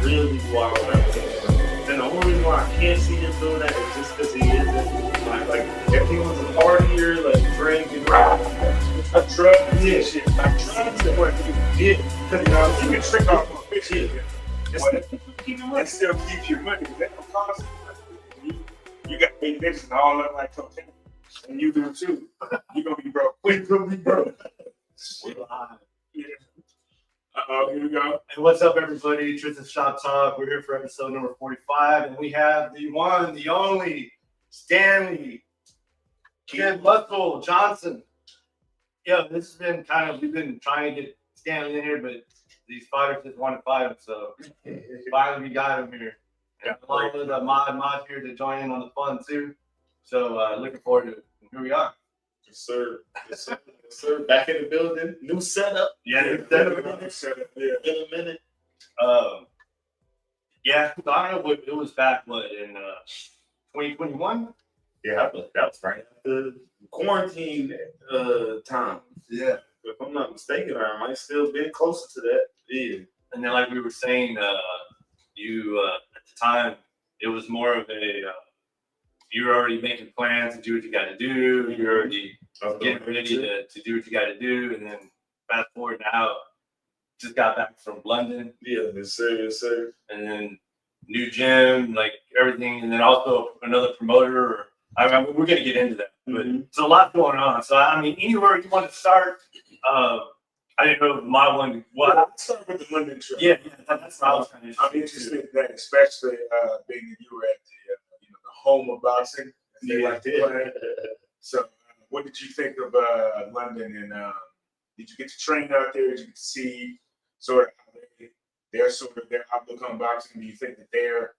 Really wild everything. And the only reason why I can't see him doing that is just because he isn't like if he was a partier, like drinking, a drug, yeah, shit. Like drugs and what he did, because you can trick off a bitch here. And still keep your money. That don't cost you. You got 8 bitches and all of them like cocaine, and you do too. You're gonna be broke. We're gonna be broke. Yeah. Here we go. And what's up, everybody? Truth and Shop Talk. We're here for episode number 45, and we have the one, the only Stanley, Kid Muscle Johnson. Yeah, this has been we've been trying to get Stanley in here, but these fighters just want to fight him, so finally we got him here. And along with the mod here to join in on the fun too. So looking forward to it. And here we are. Yes, sir. Yes, sir. Yes, sir. Back in the building. New setup. Yeah, new setup. Yeah. In a minute. Yeah, so I don't know what it was back in 2021. Yeah, that was right after quarantine time. Yeah. If I'm not mistaken, I might still be closer to that. Yeah. And then, like we were saying, you at the time it was more of a you're already making plans to do what you got to do. You're already getting ready to do what you got to do. And then fast forward now, just got back from London. Yeah, yes, sir. Yes, sir. And then new gym, like everything. And then also another promoter. I mean, we're going to get into that. But there's a lot going on. So, I mean, anywhere you want to start, I didn't know my one. Well, I'll start with the London trip. Yeah, that's what I was kind of I'm interested in that, especially being that you were at the home of boxing. They like to play. So, what did you think of London? And did you get to train out there? Did you get to see sort of their outlook on boxing? Do you think that their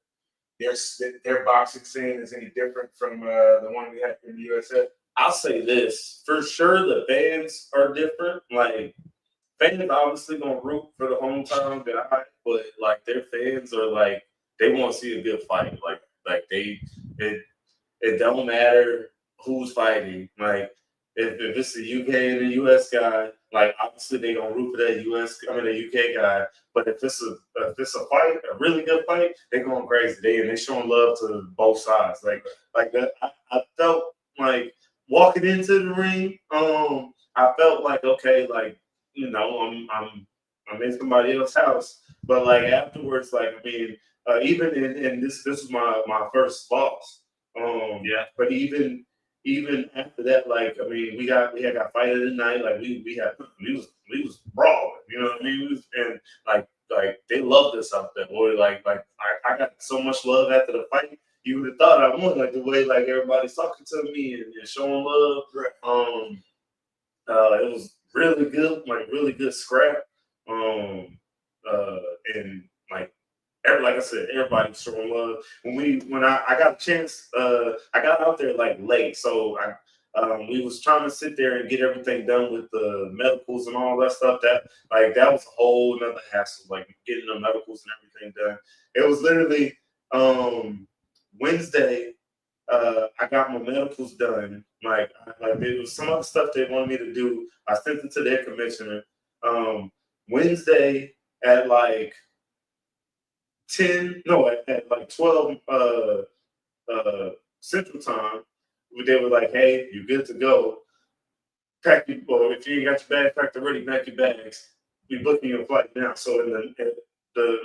boxing scene is any different from the one we had in the USA? I'll say this for sure: the fans are different. Like fans obviously gonna root for the hometown guy, but like their fans are like they want to see a good fight. Like it don't matter who's fighting. Like if it's the UK and the US guy, like obviously they gonna root for that the UK guy. But if it's a fight, a really good fight, they going crazy. They showing love to both sides. Like that. I felt like walking into the ring, I felt like okay, like I'm in somebody else's house. But like afterwards, like I mean, even in this was my first loss. But even after that, like I mean, we had fight of the night. Like we was brawling. You know what I mean? And like they loved us out there, boy. Like I got so much love after the fight. You would have thought I won, like the way like everybody's talking to me and showing love. Right. It was really good, like really good scrap. And like I said, everybody was showing love. When I got a chance, I got out there like late, so we was trying to sit there and get everything done with the medicals and all that stuff. That was a whole nother hassle, like getting the medicals and everything done. It was literally Wednesday. I got my medicals done. Like there was some other stuff they wanted me to do. I sent it to their commissioner. Wednesday at like 12 Central Time, they were like, hey, you're good to go. Pack your, or if you ain't got your bag packed already, pack your bags. We booking your flight now. So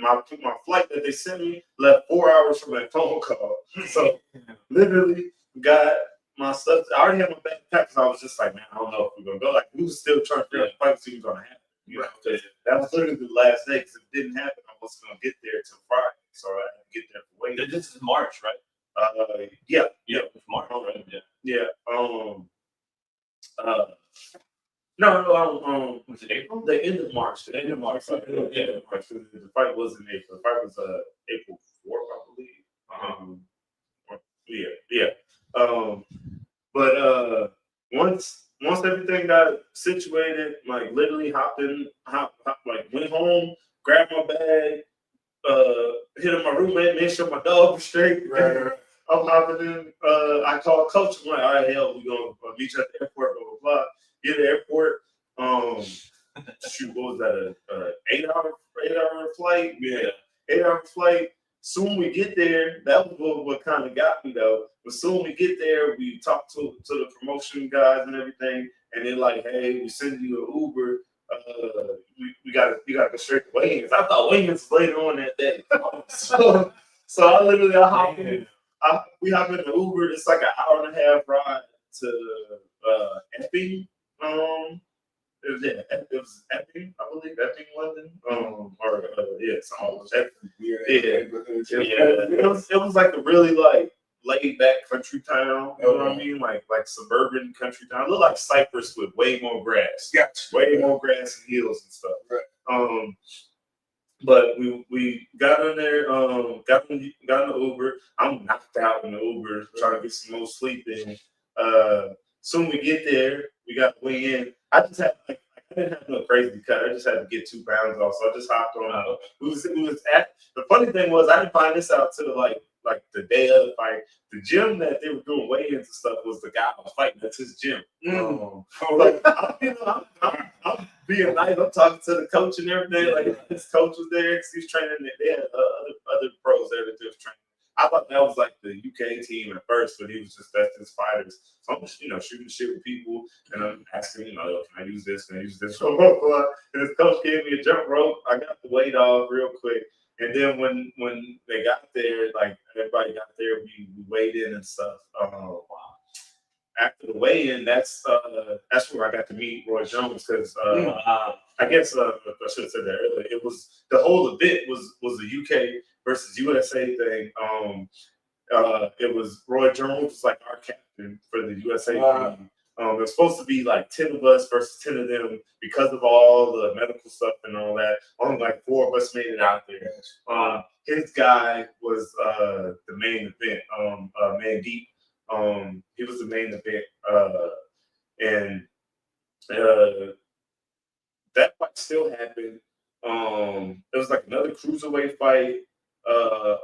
my flight that they sent me left 4 hours from that phone call. So literally got my stuff. I already had my bag packed, so I was just like, man, I don't know if we're gonna go. Like we was still trying to figure out the fight was gonna happen. You know, that was literally the last day because if it didn't happen, I wasn't gonna get there till Friday. so I had to get there for weigh-in. This is March, right? Yeah, It's March, right? yeah. No, Was it April? the end of March. The end of March. Yeah, March. The fight was in April. The fight was April 4th, I believe. Yeah. But once everything got situated, like literally went home, grabbed my bag, hit up my roommate, made sure my dog was straight. Right. I'm hopping in. I called coach. I'm like, all right, hell, we gonna meet you at the airport. Blah blah blah. Get to the airport. Shoot, what was that? A 8-hour flight? Yeah, 8-hour flight. Soon we get there. That was what kind of got me though. But soon we get there, we talk to the promotion guys and everything, and they're like, hey, we send you an Uber. You got to go straight to weigh-ins. I thought weigh-ins was later on that day. So I literally hop in. We hop in the Uber. It's like an hour and a half ride to Epping. It was Epping, I believe, Epping, London. It was like a really like laid back country town. You know what I mean? Like suburban country town. It looked like Cyprus with way more grass. Yeah. Way more grass and hills and stuff. Right. But we got in there, got in the Uber. I'm knocked out in the Uber, trying to get some more sleep in. Soon we get there, we got to weigh in. I didn't have no crazy cut. I just had to get 2 pounds off, so I just hopped on. The funny thing was I didn't find this out till like the day of the fight. The gym that they were doing weigh-ins and stuff was the guy I was fighting. That's his gym. I'm being nice. I'm talking to the coach and everything. Like his coach was there because he's training. They had other pros there that they was training. I thought that was like the UK team at first, but that's his fighters. So I'm just, shooting shit with people, and I'm asking, can I use this? Can I use this? And his coach gave me a jump rope. I got the weight off real quick. And then when they got there, like everybody got there, we weighed in and stuff. After the weigh-in, that's where I got to meet Roy Jones because I guess I should have said that earlier. It was the whole event was a UK versus USA thing. It was Roy Jones was like our captain for the USA team. It was supposed to be like 10 of us versus 10 of them because of all the medical stuff and all that. Only like 4 of us made it out there. His guy was the main event, Mandeep. He was the main event, and that fight still happened. It was like another cruiserweight fight, a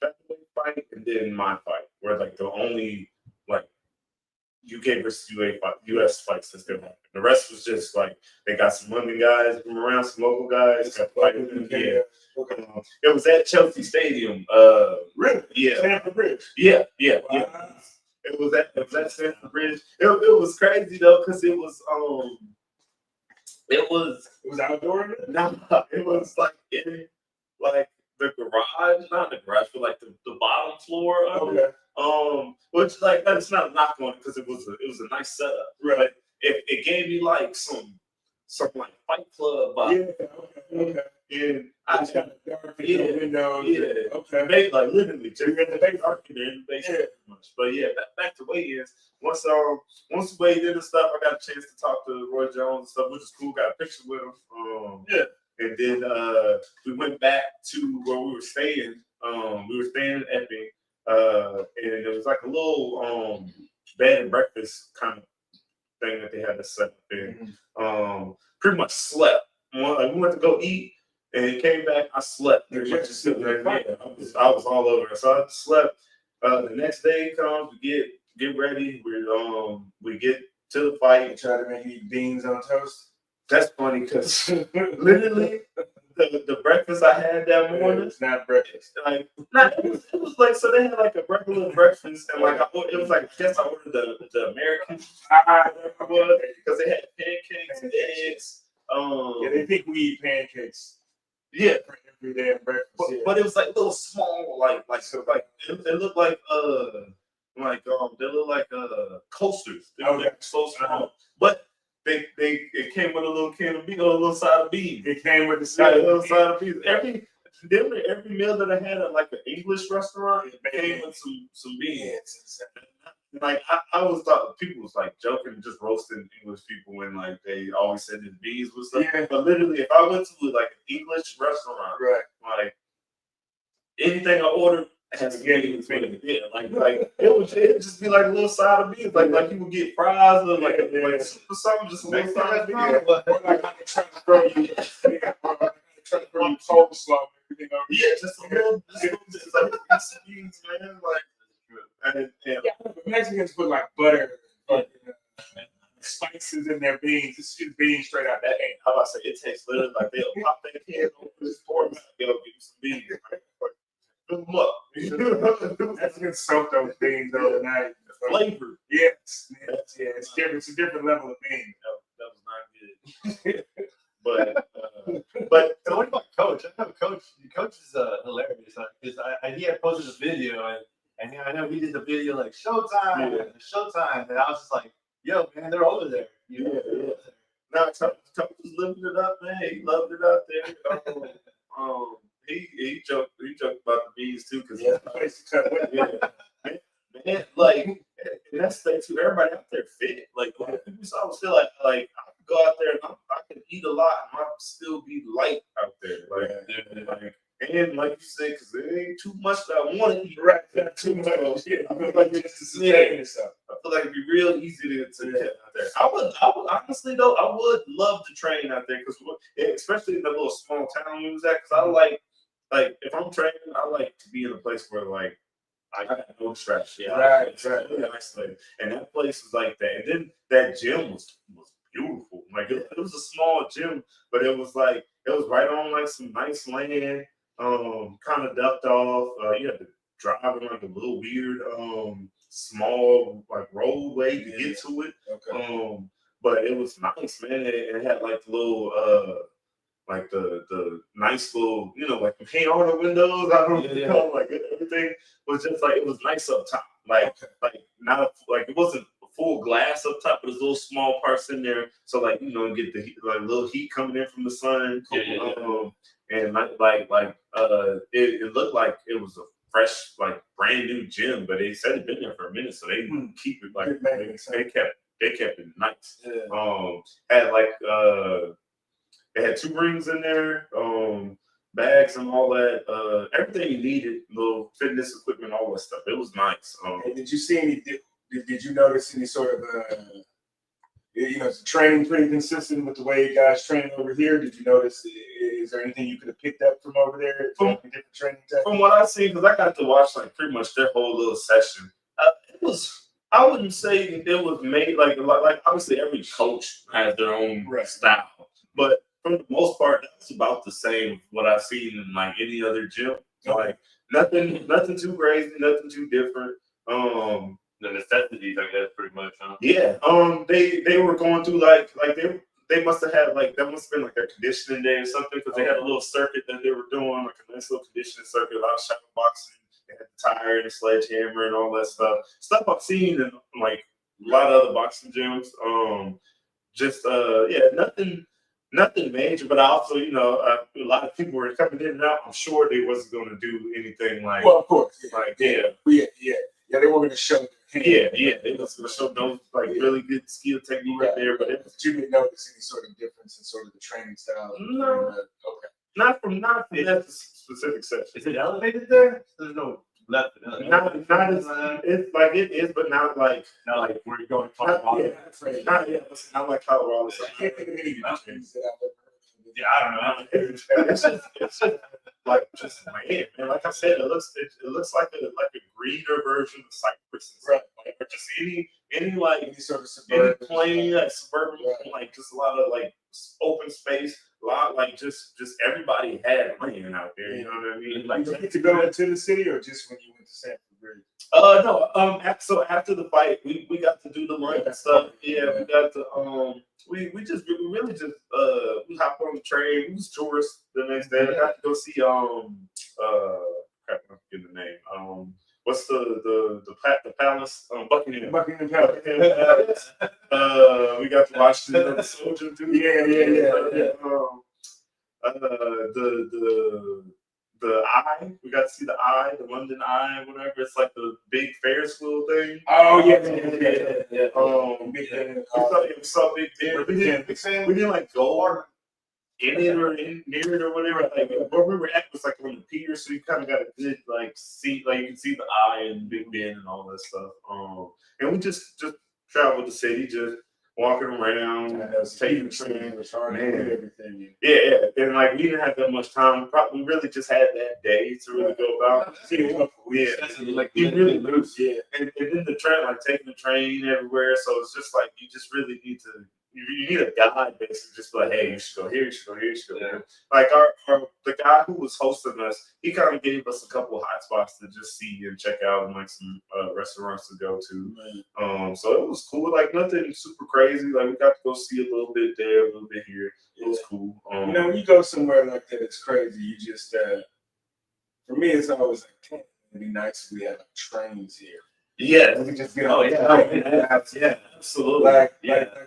featherweight fight, and then my fight, where like the only like UK versus US fights that still happened. The rest was just like they got some London guys from around, some local guys. Got fighting. Yeah. It was at Chelsea Stadium. Really? Yeah. Stamford Bridge. Yeah. Wow. It was at Stanley Bridge. It was crazy though, because it was outdoor. No, it was like in like the garage, not the garage, but like the bottom floor of it. Which like that's not a knock on it because it was a nice setup. Right. It gave me like some like Fight Club vibe. Yeah. Okay. And It's kind of dark windows. Yeah. Okay. Maybe like literally, you're in the dark in the basement pretty much. But yeah, back to weigh-ins. Once we weighed in and stuff, I got a chance to talk to Roy Jones and stuff, which is cool. Got a picture with him. And then we went back to where we were staying. We were staying in Epping, and it was like a little bed and breakfast kind of thing that they had to set up in. Pretty much slept. We went to go eat. And came back, I slept. Pretty much just sitting there. Yeah, I was all over. So I slept. The next day comes, we get ready. We get to the fight. You try to make you eat beans on toast. That's funny because literally the breakfast I had that morning. It's not breakfast. Like it was like so they had like a regular breakfast and like it was like I guess I ordered the American because they had pancakes and eggs. They think we eat pancakes. Yeah, every day at breakfast. But it was like little small, like it looked like they look like coasters. They were like so small, but it came with a little can of beans, a little side of beans. It came with the side of beans. Then every meal that I had at like an English restaurant came with some beans. Like I always thought people was like joking, just roasting English people when like they always said the beans was stuff. Yeah. But literally, if I went to like an English restaurant, Right. like anything I ordered has to be beans. Yeah, like it'd just be like a little side of beans, like you would get fries or like soup or something, just a little side of beans. Or like I try to throw you, coleslaw and everything over. Yeah, just a little, just like it's beans, man. Like, and the Mexicans put like butter, spices in their beans. It's just beans straight out that ain't. how about I say it tastes literally like they'll pop their head over this pork, they'll give you some beans, right? Fill them up. Mexicans soak those beans overnight. Flavor. Yes, yeah, it's different. It's a different level of bean. That was not good. But So what about Coach? I know Coach is hilarious. Because he had posted a video and I know he did the video like Showtime, Showtime, and I was just like, yo, man, they're over there. You know, they're over there. now Coach was living it up, man. He loved it out there. He joked about the beans too, because man, like and that's the thing too. Everybody out there fit. Like a lot of people always feel like I could go out there and I can eat a lot and I still be light out there. And like you said, because there ain't too much that I want to eat. Right, not too much. Yeah, I feel like just to sustain yourself. I feel like it'd be real easy to get out there. I would honestly though, I would love to train out there because especially in the little small town we was at, because I like if I'm training, I like to be in a place where like I got no distraction. Right. Really nice place. And that place was like that. And then that gym was beautiful. Like it was a small gym, but it was right on like some nice land, kind of ducked off. You had to drive in like a little weird small like roadway to get to it. Okay. But it was nice, man. It had like little like the nice little, like the paint on the windows. I don't know what you call it. Like everything was just like it was nice up top. Like not like it wasn't full glass up top, but there's little small parts in there. So like get the like little heat coming in from the sun. And it looked like it was a fresh, like brand new gym, but they said it'd been there for a minute, so they keep it like they kept it nice. Had like it had 2 rings in there, bags and all that, everything you needed, little fitness equipment, all that stuff. It was nice. And did you see any? Did you notice any sort of is the training pretty consistent with the way you guys train over here? Did you notice? Is there anything you could have picked up from over there? Different training techniques? From what I see, because I got to watch like pretty much their whole little session. It was. I wouldn't say it was made like obviously every coach has their own style, but for the most part, that's about the same what I've seen in like any other gym. Like nothing too crazy, nothing too different. The necessities, I guess, pretty much, huh? Yeah. They were going through like they must have had like that must have been like their conditioning day or something, because they had a little circuit that they were doing, like a nice little conditioning circuit, a lot of shadow boxing. They had the tire and the sledgehammer and all that stuff. Stuff I've seen in like a lot of other boxing gyms. Nothing major, but I also, a lot of people were coming in and out. I'm sure they wasn't going to do anything like. Well, of course, they were going to show. They was going to show those like really good skill technique right there, but you didn't notice any sort of difference in sort of the training style. No, okay, not from that specific section. Is it elevated there? There's no left. Not as it's like it is, but not like where you're going. Not like Colorado. I can't think of any gyms that I've ever heard of. Yeah, I don't know. It's just like just land, man. Like I said, it looks like a greener version of Cypress, right? Like, or just any sort of suburban, plain suburban, like just a lot of like open space. A lot like just everybody had land out there. You know what I mean? Like you get to go into the city, or just when you went to Sanford Bridge? No. So after the fight, we got to do the lunch and stuff. Yeah, we got to we really just we hopped on the train. We was tourists the next day. I got to go see crap, I'm forgetting the name. What's the palace? Buckingham Palace. We got to watch the soldier too. Yeah. the Eye. We got to see the Eye, the London Eye, whatever. It's like the big Ferris wheel thing. Oh yeah. We saw Big Ben. We didn't like go in it or near it or whatever. Like where we were at was like on the pier, so you kind of got a good like see, like you can see the Eye and Big Ben and all that stuff. And we just traveled the city, just walking around, taking the train. Everything. Yeah, and like we didn't have that much time. We really just had that day to really go about. Like you really lose. Yeah, and then the train, like taking the train everywhere. So it's just like you just really need to. You need a guide basically, just like, hey, you should go here, you should go here, you should go here. Like the guy who was hosting us, he kind of gave us a couple of hot spots to just see and check out, and like some restaurants to go to. So it was cool, like nothing super crazy. Like we got to go see a little bit there, a little bit here. It was cool. When you go somewhere like that, it's crazy. You just, for me, it's always like, it'd be nice if we had like trains here. Yeah, We just get absolutely. Like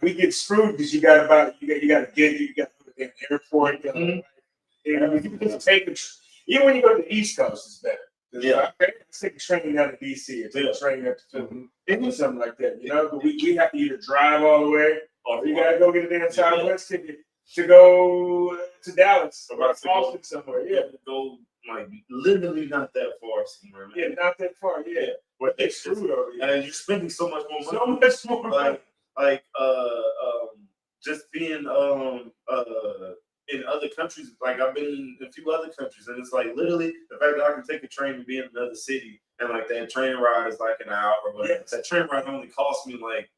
we get screwed because you got to go to the airport. You just take even when you go to the East Coast, it's better. Let's take a train down to DC or take a train up to Philly, something like that. But we have to either drive all the way, or you got to go get a damn Southwest ticket to go to Dallas or Austin somewhere. Yeah, go like literally not that far somewhere. Man. Yeah, not that far. Yeah. But it's true though. And you're spending so much more money. Just being in other countries. Like I've been in a few other countries, and it's like literally the fact that I can take a train and be in another city, and like that train ride is like an hour. Or whatever. That train ride only cost me like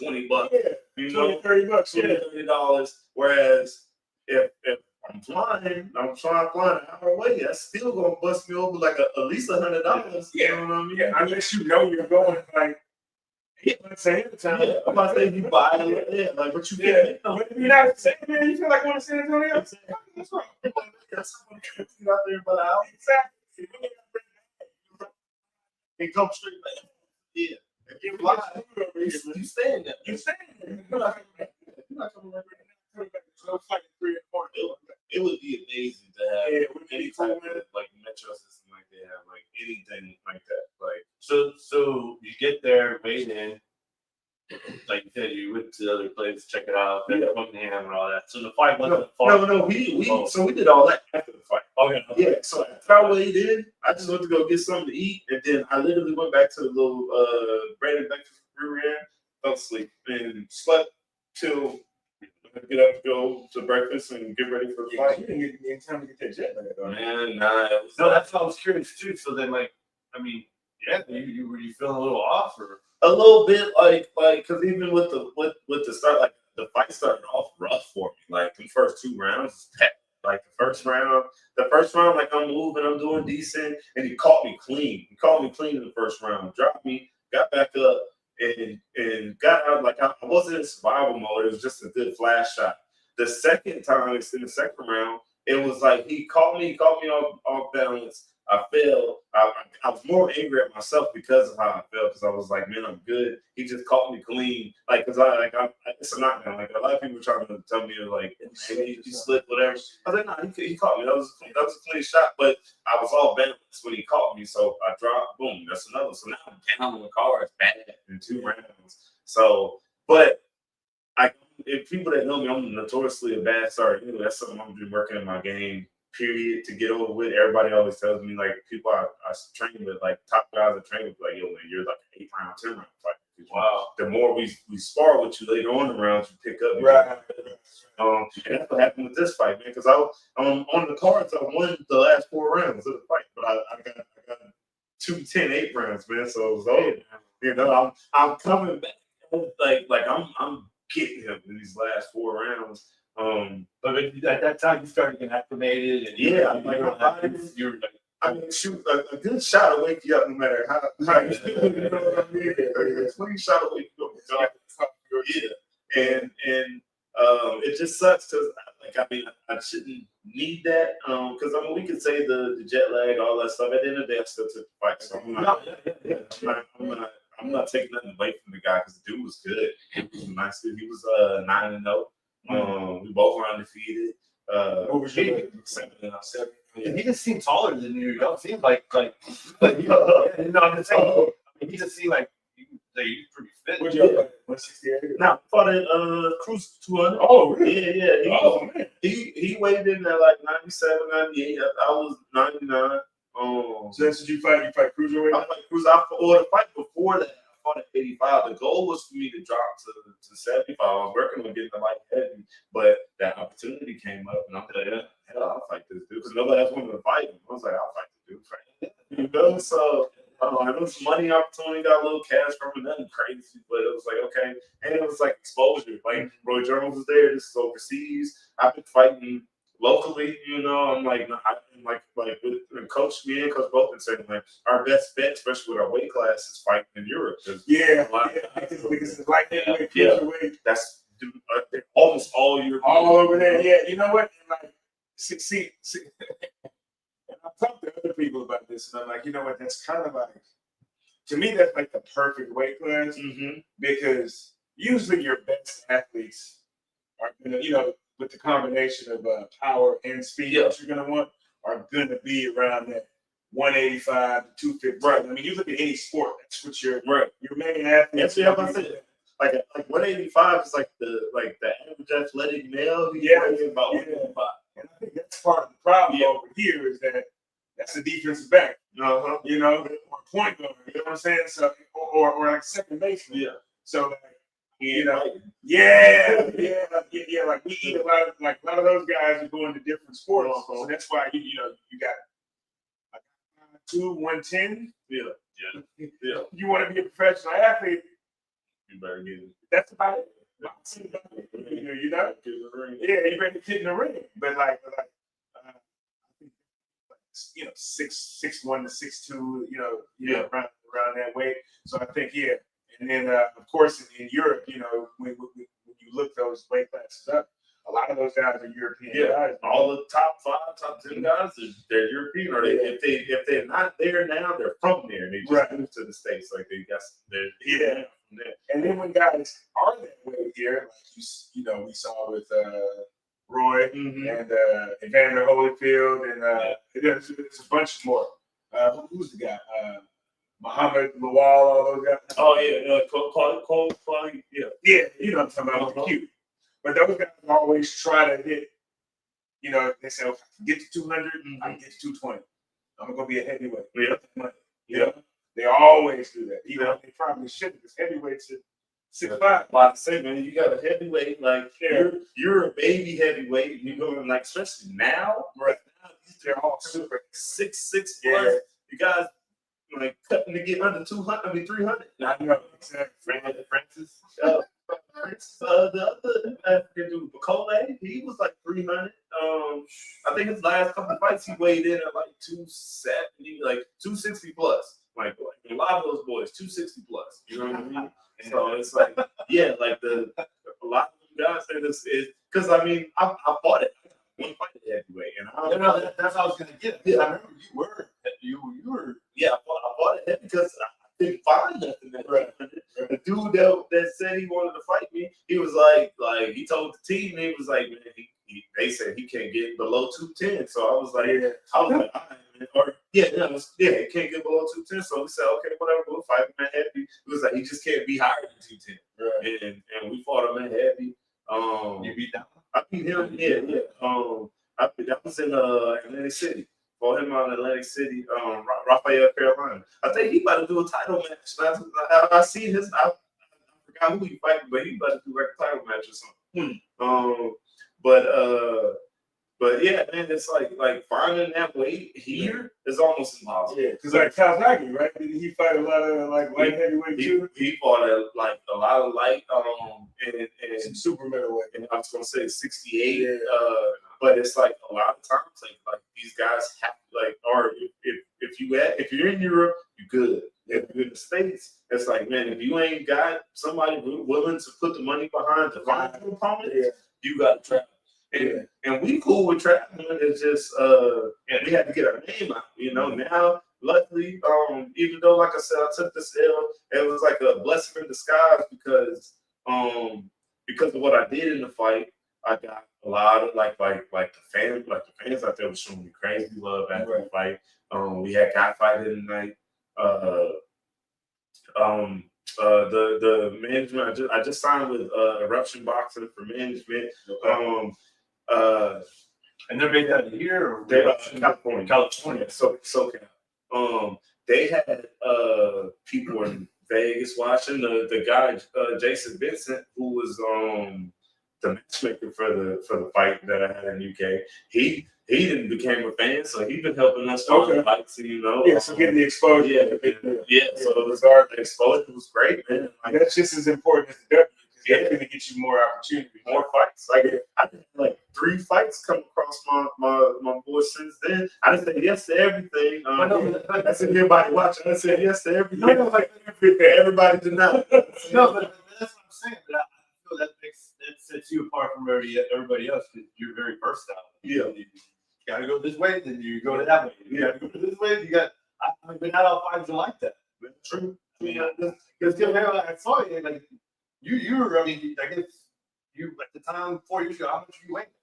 $20. Yeah, $20, $30. $30. Whereas if I'm flying an hour away, that's still gonna bust me over like at least $100. Yeah. You know what I mean? Yeah, unless you know you're going like let's say at the time. Yeah, I'm about to say you buy it, like but you can't. But if you're not saying, man, you feel like going to San Antonio? That's right. That's somebody out there by the house. Exactly. And come straight back. Yeah. If you fly, you staying there. You staying there. You're not coming right back. So it's like 3 or 4. It would be amazing to have any type of like metro system like they have, like anything like that. Like so you get there, wait in. Like you said, you went to the other place, check it out, Buckingham and all that. So the fight wasn't far. No, we did all that after the fight. Okay. Yeah, so after I weighed in, I just went to go get something to eat, and then I literally went back to the little bread and breakfast we were in, fell asleep, and slept till get up, go to breakfast, and get ready for the fight. You didn't get any time to get that jet lag. Man, No, that's what I was curious too. So then, like, I mean, you were you feeling a little off or? A little bit, like, because even with the start, like the fight started off rough for me. Like the first 2 rounds, like the first round, like I'm moving, I'm doing decent, and he caught me clean. He caught me clean in the first round, dropped me, got back up, and got out. Like I wasn't in survival mode. It was just a good flash shot. The second time, it's in the second round. It was like he caught me off balance. I fell. I was more angry at myself because of how I felt. Because I was like, man, I'm good. He just caught me clean. Like, cause it's a knockdown. Like a lot of people trying to tell me like, hey, you slipped, whatever. I was like, nah, he caught me. That was a clean shot. But I was all balanced when he caught me. So I dropped. Boom. That's another. So now I'm down on the car. It's bad in 2 rounds. So, but if people that know me, I'm notoriously a bad starter. Anyway, that's something I've been working in my game. Period, to get over with. Everybody always tells me, like, people I train with, like top guys I train with, like, yo, man, you're like an 8-round, 10-round fighter. Wow. The more we spar with you later on the rounds, you pick up. Right. And that's what happened with this fight, man. Because on the cards, I won the last 4 rounds of the fight, but I got 2 10-8 rounds, man. So it was over. You know, I'm coming back. Like I'm getting him in these last 4 rounds. But at that time you started getting acclimated, and you were like, I mean, shoot, a good shot will wake you up no matter how you know what I mean. A clean shot will wake you up. Yeah, and it just sucks because I shouldn't need that because we could say the jet lag, all that stuff. At the end of the day, I still took the fight, so I'm not taking nothing away from the guy because the dude was good. He was a nice dude. He was 9-0. We both were undefeated. What was your 7-7. And he just seemed taller than you. Y'all seemed like you know, I'm just saying. I mean, he just seemed like he's pretty fit. What you up at? 168? Now, fought at Cruise 200. Oh, really? Yeah. Man. He weighed in at like 97, 98. I was 99. So that's what you fight cruiserweight? I fight Cruise. The fight before that, I fought at 85. The goal was for me to drop to 75. I was working on getting the light heavy, but that opportunity came up, and I'm like, hell, I'll fight this dude because nobody else wanted to fight him. I was like, I'll fight the dude, right? You know, so. I know some money opportunity, got a little cash from it, nothing crazy, but it was like, okay. And it was like exposure. Like, Roy Jones was there, this is overseas. I've been fighting locally, you know. I'm like, with Coach me and Coach both been saying, like, our best bet, especially with our weight class, is fighting in Europe. Because it's like heavyweight, cruiserweight. That's almost all Europe. All over there, yeah. You know what? And like, see. And I've talked to other people about this, and I'm like, you know what? That's kind of like, to me, that's like the perfect weight class because usually your best athletes are gonna, you know, with the combination of power and speed that you're gonna want, are gonna be around that 185 to 250. Right. I mean, you look at any sport, that's what your main That's athletes. what I said. Like 185 is like the average athletic male. About 185. And I think that's part of the problem over here is that that's a defensive back, you know, or point guard, you know what I'm saying? So, or like second baseman. Yeah. So, like, you know, like we eat a lot of those guys are going to different sports. So that's why you got 2 110. Yeah. You want to be a professional athlete, You better get it. that's about it. You know, you better get in the ring. But I think 6'1" to 6'2", around that weight. So I think and then of course in Europe, you know, when you look those weight classes up, a lot of those guys are European guys. All the top 5, top 10 guys, they're European, or if they're not there now, they're from there. And they just moved to the States, like they're from there. And then when guys are that way here, like you know, we saw with Roy and Evander Holyfield, and there's a bunch more. Who's the guy? Muhammad Lawal, all those guys. Oh Cole, yeah. You know what I'm talking about? Cute. But those guys always try to hit. You know, they say, okay, I can get to 200, I can get to 220. I'm gonna be a heavyweight. You know? They always do that. Even though they probably shouldn't, because heavyweights are 6'5". Like I say, man, you got a heavyweight, like you're a baby heavyweight, and you're going like, especially now, right now, they're all super 6'6" plus. You guys like cutting to get under 200, I mean 300. I know, exactly. Francis. The other African dude, Bakole, he was like 300. I think his last couple of fights he weighed in at like 270, like 260 plus. Like a lot of those boys, 260 plus. You know what I mean? So it's like, a lot of them guys say this is because I mean I fought it. One fight at heavyweight, and that's how I was gonna get. I remember you were. Yeah, I fought it heavy because I didn't find nothing. The dude that said he wanted to fight me, he was like he told the team, he was like, man, they said he can't get below 210. So I was like, all right, man. Or he can't get below 210. So we said, okay, whatever, we'll fight him at heavy. It was like he just can't be higher than 210. Right. And we fought him at heavy. You beat down. I beat him, that was in Atlantic City. Fought him out in Atlantic City, Raphael, Carolina. I think he about to do a title match. I see his. I forgot who he fighting, but he about to do like a title match or something. But yeah, man, it's like finding that weight here is almost impossible. Yeah, because like Kazagi, right? Did he fight a lot of like light heavyweight too? He fought at like a lot of light, and some super middleweight. And I was gonna say 68. But it's like a lot of times, like these guys have like, or if you're in Europe, you're good. If you're in the States, it's like, man, if you ain't got somebody willing to put the money behind to find an opponent, you got to travel. And we cool with traveling. It's just we had to get our name out. You know, now luckily, even though like I said, I took this L, it was like a blessing in disguise because of what I did in the fight. I got a lot of like the fans out there were showing me crazy love after the fight. We had cockfighting tonight. The management. I just signed with Eruption Boxing for management. And they're based out of here or They're California. California. So they had people in Vegas watching the guy Jason Vincent, who was the matchmaker for the fight that I had in UK. He didn't became a fan, so he's been helping us find fights, you know. Yeah, so getting the exposure. Yeah. So the exposure was great, man. Like, that's just as important as the W. That's going to get you more opportunity, more fights. Like I had like 3 fights come across my board since then. I didn't say yes to everything. I said everybody watching. I said yes to everything. No, like everybody did not. No, but that's what I'm saying. But I feel that sets you apart from everybody else because you're very versatile. Yeah. You gotta go this way, then you go that way. You gotta go this way. I've been out all fights like that. That's true. I mean, because I saw you like you were. I mean, I guess you at the time 4 years ago. How much were you weighing?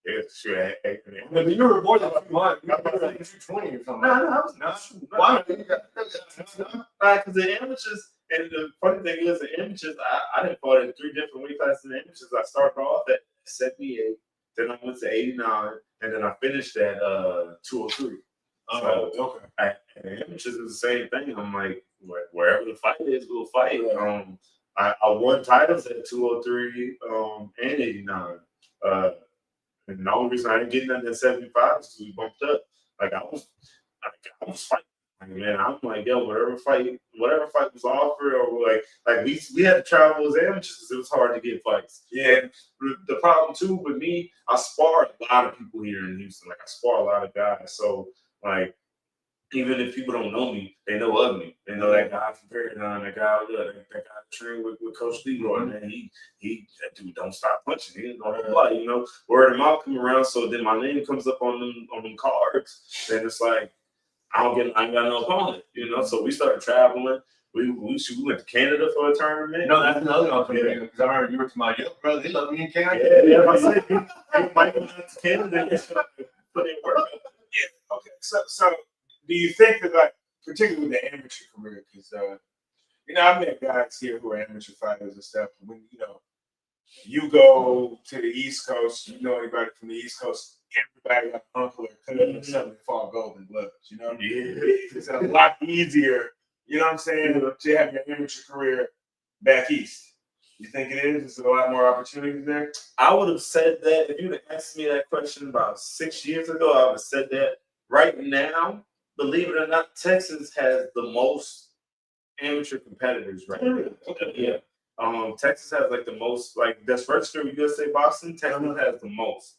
Yeah, sure. I mean, you were more than 200. You were like 220 or something. No, I was not. Why? Because the amateurs, and the funny thing is, the amateurs, I didn't fought in 3 different weight classes. In the amateurs, I started off at 78, then I went to 89, and then I finished at 203. So, and amateurs is the same thing. I'm like, wherever the fight is, we'll fight. I won titles at 203 and 89. And the only reason I didn't get nothing at 75 is because we bumped up. Like I was fighting. Like, man, I'm like, yo, whatever fight was offered, or like we had to travel as amateurs because it was hard to get fights. Yeah. The problem too with me, I spar a lot of people here in Houston. Like I spar a lot of guys. So like, even if people don't know me, they know of me. They know that guy from Paradigm, that guy trained with Coach Leroy. Man, that dude don't stop punching. He don't play, you know. Word of mouth come around, so then my name comes up on them cards. Then it's like I ain't got no opponent, you know. So we started traveling. We went to Canada for a tournament. No, that's another one. Because I remember you were to my brother. They love me in Canada. Yeah. I said you might go to Canada and put in work. Yeah. Okay. So. Do you think that, like, particularly with the amateur career, because I've met guys here who are amateur fighters and stuff. When you go to the East Coast, you know anybody from the East Coast, everybody got an uncle or cousin or something that fall golden gloves. You know, it's a lot easier. You know what I'm saying? To have your amateur career back east. You think it is? Is there a lot more opportunities there? I would have said that if you'd have asked me that question about 6 years ago. I would have said that. Right now, believe it or not, Texas has the most amateur competitors right now. Okay. Yeah. Texas has like the most, like that's registered with USA Boxing. Texas has the most.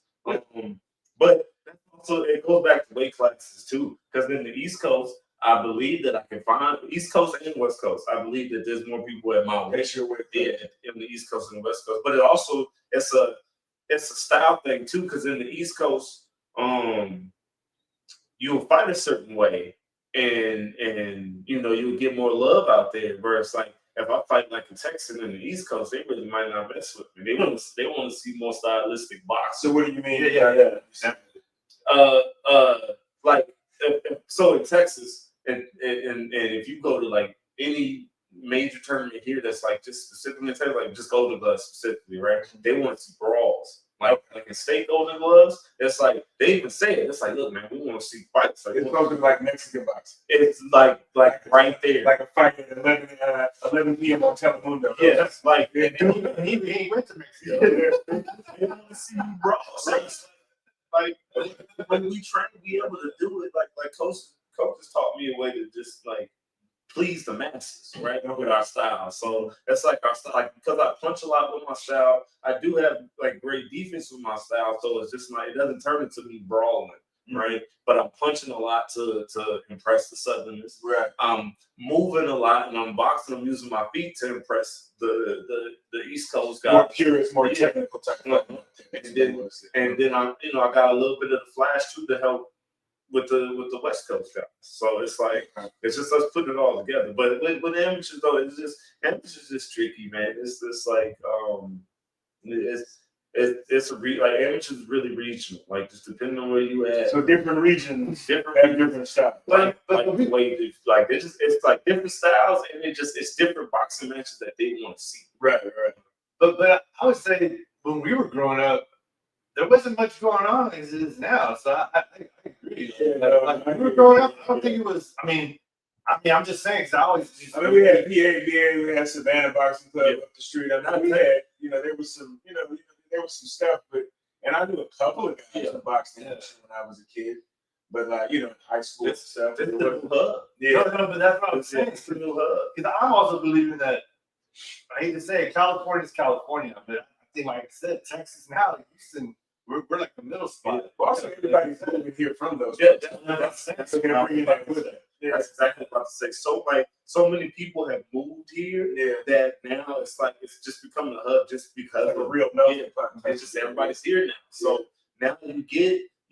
But also it goes back to weight classes too. Because in the East Coast, I believe that I can find East Coast and West Coast. I believe that there's more people at my weight in the East Coast and the West Coast. But it also it's a style thing too. Because in the East Coast, you'll fight a certain way, and you'll get more love out there. Whereas like if I fight like a Texan in the East Coast, they really might not mess with me. They want to see more stylistic boxing. So what do you mean? Yeah. Like so in Texas, and if you go to like any major tournament here that's like just specifically in Texas, like just Golden Gloves specifically, right? They want to see brawls. Like in state Golden Gloves, it's like they even say it. It's like, look, man, we want to see fights. Like, it's something like Mexican boxing. It's like right there, like a fight at 11 p.m. on Telemundo. Yeah, that's like He went to Mexico. They want to see you brawl. Like when we try to be able to do it, like coaches taught me a way to just like please the masses, right? With our style. So that's like our style. Like because I punch a lot with my style, I do have like great defense with my style. So it's just like it doesn't turn into me brawling, right? But I'm punching a lot to impress the Southerners. Right. I'm moving a lot and I'm boxing. I'm using my feet to impress the East Coast guys. More purist, more technical type of and then I got a little bit of the flash too to help with the West Coast guys. So it's like it's just us putting it all together. But with amateurs though, amateurs just tricky, man. It's just like It's like amateur is really regional. Like just depending on where you at. So different regions Different have different styles. like the way like it's like different styles and it's different boxing matches that they want to see. Right. But I would say when we were growing up, there wasn't much going on as it is now. So I agree. Like when we were growing up, I don't think it was. I mean, I'm just saying because I always. We had PABA, we had Savannah Boxing Club up the street. I mean, we had, there was some, there was some stuff, and I knew a couple of guys who boxed when I was a kid. But like, in high school and stuff. It's the new hub. Yeah, no, but that's what I'm saying. It's the new hub. Because I'm also believing that. I hate to say it, California's California, but I think, like I said, Texas now, Houston, we're like the middle spot. Well, also, everybody's moving here from those. That's gonna bring that with it. That's exactly what I was about to say. So many people have moved here that now it's like it's just becoming a hub just because Like of a real melting pot. it's just everybody's here now. So now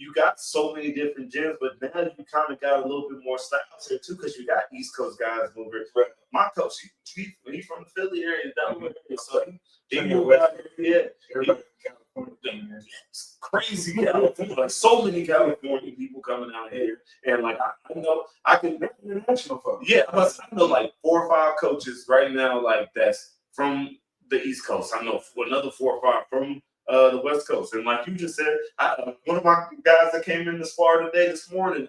you got so many different gyms, but now you kind of got a little bit more styles here too, because you got East Coast guys moving. My coach, he's from the Philly area, Delaware area, so he moved out here. Everybody in California. It's crazy California, like so many California people coming out here, and like I know I can International folks. yeah, I know like 4 or 5 coaches right now like that's from the East Coast. I know another 4 or 5 from the West Coast, and like you just said, one of my guys that came in the spar today this morning,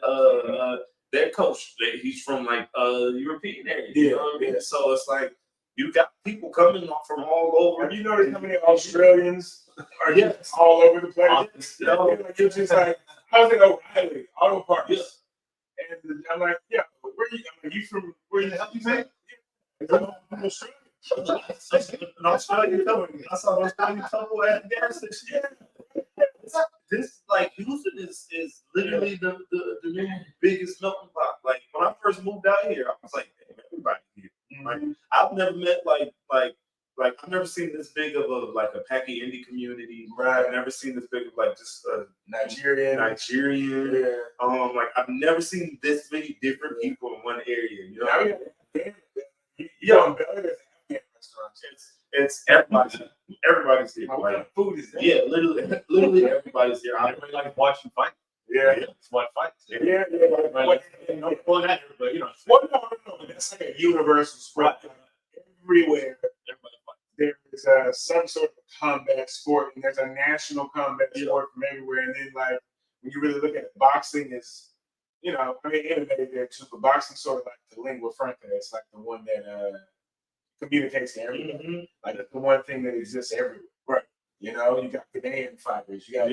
their coach, he's from like European area. You know what I mean? So it's like you got people coming from all over. Have you noticed how many Australians are just all over the place? It's just like, I was in O'Reilly Auto Parts, and I'm like, where are you? Are you from? Where the hell you from? I'm Australian. An Australian couple. I saw an Australian couple at the gas station. This like Houston is literally the new biggest melting pot. Like when I first moved out here, I was like, damn, everybody here. Like I've never met like I've never seen this big of a Paki indie community. Right. I've never seen this big of like just Nigerian. Yeah. Like I've never seen this many different people in one area. You know. In Bel Air, there's Afghan restaurants. It's everybody's here. Like, food is there. Yeah, literally everybody's here. Everybody likes watching fights. It's watch fights. Well, not everybody, no, that's like a universal spread. Everywhere, there is some sort of combat sport, and there's a national combat sport from everywhere. And then, like, when you really look at it, boxing is, MMA there too, but boxing's sort of like the lingua franca. It's like the one that communicates to everybody. Like it's the one thing that exists everywhere. Right. You got Canadian fighters. You got,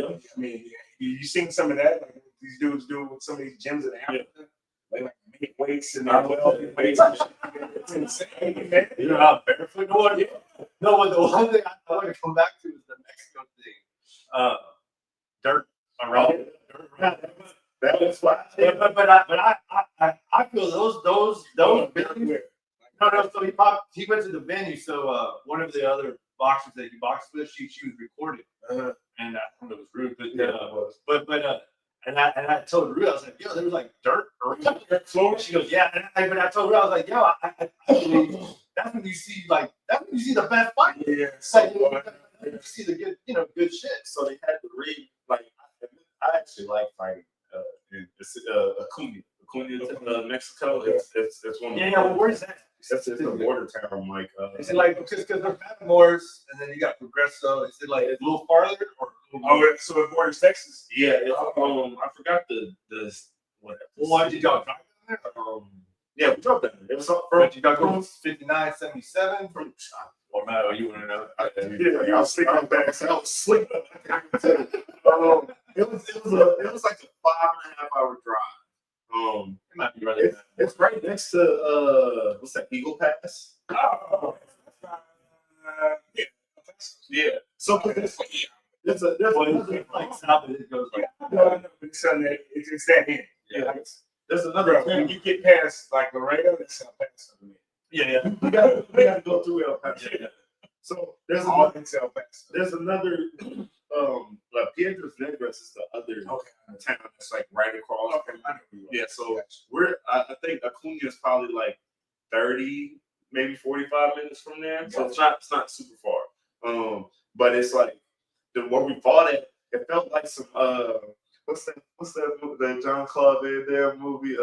you seen some of that? Like these dudes do with some of these gyms in Africa. Like make weights and weights. It's insane, man. You know how barefoot going? No, but the one thing I want to come back to is the Mexico thing. Dirt around. That was why. But I feel those venues. No. So he went to the venue. So one of the other boxers that he boxed with, she was recorded, and I thought it was rude, but and I told Ruth, I was like, yo, there was like dirt around the floor. She goes, yeah, but I told her, I was like, yo, I believe that's when you see the best fight. Yeah, so you see the good shit. So they had to I actually like fighting. It's Acuna, Mexico. It's one. Of well, where's that? It's a border town, like. Is it like because there's Matamoros and then you got Progreso? Is it like a little farther or? So it borders Texas. Yeah, I forgot the what. Why did y'all drive down there? Yeah, we drove down there. It was from you got going 59, 77 from. Or Matt, you want to know? I was sleeping on back. I was sleeping. It was like a 5.5-hour drive. It might be right. It's right next to what's that? Eagle Pass. Oh, yeah. So there's like south. It goes like. It's that end. Yeah. There's another. When you get past like Laredo, that's El Paso to me. Yeah. We gotta go through El Paso. Yeah. So there's another. La Piedras Negras is the other town that's like right across. Yeah, so I think Acuna is probably like 30, maybe 45 minutes from there. So it's not super far. but it's like where we fought at. It felt like some what's that movie, that John Claude Van Damme movie,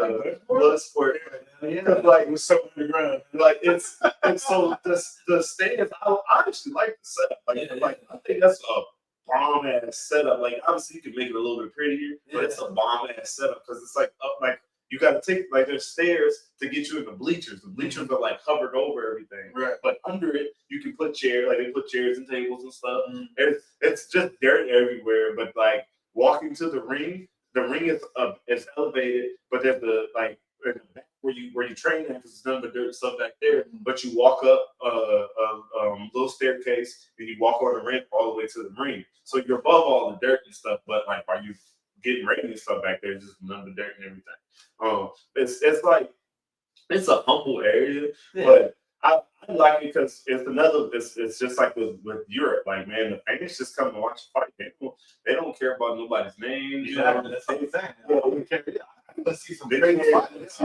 Bloodsport. Yeah, Like it was so underground. like it's so the stands. I actually like the setup. Like I think that's a bomb ass setup. Like obviously you can make it a little bit prettier, but it's a bomb ass setup because it's like up like you got to take like there's stairs to get you in the bleachers. The bleachers are like covered over everything, Right. but under it you can put chairs. Like they put chairs and tables and stuff. It's just dirt everywhere. But like walking to the ring is elevated, but there's the like in the back where you train at because it's none but dirt and stuff back there. But you walk up a little staircase and you walk on the ramp all the way to the ring. So you're above all the dirt and stuff, but like while you getting ready and stuff back there, just none but dirt and everything. It's like it's a humble area, but I like it because it's just like with Europe. Like man, the fans just come to watch a fight. They don't care about nobody's name. Exactly. That's what I'm saying. Yeah. I don't care. Let's see some They crazy fights.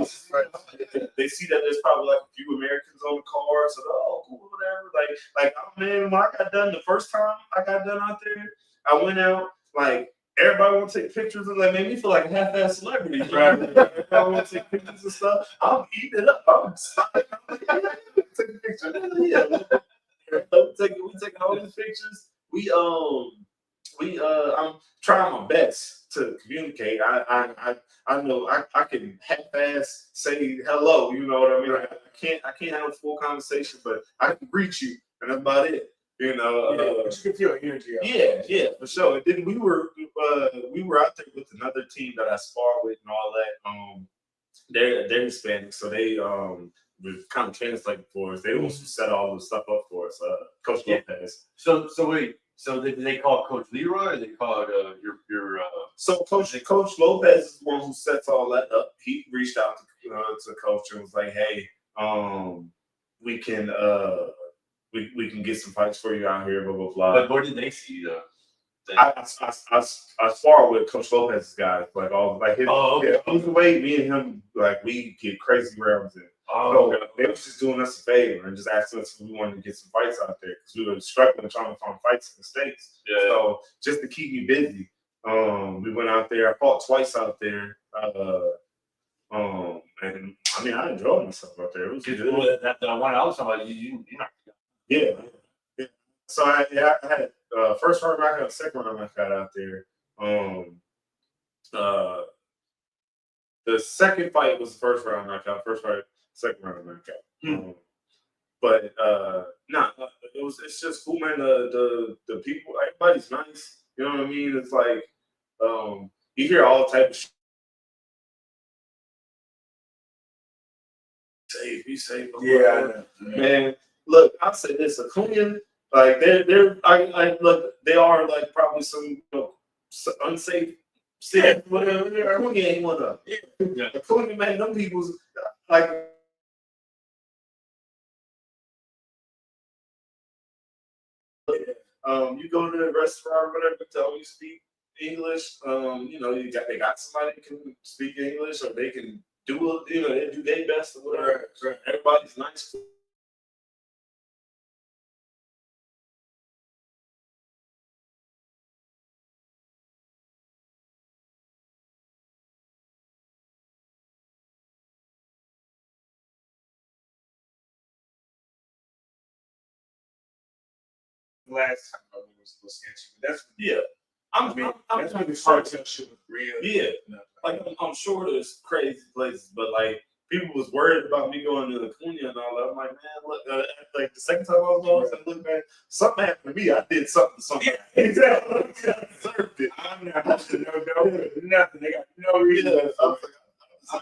They see that there's probably like a few Americans on the car, so oh, cool, whatever. Like oh man, when I got done the first time I got done out there, I went out like everybody want to take pictures and like made me feel like a half-ass celebrity. Right? Everybody want to take pictures and stuff. I'm eating it up. I'm excited. I'm like, yeah, take a picture. Yeah, we take all these pictures. I'm trying my best to communicate. I know I can half-ass say hello. You know what I mean? Right. I can't have a full conversation, but I can greet you, and that's about it. You know, but you can feel energy. Yeah, for sure. And then we were out there with another team that I sparred with and all that. They're Hispanic, so they were kind of translating for us. They also set all the stuff up for us. Coach Lopez. So wait. So did they call Coach Leroy or they called your So Coach Lopez is the one who sets all that up. He reached out to Coach and was like, "Hey, we can we can get some fights for you out here, blah blah blah." But where did they see you? I spar with Coach Lopez's guys, like all like his. Okay. Yeah, either way, me and him like we get crazy rounds in. So they was just doing us a favor and just asking us if we wanted to get some fights out there because we were struggling trying to find fights in the States. Yeah. So just to keep me busy, we went out there. I fought twice out there. And I mean I enjoyed myself out there. It was good. That one I was talking about, you not. Yeah. So I had first round knockout, second round knockout out there. The second fight was the first round knockout. First fight, second round knockout. But it's just cool, man. The people, everybody's nice. You know what I mean? It's like you hear all type of shit. Be safe. Yeah, man. Look, I'll say this: Acuna, like they are like probably some unsafe city, whatever. Acuna ain't one of them. Yeah. Acuna, man, them people's like. You go to the restaurant or whatever, tell them you speak English. They got somebody that can speak English, or they can they do their best or whatever. Right. Everybody's nice. Last time I was a little sketchy, but that's that's when the cartel shit was real. Yeah, like I'm sure there's crazy places, but like people was worried about me going to the Acuna and all that. I'm like, man, look, like the second time I was going, I said, look, man, something happened to me. I did something to somebody. Yeah, exactly. I deserved it. I'm not nothing. Nothing. They got no reason. I'm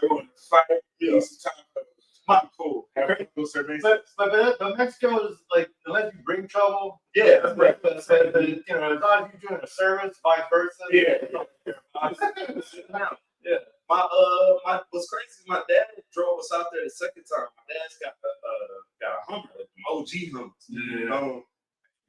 going to fight. Yeah. Cool. Have a cool service. But Mexico is like, unless you bring trouble, Yeah, that's right. but as long as you're doing a service, vice versa. Yeah. What's crazy is my dad drove us out there the second time. My dad's got a Hummer, like OG Hummers. Yeah.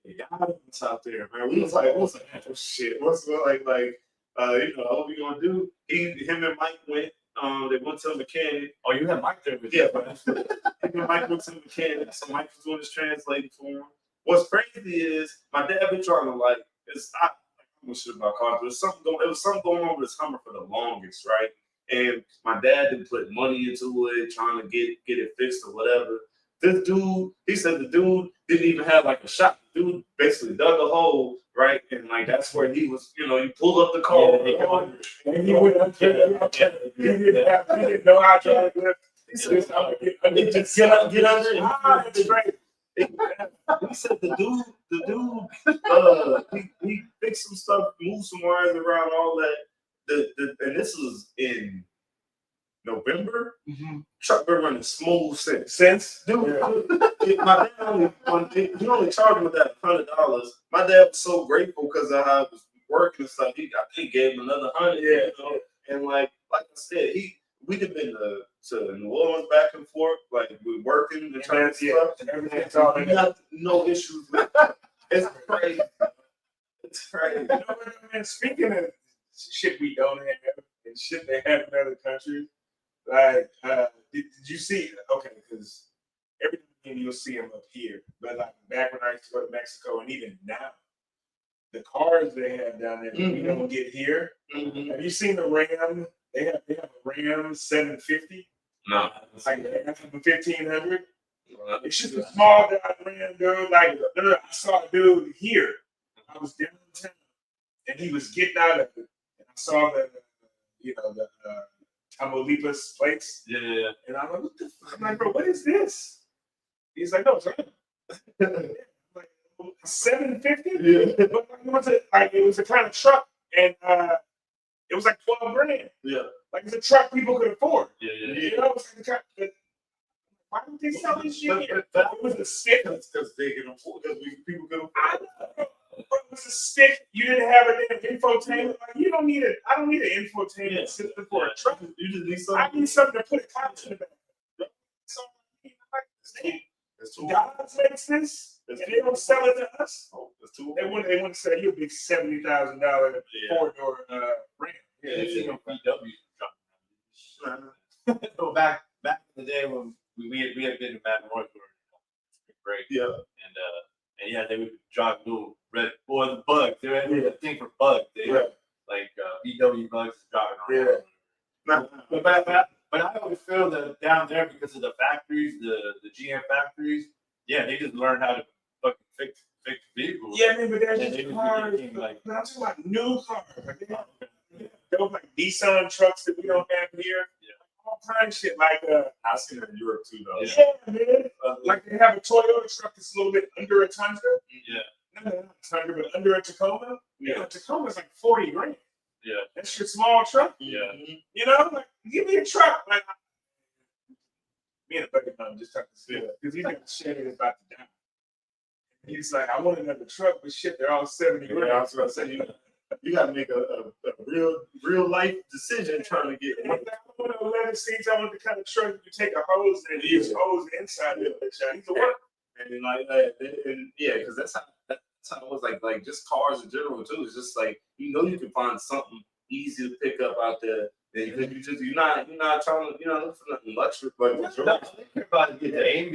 Y'all was out there, man. We was like, oh shit. What's like what we gonna do? Him and Mike went. They went to a mechanic. Oh, you had Mike there with you. you. Him and Mike went to the mechanic. So Mike was doing his translating for him. what's crazy is my dad been trying to like it's not like shit about cars, but it was something going on with his Hummer for the longest, right? And my dad didn't put money into it, trying to get it fixed or whatever. This dude, he said the dude didn't even have like a shot. The dude basically dug a hole, right? And like that's where he was, you pull up the car. And he went up there. He didn't know how to do it. He said, Just get under it. That's right. He said the dude, he fixed some stuff, moved some wires around, all that. And this was in November. Truck been running smooth since. Dude, my dad he only charged me that $100. My dad was so grateful because I was working and stuff. I think he gave him another $100. And like I said, we'd have been to New Orleans back and forth, like we're working and trying to stuff. Everything's all in there. No issues with it. It's crazy. It's crazy. Man, speaking of shit we don't have and shit they have in other countries, like, did you see? Okay, because every time you'll see them up here, but like back when I used to go to Mexico, and even now, the cars they have down there we don't get here. Have you seen the Ram? They have a Ram 750. No, It's like a 1500. It's just a small guy Ram, dude. Like, I saw a dude here. I was downtown, and he was getting out of it. And I saw the Tamaulipas plates. Yeah. And I'm like, what the fuck? I'm like, bro, what is this? He's like, no, it's right. Like, 750? Yeah. But it was a kind of truck, and it was like $12,000. Yeah. Like it's a truck people could afford. Yeah. You know, it's like a truck. But why don't they sell this shit here? It was a stick. Because they can afford. Because people can afford. I know. It was a stick. You didn't have a damn infotainment. Like, you don't need it. I don't need an infotainment system for a truck. You just need I something. need something to put a couch in the back. So, God makes this, and they don't sell it to us. They want to sell you a big $70,000 four-door Ram. Yeah, it's in VW. So back in the day when we had been to Baton Rouge, great. Yeah. And yeah, they would drive little red the bugs. They had a thing for bugs. They like VW bugs driving around. Yeah. But I always feel that down there, because of the factories, the GM factories, they just learned how to fucking fix vehicles. Yeah, man, but there's And just they cars. became, like- I'm talking about new cars. Like, those like Nissan trucks that we don't have here. Yeah. All kinds of shit. Like, I seen it in Europe too, though. yeah, man. Like they have a Toyota truck that's a little bit under a Tundra. Yeah. Not a Tundra, but under a Tacoma. Yeah. A Tacoma's like $40,000. Yeah. That's your small truck. Yeah. You know, like give me a truck. Like me and a buddy of mine just talking to Phil because he's got a shed that's about to die. He's like, I want another truck, but shit, they're all $70,000. I was gonna say, you got to make a real life decision trying to get. I want a leather seats. I want the kind of truck you take a hose and use hose inside of it. He's a work. And because that's how it was like just cars in general too. It's just like you can find something easy to pick up out there. And you're not trying to look for nothing luxury, but Think about it, get the AMB.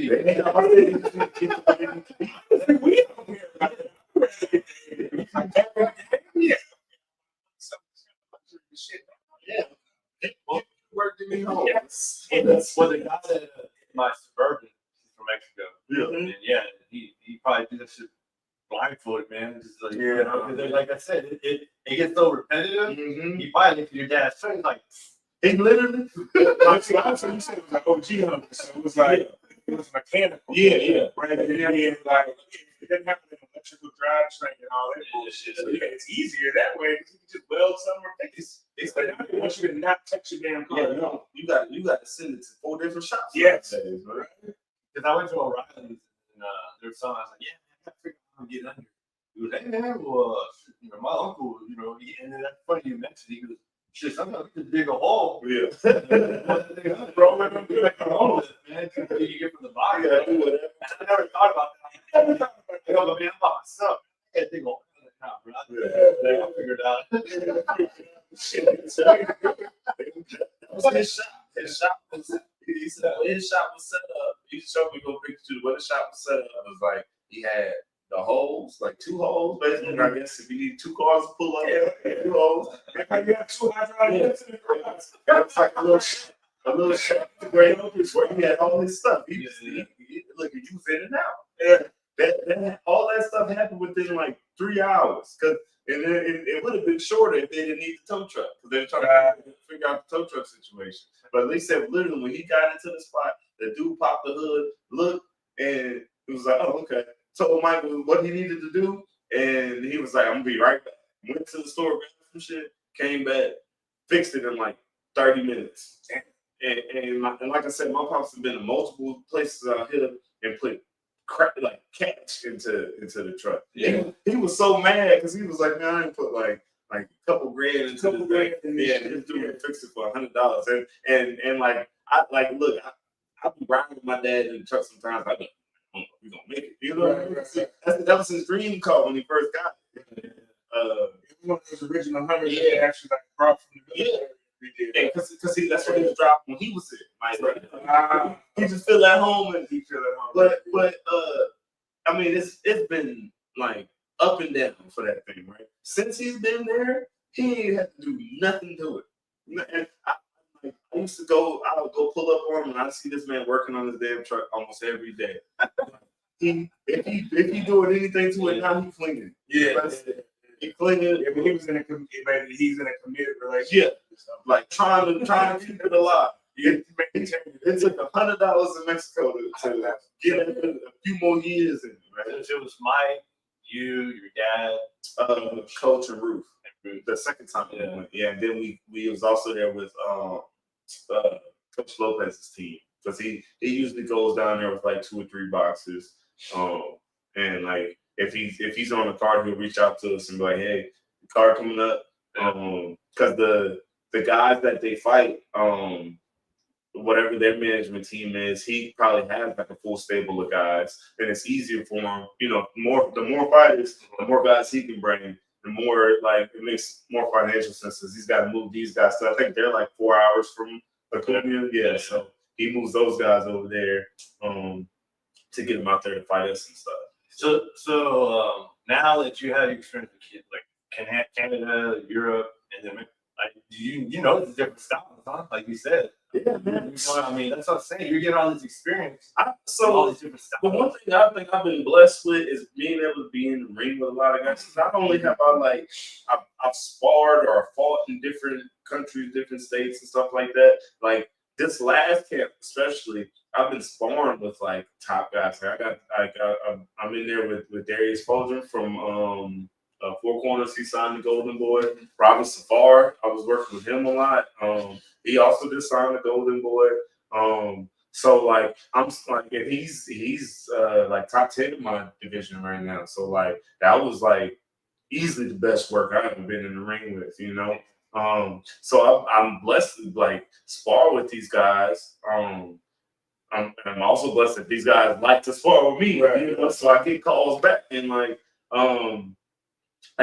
We don't care about it. Yeah. work to me home. Yes. Well, the guy that my Suburban, he's from Mexico. Yeah. And he probably did that shit blindfolded, man. Just like, because like I said, it gets so repetitive. Mm-hmm. You probably look at your dad's son, he's like, He literally. Honestly, you said it was like OG Hummer, so it was like it was mechanical. Yeah. Right. And then like it didn't have an electrical drivetrain and all that bullshit. So it's easier that way because you can just weld somewhere fix. But now they want you to not touch your damn car. Yeah, no, you got to send it to 4 different shops. Yes. Right? because I went to O'Reilly's and there's some, I was like, yeah, man, I gotta figure out how to get under. He was like, man, well, my uncle, and then that's funny you mentioned, he goes, shit, sometimes we just dig a hole. Yeah. Bro, man, I'm like a hole, man, you get from the body. Yeah, do whatever. I never thought about that. I go, but man, I'm by myself. I can't dig a hole. Nah, bro, I'll figure it out. His shop was. He said when his shop was set up. He showed me go picture when the shop was set up. It was like he had the holes, like 2 holes, basically. I guess if you need 2 cars to pull up, 2 holes. You got 2 hydraulics in the garage. It's like a little shack to where he had all his stuff. He look, he was in and out. Yeah. That all that stuff happened within like 3 hours. And then it would have been shorter if they didn't need the tow truck, because they were trying to figure out the tow truck situation. But they said literally when he got into the spot, the dude popped the hood, looked, and he was like, "Oh, okay." Told Michael what he needed to do, and he was like, "I'm gonna be right back." Went to the store, grabbed some shit, came back, fixed it in like 30 minutes. And like I said, my pops have been in multiple places I hit him and put like cash into the truck. Yeah. He was so mad because he was like, "Man, I didn't put like a couple grand into the thing." Yeah, this dude fixed it for $100. And like look, I've been riding with my dad in the truck sometimes. I be like, "We gonna make it," you know. Right. That was his dream car when he first got it. It was one of those original hundreds that Yeah. they actually like brought from the Yeah. Because that's what he was dropping when he was in. Like, he just feel at home and he feel at home. But I mean, it's been like up and down for that thing, right? Since he's been there, he ain't had to do nothing to it. And I used to go, I would go pull up on him, and I see this man working on his damn truck almost every day. If he doing anything to it now, he cleaning. Yeah. He cleaning. Yeah, but he's in a committed relationship. Yeah. Like trying to keep it alive. It took $100 in Mexico to get a few more years in, right? So it was Mike, you, your dad, Coach and Ruth. The second time we went. Yeah, and then we was also there with Coach Lopez's team, because he usually goes down there with like 2 or 3 boxes. And like if he's on the card, he'll reach out to us and be like, "Hey, the card coming up." Because the guys that they fight, whatever their management team is, he probably has like a full stable of guys, and it's easier for him. You know, the more fighters, the more guys he can bring, the more like it makes more financial sense. He's got to move these guys. So I think they're like 4 hours from Columbia. Yeah, so he moves those guys over there to get them out there to fight us and stuff. So now that you have experience with like Canada, Europe, and then like you know the different styles, huh? Like you said. Yeah, man. You know, I mean, that's what I'm saying. You're getting all this experience. So all these different styles. The one thing I think I've been blessed with is being able to be in the ring with a lot of guys. Not only have I've sparred or fought in different countries, different states, and stuff like that. Like this last camp, especially, I've been sparring with like top guys. I'm in there with Darius Foldren from Four Corners. He signed the Golden Boy. Robin Safar, I was working with him a lot. He also just signed the Golden Boy. So like I'm like, and he's like top 10 in my division right now. So like that was like easily the best work I've ever been in the ring with, you know. So I'm blessed to like spar with these guys. I'm also blessed that these guys like to spar with me, right. You know. So I get calls back, and like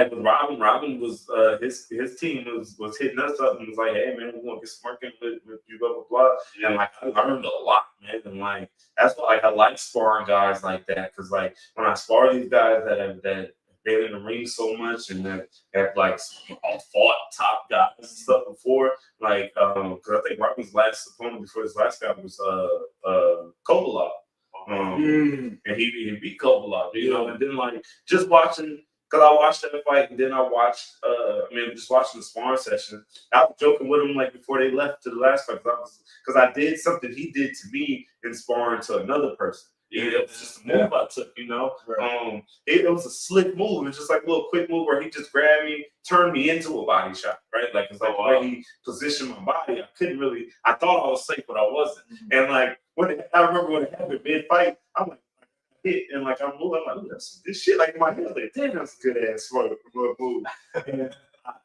with Robin was his team was hitting us up and was like, "Hey man, we want to get some work in with you, blah blah blah." And like I learned a lot, man. And like that's why like I like sparring guys like that, because like when I spar these guys that have been in the ring so much and that have like fought top guys and stuff before, like because I think Robin's last opponent before this last guy was Kovalov. And he beat Kovalov, you know. And then like just watching. Because I watched that fight, and then I watched, just watching the sparring session. I was joking with him like before they left to the last fight, because I did something he did to me in sparring to another person. Yeah, it was just a move I took, you know. Right. It was a slick move. It was just like a little quick move where he just grabbed me, turned me into a body shot, right? Like it's like the way he positioned my body. I thought I was safe, but I wasn't. And like I remember when it happened mid-fight, I'm like, hit and like I'm moving, I'm like, that's some good shit. Like in my head, like, damn, that's a good ass move. And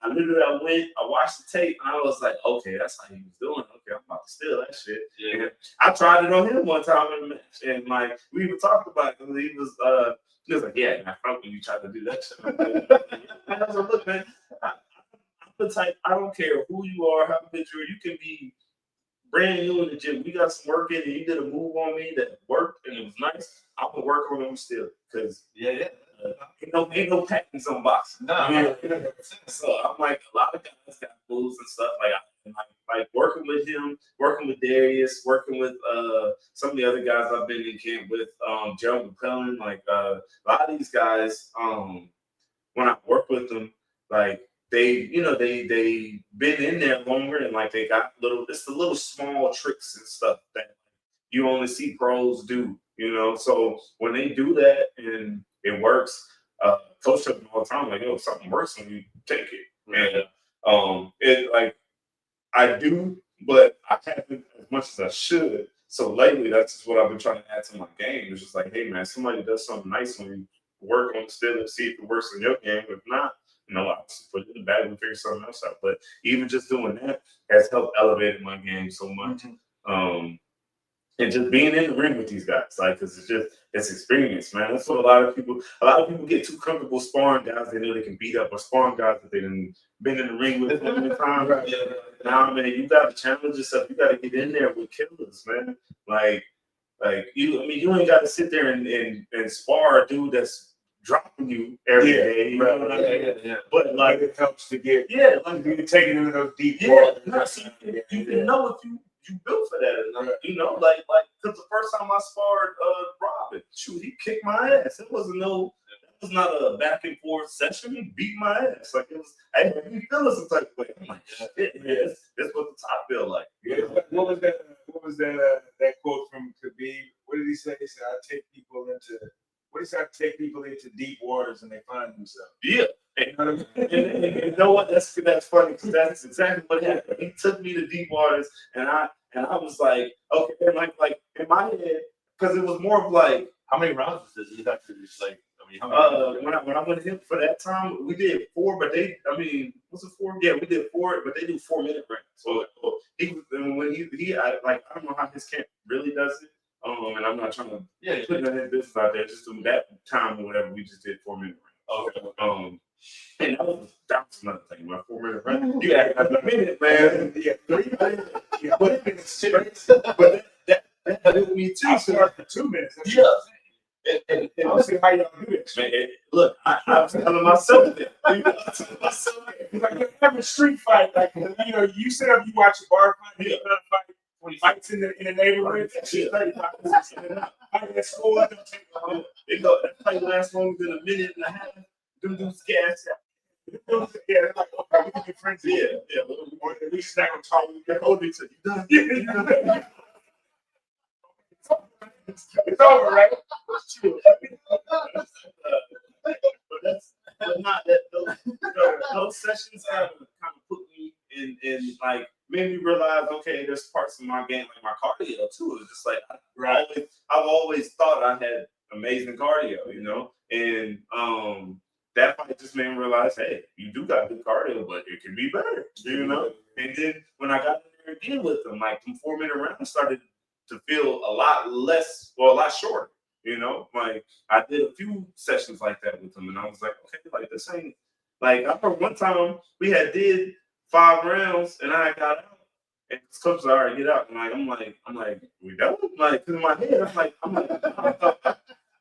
I watched the tape, and I was like, okay, that's how he was doing. Okay, I'm about to steal that shit. Yeah. And I tried it on him one time in the match, and like we even talked about it, because he was like, yeah, man, fuck when you tried to do that shit. And I was like, look, man, I'm the type, I don't care who you are, how good you are, you can be brand new in the gym. We got some work in, and you did a move on me that worked and it was nice. I'm gonna work on them still, because ain't no patents on boxing. No. So I'm like, a lot of guys got moves and stuff. Like working with him, working with Darius, working with some of the other guys I've been in camp with, Joe McClellan, like a lot of these guys, when I work with them, like they been in there longer and like they got it's the little small tricks and stuff that you only see pros do, So when they do that and it works, coach tells me all the time, like, yo, something works when you take it. And it like I do, but I haven't as much as I should. So lately, that's just what I've been trying to add to my game. It's just like, hey man, somebody does something nice when you work on it still and see if it works in your game. If not, I'll just put it in the bag and figure something else out. But even just doing that has helped elevate my game so much. And just being in the ring with these guys, like, cause it's experience, man. That's what a lot of people get too comfortable sparring guys they know they can beat up, or sparring guys that they done been in the ring with for many times. Right. Now, man, you got to challenge yourself. You got to get in there with killers, man. Like you ain't got to sit there and spar a dude that's dropping you every day. You know what I mean? Yeah. But like it helps to get like you to take it into those deep waters. You can know if you built for that, like because the first time I sparred Robin, shoot, he kicked my ass. It was not a back and forth session. He beat my ass. Like it was, I didn't feel some type of way. I'm like, shit, man, that's what the top feel like. Yeah. What was that? That quote from Khabib? What did he say? He said, "I take people into." What he said? I take people into deep waters and they find themselves. Yeah. And you know what? That's funny because that's exactly what happened. He took me to deep waters, and I was like, okay, and like in my head, because it was more of like, how many rounds does he have to just like? I mean, how many when I went in for that time, we did 4, but was it 4? Yeah, we did 4, but they do 4-minute rounds. So he was when I don't know how his camp really does it. And I'm not trying to put none of his business out there. Just doing that time or whatever, we just did 4-minute rounds. Okay. And that was another thing. My 4-minute round. You got a minute, man. Yeah, 3 minutes. Yeah, but that helped me too. I started for 2 minutes. Yeah. And I don't see how y'all do this. Man, look, I was telling myself that. It's like you have a street fight, like you set up, you watch a bar fight, you fight. When he fights in the neighborhood, that's 35 minutes. That's cool. That don't take long. That fight lasts longer than a minute and a half. Them dudes gas out. Yeah, they're like, okay, we can be friends. Yeah. Or at least not gonna talk. They're holding each other. It's over, right? But not that those sessions kind of put me in like made me realize, okay, there's parts of my game like my cardio too. It's just like I've always thought I had amazing cardio, and that fight just made me realize, hey, you do got good cardio, but it can be better, And then when I got in there again with them, like them 4-minute rounds started to feel a lot less or a lot shorter, Like I did a few sessions like that with them, and I was like, okay, like this ain't like I remember one time we did 5 rounds and I got out, and this coach said, all right, get out. And I'm like, we done? Like, in my head, I'm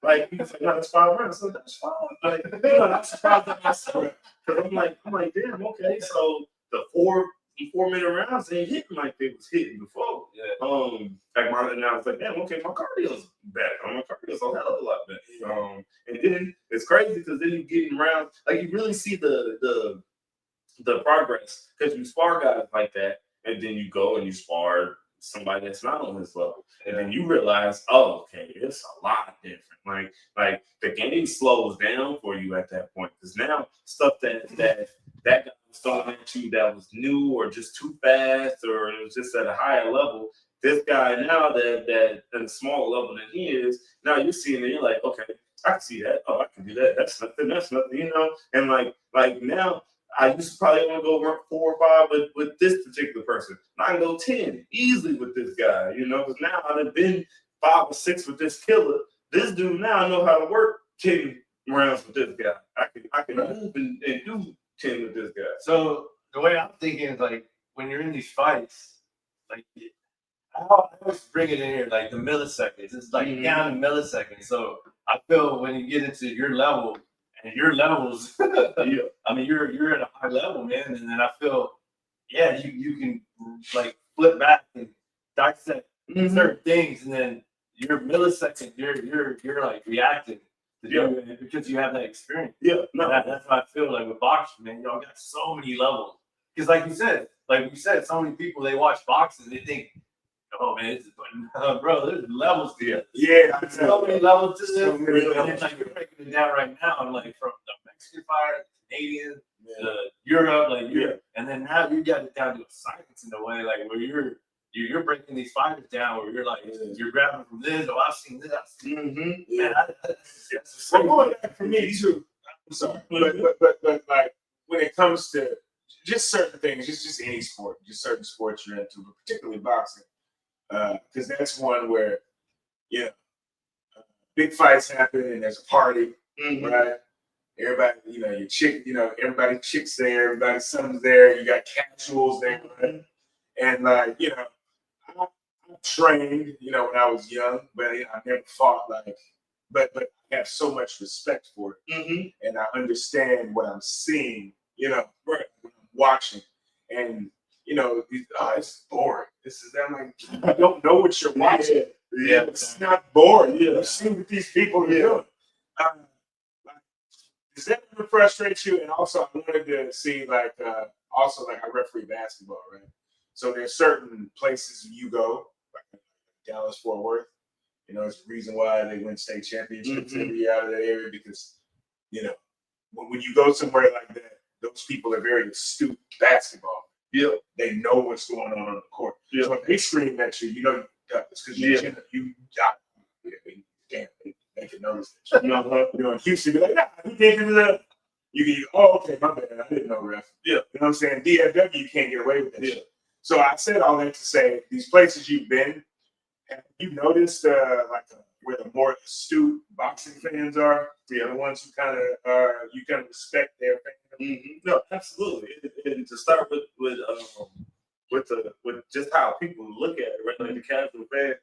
like, he's like, no, that's 5 rounds. So that's fine. Like, I'm surprised at myself. Because I'm like, damn, okay. So the 4-minute rounds ain't hitting like they was hitting before. Yeah. And I was like, damn, okay, my cardio's better. My cardio's a hell of a lot better. And then it's crazy because then you get in rounds, like you really see the progress because you spar guys like that, and then you go and you spar somebody that's not on his level, and then you realize, oh, okay, it's a lot different. Like the game slows down for you at that point because now stuff that guy was throwing at you that was new or just too fast or it was just at a higher level. This guy now that at a smaller level than he is, now you're seeing it, you're like, okay, I can see that. Oh, I can do that. That's nothing, And like now, I used to probably only go 4 or 5 with this particular person. I can go 10 easily with this guy, because now I've been 5 or 6 with this killer. This dude now I know how to work 10 rounds with this guy. I can move and do 10 with this guy. So the way I'm thinking is like when you're in these fights, like I always bring it in here like the milliseconds. It's like down to milliseconds. So I feel when you get into your level and your levels, Yeah. I mean, you're at a high level, man. And then I feel, yeah, you can like flip back and dissect certain things, and then your millisecond, you're like reacting to do it because you have that experience. Yeah, no. That's what I feel like with boxing, man. Y'all got so many levels. Because like you said, so many people, they watch boxing, they think, oh man, this is bro, there's levels to it. Yeah, So many levels to this. So many And levels. it's like you're breaking it down right now. I'm like from the Mexican fighter, Canadian, Europe, like and then now you got it down to a science in a way, like where you're breaking these fighters down, where you're like you're grabbing from this. Oh, I've seen this. I've seen man, Well, going back for me too. I'm sorry, but like when it comes to just certain things, just any sport, just certain sports you're into, but particularly boxing, because that's one where big fights happen and there's a party, right? Everybody, your chick, everybody chicks there, everybody's son's there, you got casuals there, right? And like, I trained, when I was young, but I never fought but I have so much respect for it. And I understand what I'm seeing, when I'm watching. And, it's boring. This is that. I'm like, I don't know what you're watching. Yeah. It's not boring. You see what these people are doing. Does that ever frustrate you? And also, I wanted to see, I referee basketball, right? So there's certain places you go, like Dallas, Fort Worth. It's the reason why they win state championships every year out of that area because, when you go somewhere like that, those people are very astute basketball. Yeah, they know what's going on the court. Yeah. So if they scream at you, it's because you damn, they can notice that. In Houston, be like, nah, he did it. You can, okay, my bad. I didn't know, ref. Yeah. You know what I'm saying? DFW, you can't get away with that shit. So I said all that to say, these places you've been, have you noticed where the more astute boxing fans are? The ones who kind of respect their fans. No, absolutely. And to start with just how people look at it, right? Like the casual fan.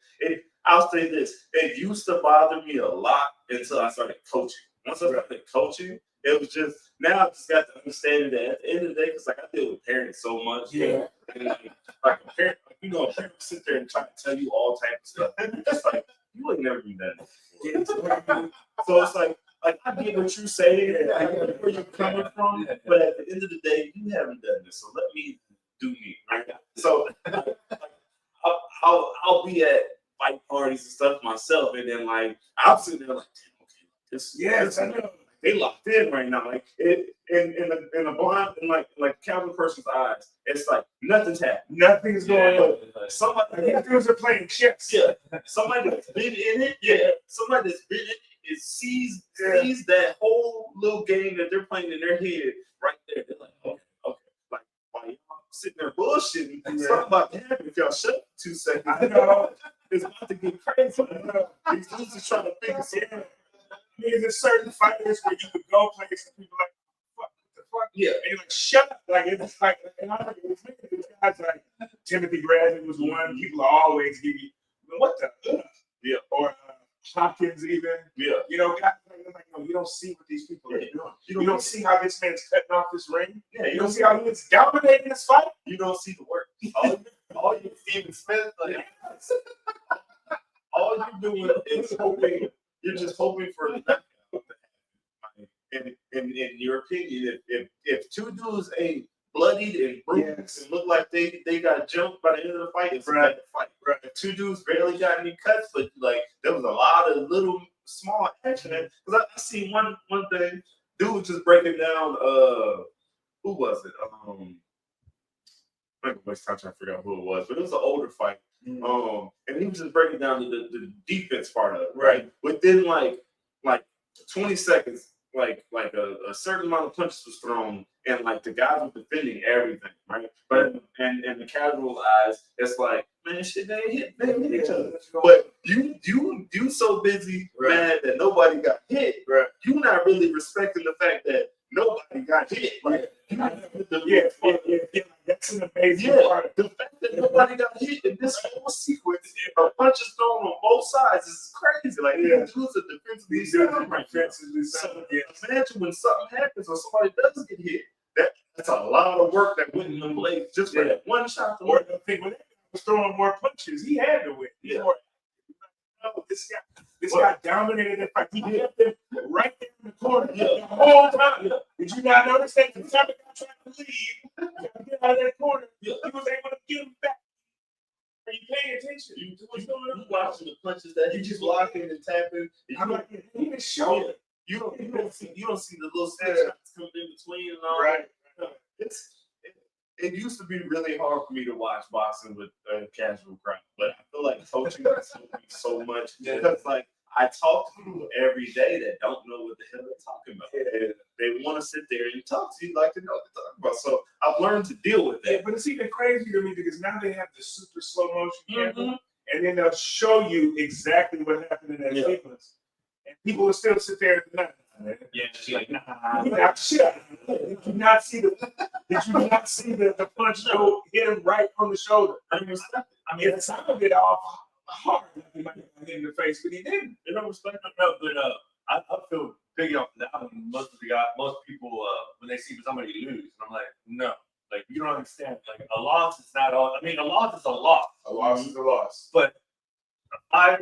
I'll say this: it used to bother me a lot until I started coaching. Once I started coaching, it was just now I just got to understand that at the end of the day, because I deal with parents so much. Yeah. And like a parent, a parent will sit there and try to tell you all types of stuff. And it's like you ain't never been done this before. So it's like I get what you're saying, I get where you're coming from, but at the end of the day, you haven't done this. So let me do me. Right? So I'll be at fight parties and stuff myself, and then I'll sit there like, this I know. They locked in right now, in a blind, in Calvin person's eyes, it's like nothing's happening, nothing's going on. Somebody, dudes are playing chess. Yeah, somebody that's been in it. Yeah, somebody that's been in it sees that whole little game that they're playing in their head right there. They're like, okay, like while y'all sitting there bullshitting, something about to happen if y'all shut up 2 seconds. I know it's about to get crazy. These dudes are trying to figure something out. There's certain fighters where you could go places and people like, what the fuck? Yeah. And you're like, shut up. It's like, and I remember these guys like Timothy Bradley was one. People always give you, what the? Yeah. Or Hopkins even. Yeah. Guys like, no, you don't see what these people are doing. You don't see how this man's cutting off this ring. Yeah. You don't see how he's dominating this fight. You don't see the work. All you Steven Smith, all you're doing is hoping. You're just hoping for the in your opinion, if two dudes ain't bloodied and bruised and look like they got jumped by the end of the fight, it's a bad fight. Right. If two dudes barely got any cuts, but there was a lot of little small action. Because I seen one thing, dude was just breaking down. Who was it? I'm not gonna waste time trying to figure out who it was, but it was an older fight. And he was just breaking down the defense part of it, right? Within like 20 seconds, a certain amount of punches was thrown, and the guys were defending everything, right? But and the casual eyes, it's like, man, shit, they hit each other. But you so busy, man, that nobody got hit. Right. You not really respecting the fact that nobody got hit. That's That's an amazing Yeah, part. the fact that nobody got hit in this whole sequence, punches thrown on both sides is crazy. Like, Yeah. these dudes are defensively These dudes sound are right now. defensively So sound. Yeah. imagine when something happens or somebody does get hit. That's a lot of work that went into place just for that one shot to Or win. the thing when that guy was throwing more punches, he had to win. He's Yeah. more, no, this guy dominated the fight. He kept him right there in the corner the whole time. Did you not notice that? The time the guy tried to leave, get out of that corner, he was able to get him back. Are you paying attention? You watching the punches that he just blocking and tapping. I'm like, he didn't show it. You don't see the little slip shots coming in between and all. Right. It used to be really hard for me to watch boxing with a casual crowd, but I feel like coaching has helped me so much because, like, I talk to people every day that don't know what the hell they're talking about. And they want to sit there and talk to you like they know what they're talking about. So I've learned to deal with that. Yeah, but it's even crazy to me because now they have the super slow motion camera, and then they'll show you exactly what happened in that sequence, and people will still sit there and deny it. Yeah, she's like, Did you not see the punch go hit him right on the shoulder? I mean, it sounded off hard. Like he might have hit in the face, but he didn't. They don't respect him. No, but I feel big off that one. Most people when they see somebody lose, and I'm like, no, like you don't understand. Like a loss is not all. I mean, a loss is a loss. A loss is a loss. But I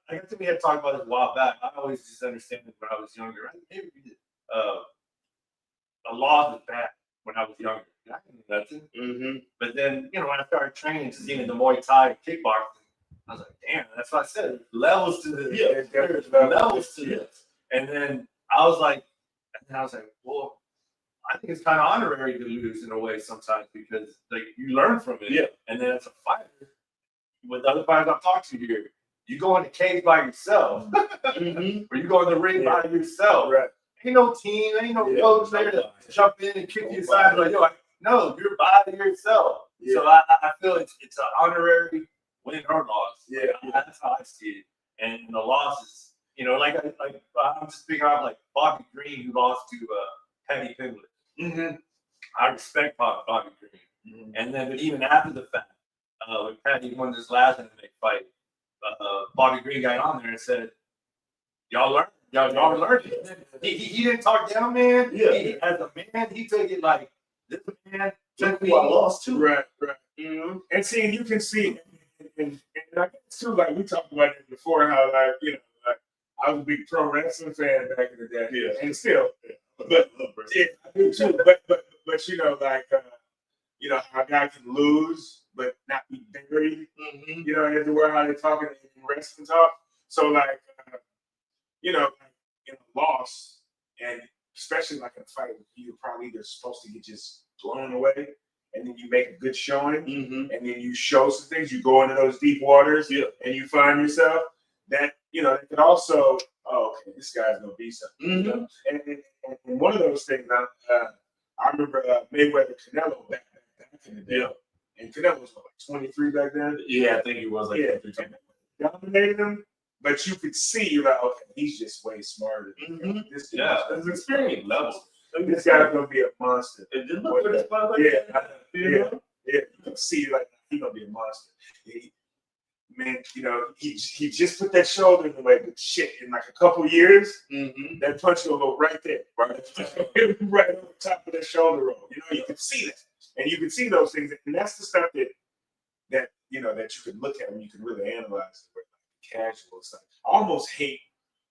think we had talked about this a while back. I always just understand it when I was younger. Maybe we did. A loss is bad when I was younger. I didn't know nothing. But then, when I started training, seeing the Muay Thai and kickboxing, I was like, damn, that's what I said. There's levels to this. Yeah, There's levels to this. And then I was like, well, I think it's kind of honorary to lose in a way sometimes because like you learn from it. Yeah. And then as a fighter, with the other fighters I've talked to here, you go in the cage by yourself, or you go in the ring by yourself. Right. Ain't no team, ain't no coach there to jump in and kick you aside. Like, no, you're by yourself. Yeah. So I feel it's an honorary win or loss. Yeah. That's how I see it. And the losses, I'm just speaking of like Bobby Green, who lost to Paddy Pimblett. I respect Bobby Green. And then, but even after the fact, when Paddy won this last MMA fight, Bobby Green got on there and said, "Y'all learned. Y'all learned it." He didn't talk down, man. Yeah. As a man, he took it like this man. Look who I lost to. Right. And see, and you can see, and I guess too, like we talked about it before, how like I was a big pro wrestling fan back in the day, and still, but yeah, I do too. But how a guy can lose but not be buried. As to where how they talk in wrestling talk. So like, in a loss, and especially like in a fight, you're probably either supposed to get just blown away, and then you make a good showing, and then you show some things. You go into those deep waters, and you find yourself that that could also, okay, this guy's gonna be something. And one of those things, I remember Mayweather Canelo back in the day, and Canelo was like 23 back then. Yeah, I think he was like 23. Dominated him. But you could see, you're like, okay, he's just way smarter. This There's experience levels. This guy's gonna be a monster. It didn't look for this fight like that. Yeah. You can see like he's gonna be a monster. He just put that shoulder in the way, but shit, in like a couple years, that punch will go right there, right over top of that shoulder roll. You can see that, and you can see those things, and that's the stuff that you can look at when you can really analyze it. Casual stuff. I almost hate,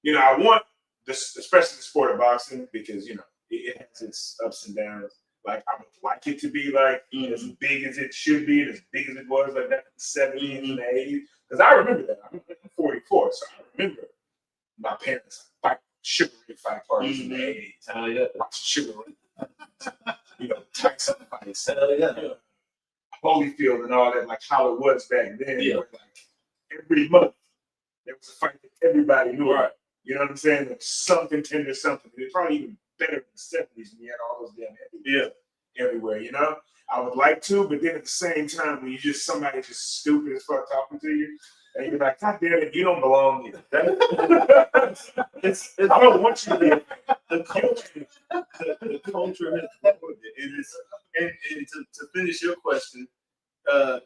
I want this, especially the sport of boxing, because it has its ups and downs. Like I would like it to be like as big as it should be, and as big as it was like back in the 70s and the 80s. Because I remember that. I'm 44, so I remember my parents fight Sugar Ray fight parties in the 80s. Hell yeah. Watching Sugar Ray. Tyson fights. Hell yeah. Holyfield and all that, like how it was back then. Like every month. There was a fight that everybody knew. Right. You know what I'm saying? Like some contender, something. It's probably even better in the 70s when you had all those damn heavyweights everywhere, I would like to, but then at the same time, when you just somebody just stupid as fuck talking to you, and you're like, God damn it, you don't belong here. I don't want you to be the culture. The culture has it is and to finish your question,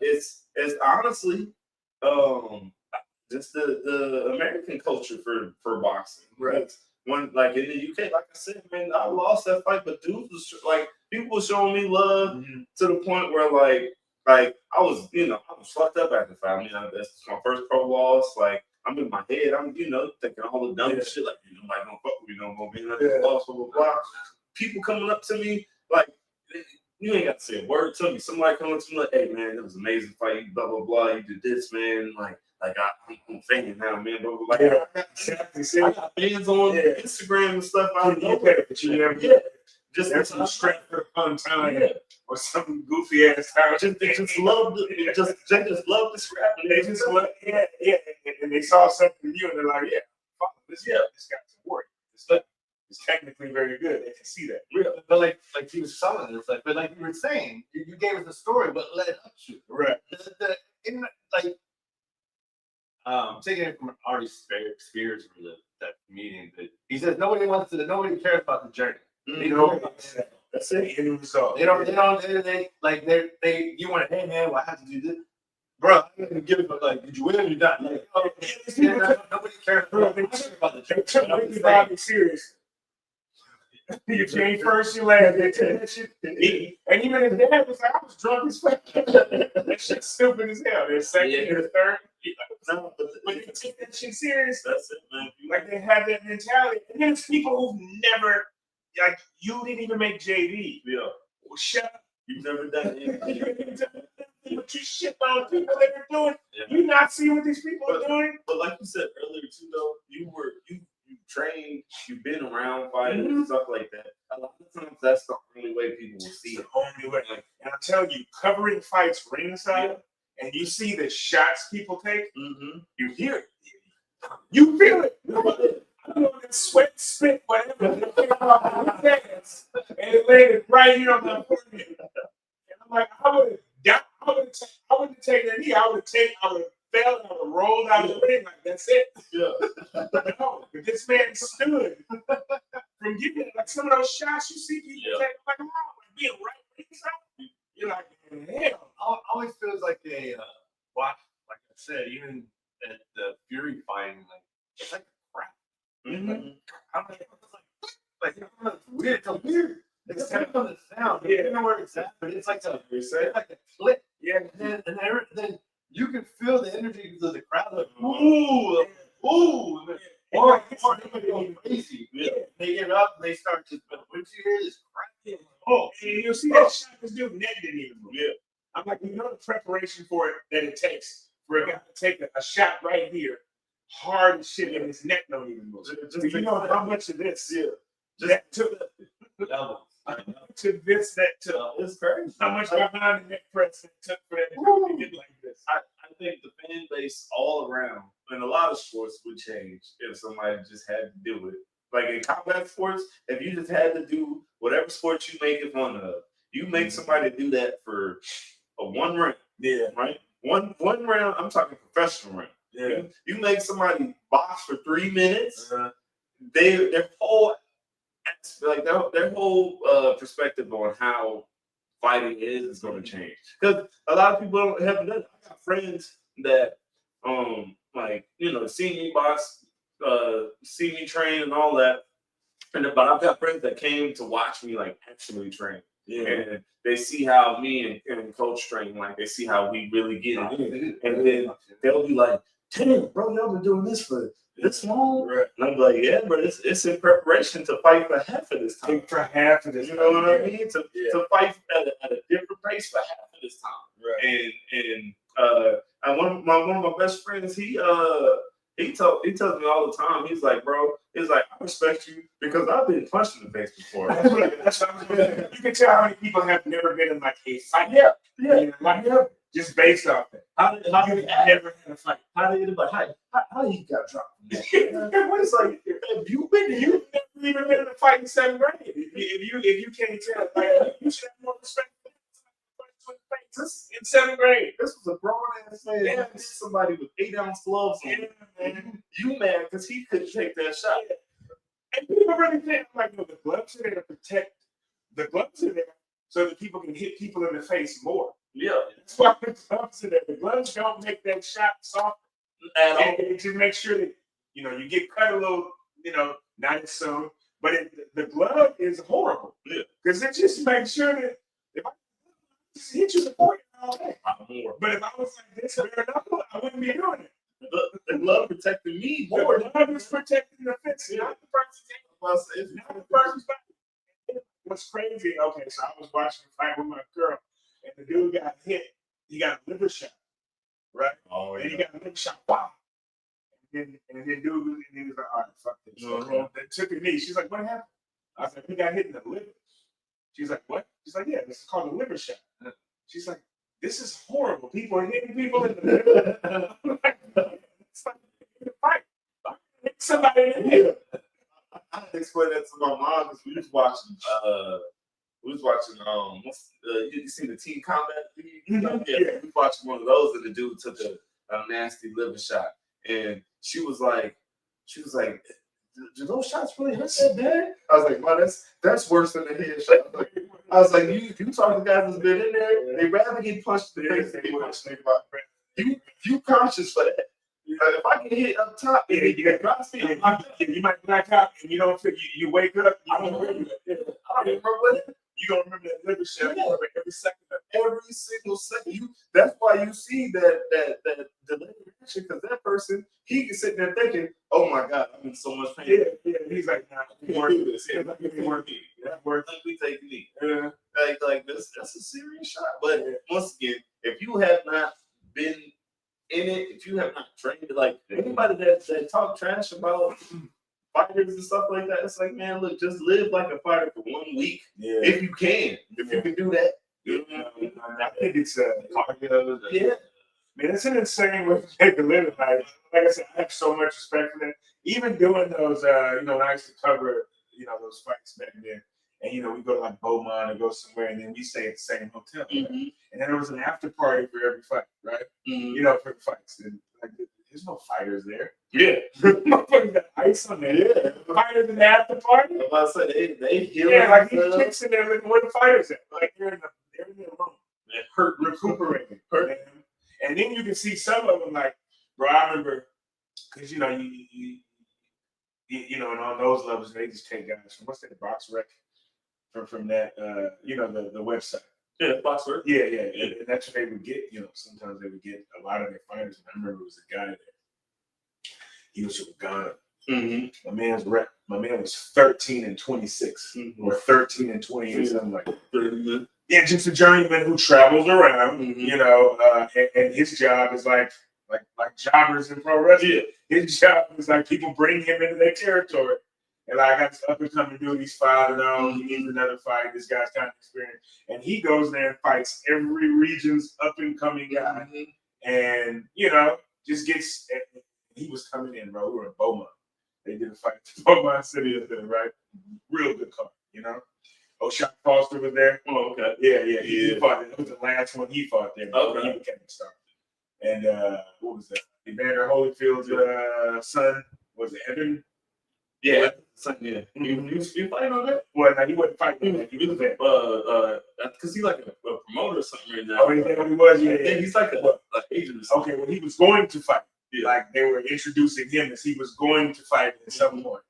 it's honestly just the American culture for boxing. Right. When like in the UK, like I said, man, I lost that fight, but dudes was like people were showing me love to the point where like I was fucked up at the fight. I mean, that's my first pro loss. Like I'm in my head, I'm thinking all the dumb shit like nobody gonna fuck with me no more, man. I just lost, blah blah blah. People coming up to me like you ain't got to say a word to me. Somebody coming up to me like, hey man, it was an amazing fight, you blah blah blah, you did this, man. I'm a fan now, man. Blah, blah, blah. I got fans on Instagram and stuff. I know but you never just there's some Stratford upon time or some goofy ass town. They just love the scrap. They just love, and they saw something in you, and they're like, this guy's a warrior. It's technically very good. They can see that. Real, but like he was selling it. It's like, but like you were saying, you gave us the story, but let up to it. Right. Taking it from Artie Spears for that meeting, but he says nobody cares about the journey. You know, that's it. End result. They you want to, hey man, well, I have to do this. Bro, I'm not gonna give it, but like, did you win or you not? Like, nobody cares about the journey. They took Ricky Bobby serious. You came first, you last. They took that shit. And even his dad was like, I was drunk as fuck. That shit's stupid as hell. They're second or third. No, but they take that shit serious. That's it, man. Like they have that mentality. And there's people who've never, like, you didn't even make JV. Yeah. Well, shut up. You've never done it. But you shit on people that are doing. Yeah. You not see what these people are doing. But like you said earlier too, though, you trained, you've been around fighters and stuff like that. A lot of times, that's the only way people will see it. The only way. And I'm telling you, covering fights ringside, and you see the shots people take. You hear it. You feel it. I don't know that sweat, spit, whatever. And it landed right here on my forehead. And I'm like, I wouldn't have taken a knee. I would have fell, I would have rolled out of the ring like that's it. Yeah. No, but this man stood from giving like some of those shots you see people take like, wow, like being right ringside. You're like, hell. It always feels like a watch, like I said, even at the Fury fighting, like it's like crap. I'm like, it's weird. It's weird. It's kind of the sound. You don't know where it's at, but it's like a click. Yeah. And then you can feel the energy of the crowd. Like, ooh. Or they go crazy. Yeah. They get up and they start just, once you hear this crap, and you'll see that shot this dude neck didn't even move. Yeah. I'm like, you know the preparation for it that it takes for a guy to take a shot right here, hard as shit, and his neck don't even move. So you know how much of this? Yeah. That took level. To this, that took. It's crazy. How much behind the neck press it took for that to get like this? I think the fan base all around in a lot of sports would change if somebody just had to do it. Like in combat sports, if you just had to do whatever sport you make it fun of, you make somebody do that for a one round. Yeah. Right? One round, I'm talking professional round. Yeah. You make somebody box for 3 minutes, their whole perspective on how fighting is going to change. Because a lot of people haven't done it. I got friends that see me box, see me train and all that. But I've got friends that came to watch me like actually train. Yeah. And they see how me and coach train, like they see how we really get it in. And then they'll be like, damn, bro, y'all been doing this for this long? Right. And I'm like, yeah, but it's in preparation to fight for half of this time. For half of this time. You know what I mean? To fight at a different pace for half of this time. Right. And one of my best friends, he tells me all the time, he's like, bro, I respect you because I've been punched in the face before. That's what I'm saying. You can tell how many people have never been in my case. Just based off that. How did you never had a fight? How do you got dropped? It's like, you've never even been in a fight in 7th grade. If you can't tell, like, you should have more respect for this in 7th grade. This was a grown ass man. Yeah. Somebody with 8-ounce gloves on. Man. You mad because he couldn't take that shot. And people really think like, no, the gloves are there to protect. The gloves are there so that people can hit people in the face more. Yeah. That's why the gloves are there. The gloves don't make that shot soft. At all. And to make sure that you get cut a little, not as soon. But the glove is horrible. Yeah. Because it just makes sure that if I just hit you before you all day. More. But if I was like this bare knuckle, I wouldn't be doing it. The glove protected me The more. glove is protecting the fence, not the person's hand. Well, it's Not the person's body. What's crazy? Okay, so I was watching a fight with my girl, and the dude got hit. He got a liver shot, right? Oh, And he got a liver shot. Wow. And then dude, and he was like, all right, fuck this. Uh-huh. They took a knee. She's like, what happened? I was like, he got hit in the liver. She's like, what? She's like, yeah, this is called a liver shot. She's like, this is horrible. People are hitting people in the liver. I'm like, it's like a fight. Hit somebody in the head. I explained that to my mom because we was watching. You see the Team Combat League? Mhm. Yeah, we was watching one of those, and the dude took a nasty liver shot, and she was like, do those shots really hurt that bad? I was like, man, that's worse than a head shot. I was like, you talk to guys that's been in there, they rather get punched in the face than get punched in the body. You conscious for that. If I get hit up top, Yeah, you got drop speed. You might black out and you don't feel you wake up, you don't remember it. I don't remember what You don't remember that liver shot every second of every single second. That's why you see that delayed reaction, because that person, he can sit there thinking, oh my God, I'm in so much pain. Yeah. He's like, nah, We can't do this. Yeah, it's working. That's worth it. We take the knee. Yeah. Like this, that's a serious shot. But once again, if you have not been in it, if you have not trained, like anybody that talk trash about fighters and stuff like that, it's like, man, look, just live like a fighter for 1 week, if you can. If you can do that. I think it's cardio. Yeah. Man, it's an insane way to make a living. Like I said, I have so much respect for that. Even doing those, I used to cover, those fights back then. And, we go to like Beaumont or go somewhere, and then we stay at the same hotel. Right? Mm-hmm. And then there was an after party for every fight, right? Mm-hmm. For the fights. And like, there's no fighters there. Yeah. Motherfuckers got ice on there. Yeah. Fighters in the after party. I'm about to say they heal. Yeah, like these chicks in there looking where the fighters at. Like they're in their room. They're hurt, recuperating. Man. And then you can see some of them like, bro, I remember, because you and on those levels they just take guys from what's that Box Rec from that the website. Yeah, Box Rec. Yeah. And that's what they would get. Sometimes they would get a lot of their fighters. And I remember it was a guy there. He was from Ghana. Mm-hmm. My man was 13 and 26 or 13 and 28, something like that. Mm-hmm. Yeah, just a journeyman who travels around, Mm-hmm. and his job is like jobbers in pro wrestling. Yeah. His job is like people bring him into their territory. And like, I got this up and coming dude, he's 5-0, he needs another fight, this guy's kind of experienced. And he goes there and fights every region's up and coming guy. Mm-hmm. And, just gets, he was coming in, bro. We were in Beaumont. They did a fight in Beaumont City, right? Real good card, O'Shot Foster was there. Oh, okay. Yeah. He fought there. That was the last one he fought there. Okay. He became a star. And what was that? Evander Holyfield's son, was it Evan? Yeah. Yeah. You fighting on that? Well, no, he wasn't fighting on that. He was there. Because he's like a promoter or something right now. Oh, is that what he was? Yeah. He's like an agent or something. Okay, well, he was going to fight. Yeah. Like, they were introducing him as he was going to fight at some point.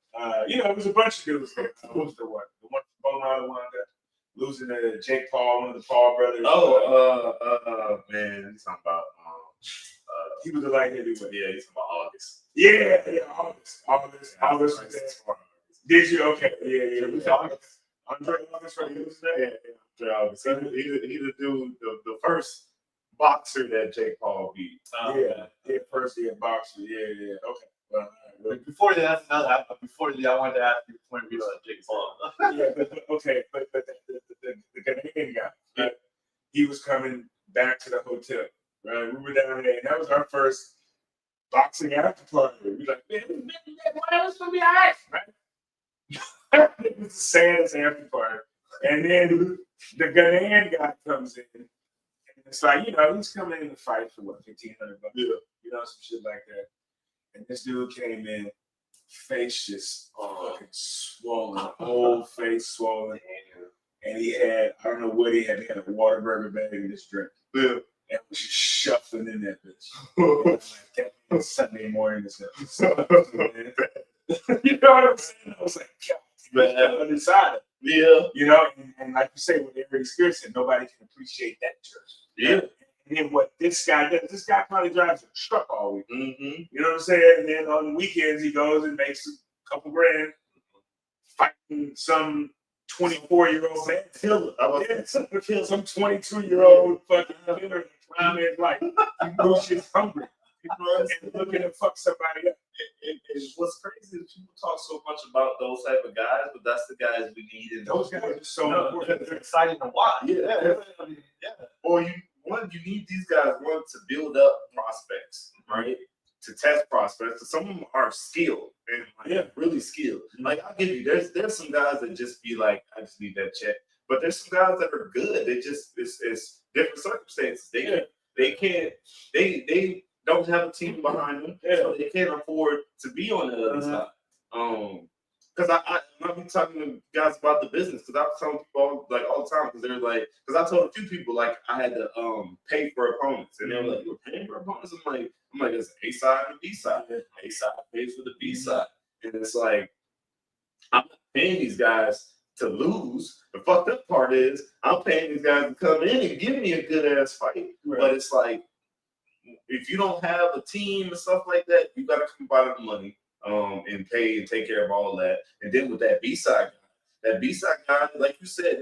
It was a bunch of dudes there. Who was the one? The one from Beaumont, the one that losing to Jake Paul, one of the Paul brothers. Man, he's talking about he was a light heavyweight. Yeah, he's talking about August. Yeah, August was there. Did you? Okay, yeah. It was August. Andre August, right? He was there. Yeah, Andre August. He the dude, the first boxer that Jake Paul beat. First year boxer. Yeah. Okay. Well, Before that, I wanted to ask you point of view on Jake Paul. but the Canadian guy, right? He was coming back to the hotel, right? We were down there, and that was our first boxing after party. We were like, man, why was gonna be alright, right? It was the saddest after party. And then the Ghanaian guy comes in, and it's like, he's coming in to fight for what, $1,500? Yeah. Some shit like that. And this dude came in, face just fucking swollen, whole face swollen. and he had, I don't know what he had a Whataburger bag in his drink. Yeah. And was just shuffling in that bitch. And I'm like, that was Sunday morning. You know what I'm saying? I was like, God, man, undecided. Yeah. You know, and like you say, what Eric Spears said, nobody can appreciate that church. Yeah. And then what this guy does, this guy probably drives a truck all week. Mm-hmm. You know what I'm saying? And then on the weekends, he goes and makes a couple grand fighting some 24-year-old man. Some 22-year-old fucking killer in the prime of his life. Who's just hungry. And looking to fuck somebody up. And what's crazy is people talk so much about those type of guys, but that's the guys we need. In Those guys are so important. They're exciting to watch. Yeah. Or you need these guys to build up prospects, right? To test prospects. Some of them are skilled and really skilled. Like I'll give you, there's some guys that just be like, I just need that check. But there's some guys that are good. They just it's different circumstances. They don't have a team behind them, so they can't afford to be on the other side. Because I be talking to guys about the business, because I was telling people all the time, because they're like, because I told a few people like I had to pay for opponents, and they were like, "You were paying for opponents?" I'm like, "It's A side and B side. A side pays for the B side," and it's like I'm not paying these guys to lose. The fucked up part is I'm paying these guys to come in and give me a good ass fight, but it's like, if you don't have a team and stuff like that, you got to come by the money and pay and take care of all that. And then with that B-side guy, like you said,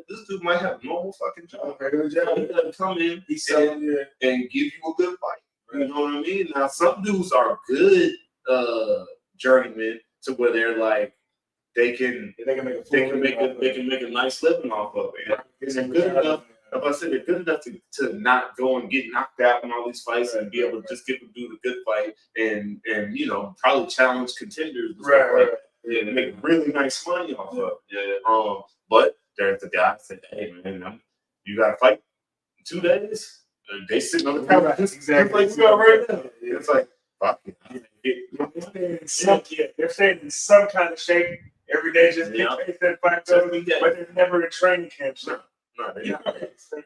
this dude might have a normal fucking job. Regular job. He got to come in and give you a good fight. You know what I mean? Now, some dudes are good journeymen to where they're like, they can make a nice living off of it. It's good enough. Like I said, they're good enough to not go and get knocked out in all these fights and be able to just get to do the good fight and probably challenge contenders and stuff like that and make really nice money off of it. But there's the guy that said, "Hey man, you got to fight in 2 days." They sitting on the couch just like we are right now. It's like, fuck it. They're staying in some kind of shape every day, just get that fight, but they're never in training camp. So. No, they're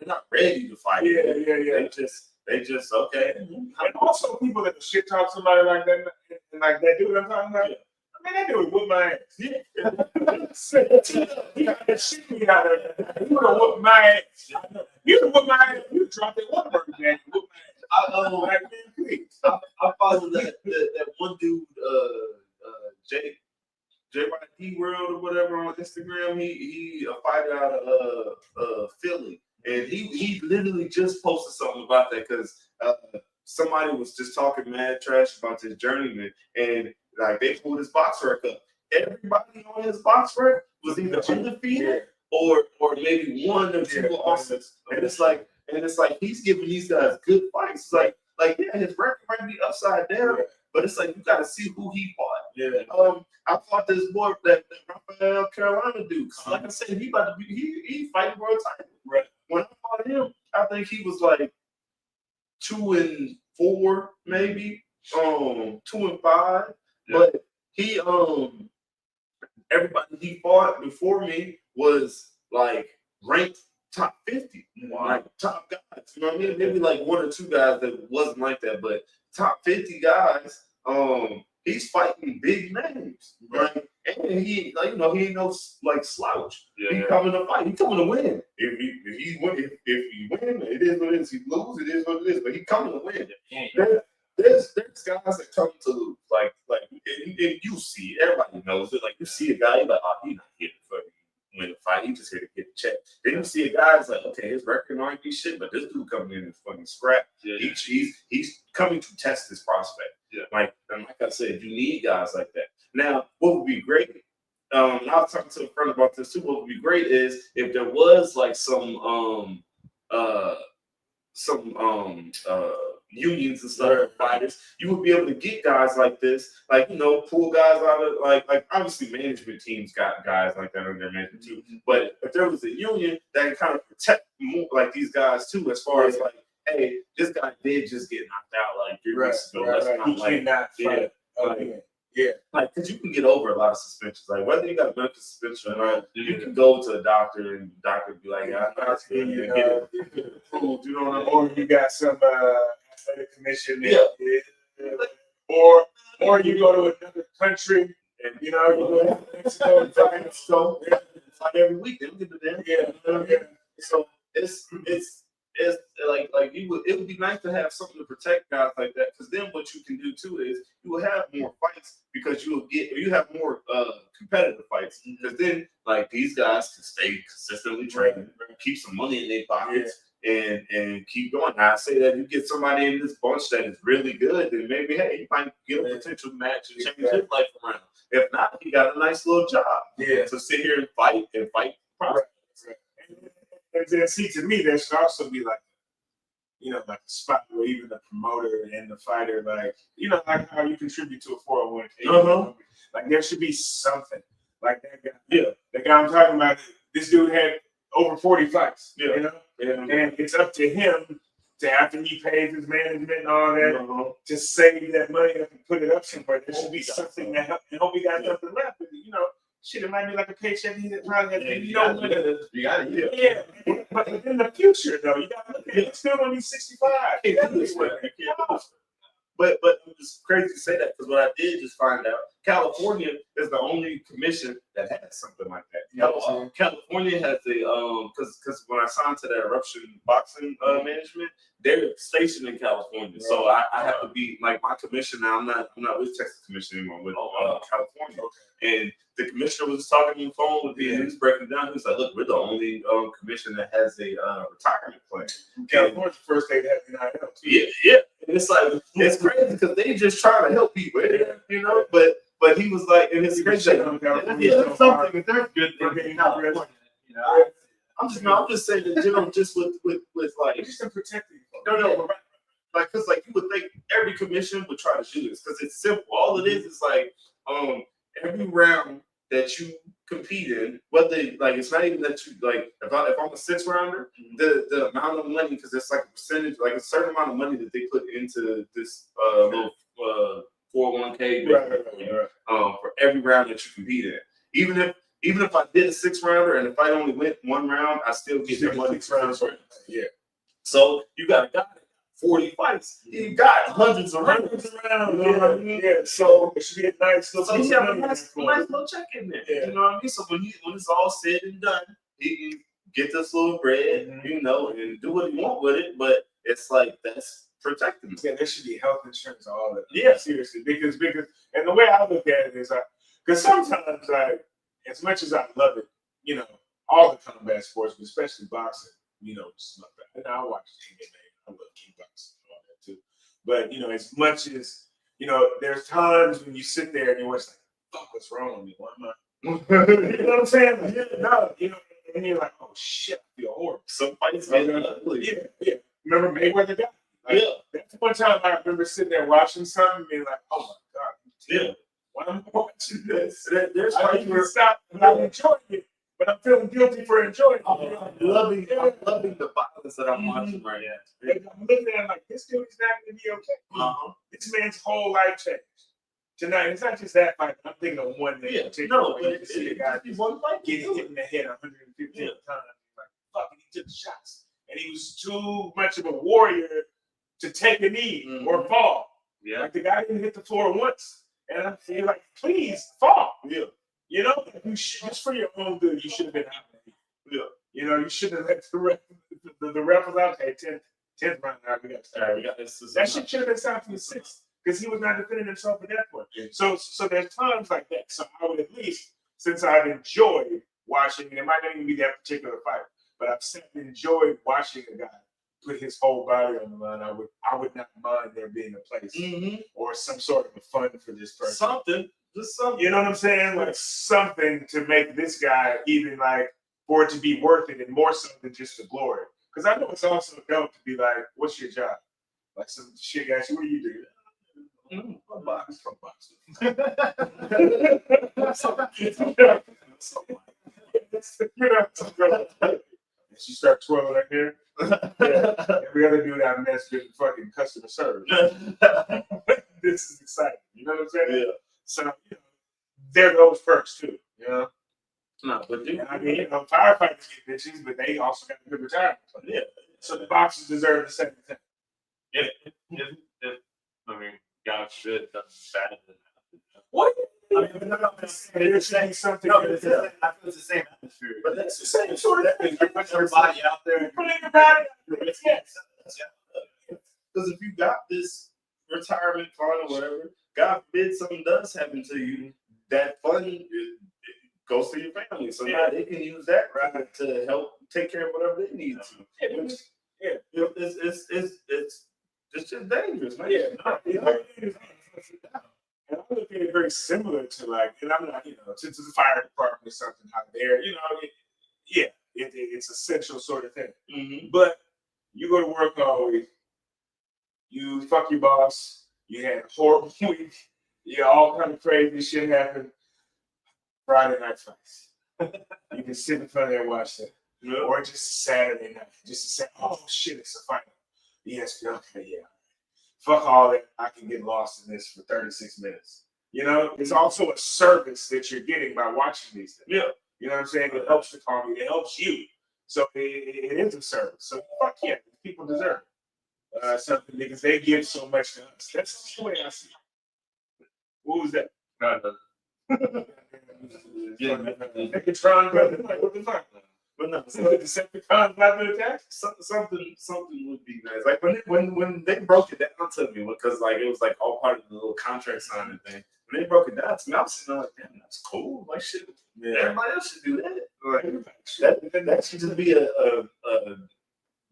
not ready to fight. Yeah. They just okay. And also people that shit talk somebody like that, and like that dude I'm talking about. I mean, that dude would whoop my ass. He shit me out there. He would have whooped my ass. You would whoop my ass. You dropped that Whataburger bag and whoop my ass. I follow that one dude, JYD World or whatever on Instagram. He a fighter out of Philly, and he literally just posted something about that because somebody was just talking mad trash about this journeyman, and like they pulled his box record up. Everybody on his box record was either undefeated or maybe one or two losses, and it's like he's giving these guys good fights. It's like his record might be upside down, but it's like you got to see who he fought. I fought this boy that Raphael Carolina dude. Like I said, he fighting world title. Right. When I fought him, I think he was like 2-4, maybe 2-5. But he everybody he fought before me was like ranked top 50, like top guys. You know what I mean? Maybe like one or two guys that wasn't like that, but top 50 guys. He's fighting big names, right? And he ain't no slouch. He coming to fight. He coming to win. If he win, it is what it is. If he lose, it is what it is. But he coming to win. There's guys that come to lose, like and you see it. Everybody knows it. Like you see a guy, you're like, oh, he's not here to fucking win the fight. He's just here to get the check. Then you see a guy, it's like, okay, his record might be shit, but this dude coming in and fucking scrap. He's coming to test his prospect. Like I said, you need guys like that. Now, what would be great, and I was talking to a friend about this too, what would be great is if there was like some unions and stuff for fighters, you would be able to get guys like this, like, pull guys out of like obviously management teams got guys like that on their management too. But if there was a union that can kind of protect more like these guys too, as far as like, hey, this guy did just get knocked out like 3 weeks ago. He cannot fight again. Yeah. Like, because you can get over a lot of suspensions. Like, whether you got a medical suspension or not, you can go to a doctor and the doctor be like, yeah, I know it's good. You get it approved, you know what I mean? Or you got some athletic commission. Yeah. Or you go to another country and you go to Mexico and fight every week. They don't get the damn. Yeah. So it's it would be nice to have something to protect guys like that, because then what you can do too is you will have more fights, because you have more competitive fights, because then like these guys can stay consistently training, keep some money in their pockets, and keep going. Now I say that you get somebody in this bunch that is really good, then maybe hey, you might get a potential match and change his life around. If not, he got a nice little job to sit here and fight prospects. And then see, to me, there should also be like, like a spot where even the promoter and the fighter, like, like how you contribute to a 401k. Like there should be something like that guy. Yeah. The guy I'm talking about, this dude had over 40 fights. Yeah. And it's up to him to, after he pays his management and all that, to save that money up and put it up somewhere. There should be something that helps. And hope he got something left. Shit, it might be like a paycheck. He probably has you got it. Yeah, but in the future, though, you got to look at it. It's still going to be 65. But it's crazy to say that, because what I did just find out, California is the only commission that has something like that. California has a because when I signed to that Eruption Boxing Management, they're stationed in California, so I have to be like my commission now. I'm not with Texas Commission anymore. I'm with California, and the commissioner was talking on the phone with me, and he was breaking down. He was like, "Look, we're the only commission that has a retirement plan." California's the first state that has NIL. Yeah. And it's like, it's crazy because they just trying to help people, But he was like, and it's crazy. There's something, but there's good things in California. I'm just saying in general, just with like, It's just to protect you. no, like, because like you would think every commission would try to do this, because it's simple. All it is like, every round that you compete in, whether like it's not even that you like, if I'm a 6-rounder, the amount of money, because it's like a percentage, like a certain amount of money that they put into this little 401k for every round that you compete in. Even if I did a 6-rounder and if I only went one round, I still get the money 6 rounds. Yeah. So you got a guy 40 fights. You got hundreds of rounds. Yeah. So it should be a nice little. So he have a nice little check in there. Yeah. You know what I mean? So when it's all said and done, he can get this little bread, and do what he want with it. But it's like that's protecting him. Yeah, there should be health insurance, all that. Yeah, seriously, because and the way I look at it is, because sometimes as much as I love it, all the combat sports, but especially boxing, just love that. And I watch MMA. I love kickboxing and all that too. But as much as there's times when you sit there and you're like, "Fuck, what's wrong with me? Why am I?" You know what I'm saying? And you're like, "Oh shit, I feel horrible." Some fights get ugly. Yeah. Remember Mayweather guy? That's one time I remember sitting there watching something and being like, "Oh my god, why am I watching this?" There's I fights where stop and I'm enjoying it, but I'm feeling guilty for enjoying it. I'm loving the violence that I'm watching right now. And I'm looking at him like, this dude is not going to be okay. This man's whole life changed tonight. It's not just that fight. I'm thinking of one thing in particular. No, but you see a guy one fight getting hit in the head 150 times. Like, fuck, and he took shots. And he was too much of a warrior to take a knee or fall. Yeah. Like, the guy didn't hit the floor once. And I'm saying, like, please fall. Yeah. Just for your own good, you should have been out there. Yeah. You shouldn't have let the ref was out there. 10th round. Now we got to start. That shit should have been stopped in the 6th because he was not defending himself at that point. Yeah. So there's times like that. So I would at least, since I've enjoyed watching, and it might not even be that particular fight, but I've enjoyed watching a guy put his whole body on the line. I would not mind there being a place or some sort of a fund for this person. Just something. You know what I'm saying? Like something to make this guy even like for it to be worth it, and more so than just the glory. Because I know it's also dope to be like, "What's your job?" Like some shit guys, what do you do? I'm boxing. She start twirling her hair. Every other dude I met been fucking customer service. This is exciting. You know what I'm saying? Yeah. So they're those perks too. You know. No, but dude, And I mean, firefighters get bitches, but they also got a good retirement fund. yeah. So the boxers deserve the same thing. If I mean, God forbid, something bad than that. What? I mean, There should be something. No, but I feel it's the same atmosphere. But that's the same sort of thing. You're putting everybody out there. Putting everybody out there. Yes. Because if you got this retirement fund or whatever, God forbid something does happen to you, that fund it goes to your family. So now they can use that to help take care of whatever they need to. It's just dangerous, man. And I look at it very similar to like, and I'm not, to the fire department or something out there, it's essential sort of thing. Mm-hmm. But you go to work always, you fuck your boss, you had a horrible week, all kind of crazy shit happen. Friday night fights. You can sit in front of there and watch that. Yeah. Or just Saturday night, just to say, oh shit, it's a final. Yes, okay, yeah. Fuck all that. I can get lost in this for 36 minutes. It's also a service that you're getting by watching these things. Yeah. You know what I'm saying? It helps the comedy. It helps you. So it is a service. So fuck yeah, people deserve something because they give so much to us. That's the way I see it. What was that? No, Megatron, brother. Like, what the fuck? But no, So the Decepticons not the attack? something would be nice. Like when they broke it down to me, because like it was like all part of the little contract signing thing. When they broke it down to me, I was sitting there like, damn, that's cool. Like shit, everybody else should do that. Like that should just be a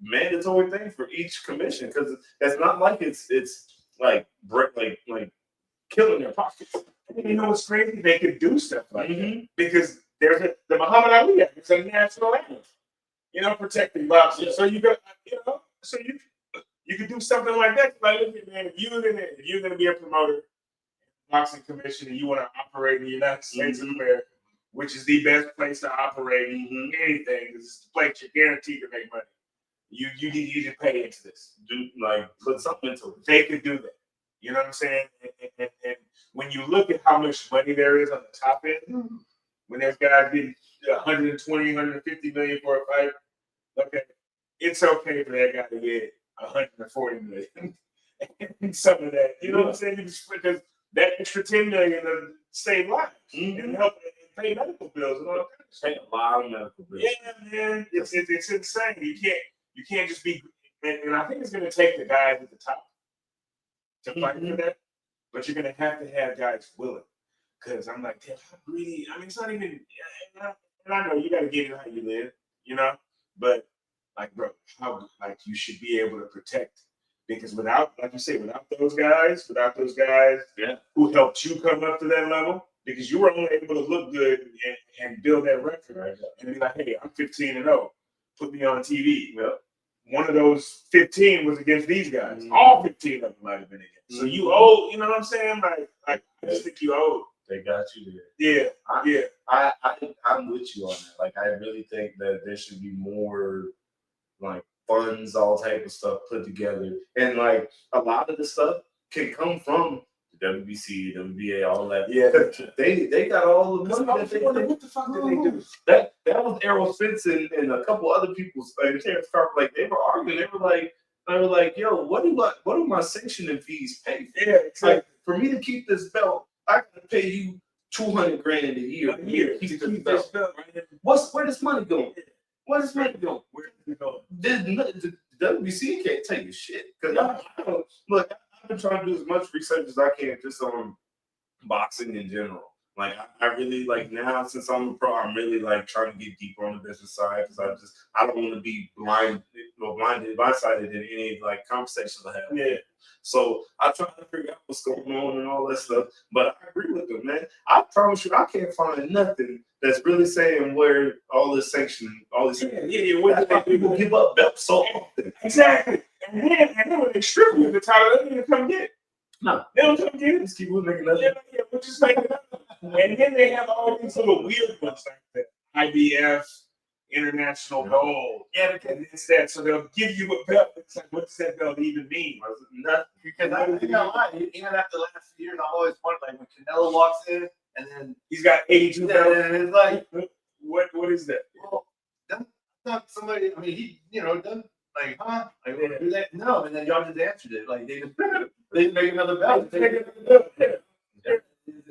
mandatory thing for each commission because it's not like it's like killing their pockets. And you know what's crazy? They could do stuff like that because there's the Muhammad Ali Act. It's a national anthem, protecting boxing. Yeah. So you got, you could do something like that. Like, look, man, if you're gonna be a promoter, boxing commission, and you want to operate in the United States of America, which is the best place to operate anything, because it's the place you're guaranteed to make money. You need to pay into this. Put something into it. They could do that. You know what I'm saying? And when you look at how much money there is on the top end, when there's guys getting 120, 150 million for a fight, okay, it's okay for that guy to get 140 million. And some of that, you know what I'm saying? Because that extra 10 million to save lives and help pay medical bills and all that. Pay a lot of medical bills. Yeah, man, it's insane. You can't just be, and I think it's going to take the guys at the top to fight for that, but you're going to have guys willing. Because I'm like, damn, how greedy. I mean, it's not even, and I know you got to get it how you live, but like, bro, how, like, you should be able to protect. Because without, like you say, without those guys who helped you come up to that level, because you were only able to look good and build that record, right? And be like, hey, I'm 15-0. Put me on TV. Well, one of those 15 was against these guys. All 15 of them might have been against. So you owe, you know what I'm saying? Like I just think you owe. They got you there. Yeah. I'm with you on that. Like, I really think that there should be more, like, funds, all type of stuff put together. And, like, a lot of the stuff can come from the WBC, WBA, all that. Yeah. They got all the money that they what the fuck did they do? That was Errol Spence and a couple other people's, like, Terrence Carter, like, they were arguing. They were like, yo, what do my sanctioning fees pay for? Yeah, exactly. Like, for me to keep this belt, I gotta pay you $200,000 a year to keep this belt. Where does money go? Where does money go? Where does it go? The WBC can't tell you shit. Because I've been trying to do as much research as I can just on boxing in general. Like, I really, like, now since I'm a pro, I'm really, like, trying to get deeper on the business side because I don't want to be blindsided in any, like, conversations I have. Yeah. So I try to figure out what's going on and all that stuff. But I agree with them, man. I promise you, I can't find nothing that's really saying where all this sanctioning, all this. That's why people give up belts so often. Exactly. And then when they strip you, the title, they don't even come get it. No. They don't come get it. Just keep making nothing. Yeah, we'll just make it up. And then they have all these little weird ones like that. IBF, international gold. Yeah, because And it's that, so they'll give you a belt. It's like, what does that belt even mean? Nothing. because I think I lie. Even after the last few years, I've always wondered, like when Canelo walks in, and then He's got 82 belts. and it's like, What is that? well, that's not somebody. I mean, he, done like, huh? Like, wanna do that? No, and then y'all just answered it. Like they didn't make another belt. And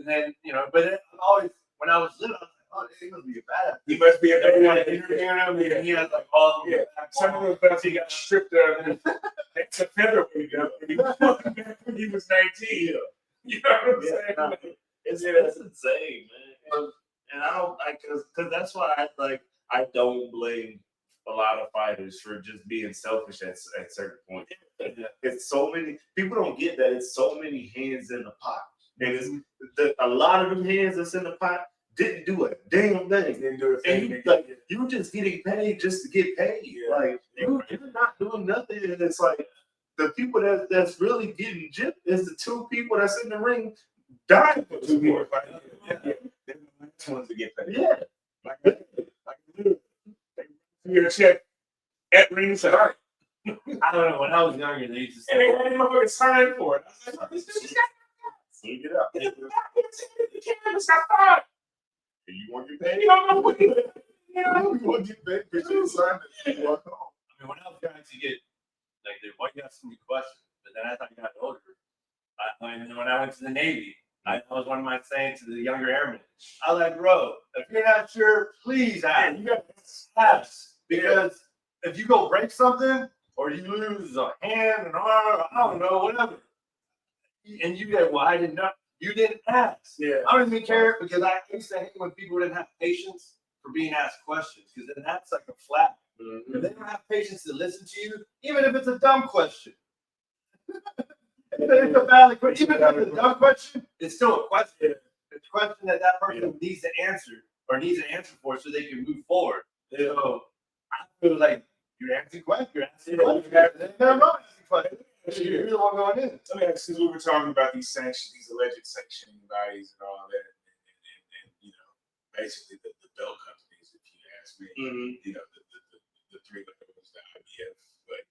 then but then I always, when I was little, I was like, oh, he must be a badass. He must be a And badass. interviewing him, and he has like all Yeah, some of those belts he got stripped of. It's a featherweight belt. He won back when he was 19. You know what I'm saying? No, it's insane, man. And I don't because that's why I don't blame a lot of fighters for just being selfish at certain points. It's so many people don't get that it's so many hands in the pot. And it's a lot of them hands that's in the pot didn't do a damn thing. Didn't do a And thing. you just getting paid just to get paid. Like you're not doing nothing. And it's like the people that's really getting gypped is the two people that's in the ring dying for Two two people more. fighting. Yeah. They're the last ones to get paid. Yeah. Like you check at ring and say, all right. I don't know. When I was younger, they used to And say, they had motherfucker sign for it. I was like, this dude's got Look it up. the canvas. I thought. You want to get paid? You don't know what you You want to get paid because you signed it. You walk home. I mean, when I was trying to get, like, they might ask me questions, but then as I got older, and when I went to the Navy, that was one of my sayings to the younger airmen. I was like, bro, if you're not sure, please ask. you got Ask. Because if you go break something, or you lose a hand, an arm, I don't know, whatever, and you get, well, I didn't know, you didn't ask. Yeah. I don't even care because I used to hate when people didn't have patience for being asked questions because then that's like a flat. If they don't have patience to listen to you, even if it's a dumb question. Even if it's a valid question, even if it's a dumb question, it's still a question. It's a question that person needs to answer or needs an answer for so they can move forward. So I feel like you're asking questions. You're asking questions. They're not asking questions. You're the one going in. I mean, since we were talking about these sanctions, these alleged sanctioning bodies and all that, and basically the belt companies, if you ask me, the three levels, the IBF, but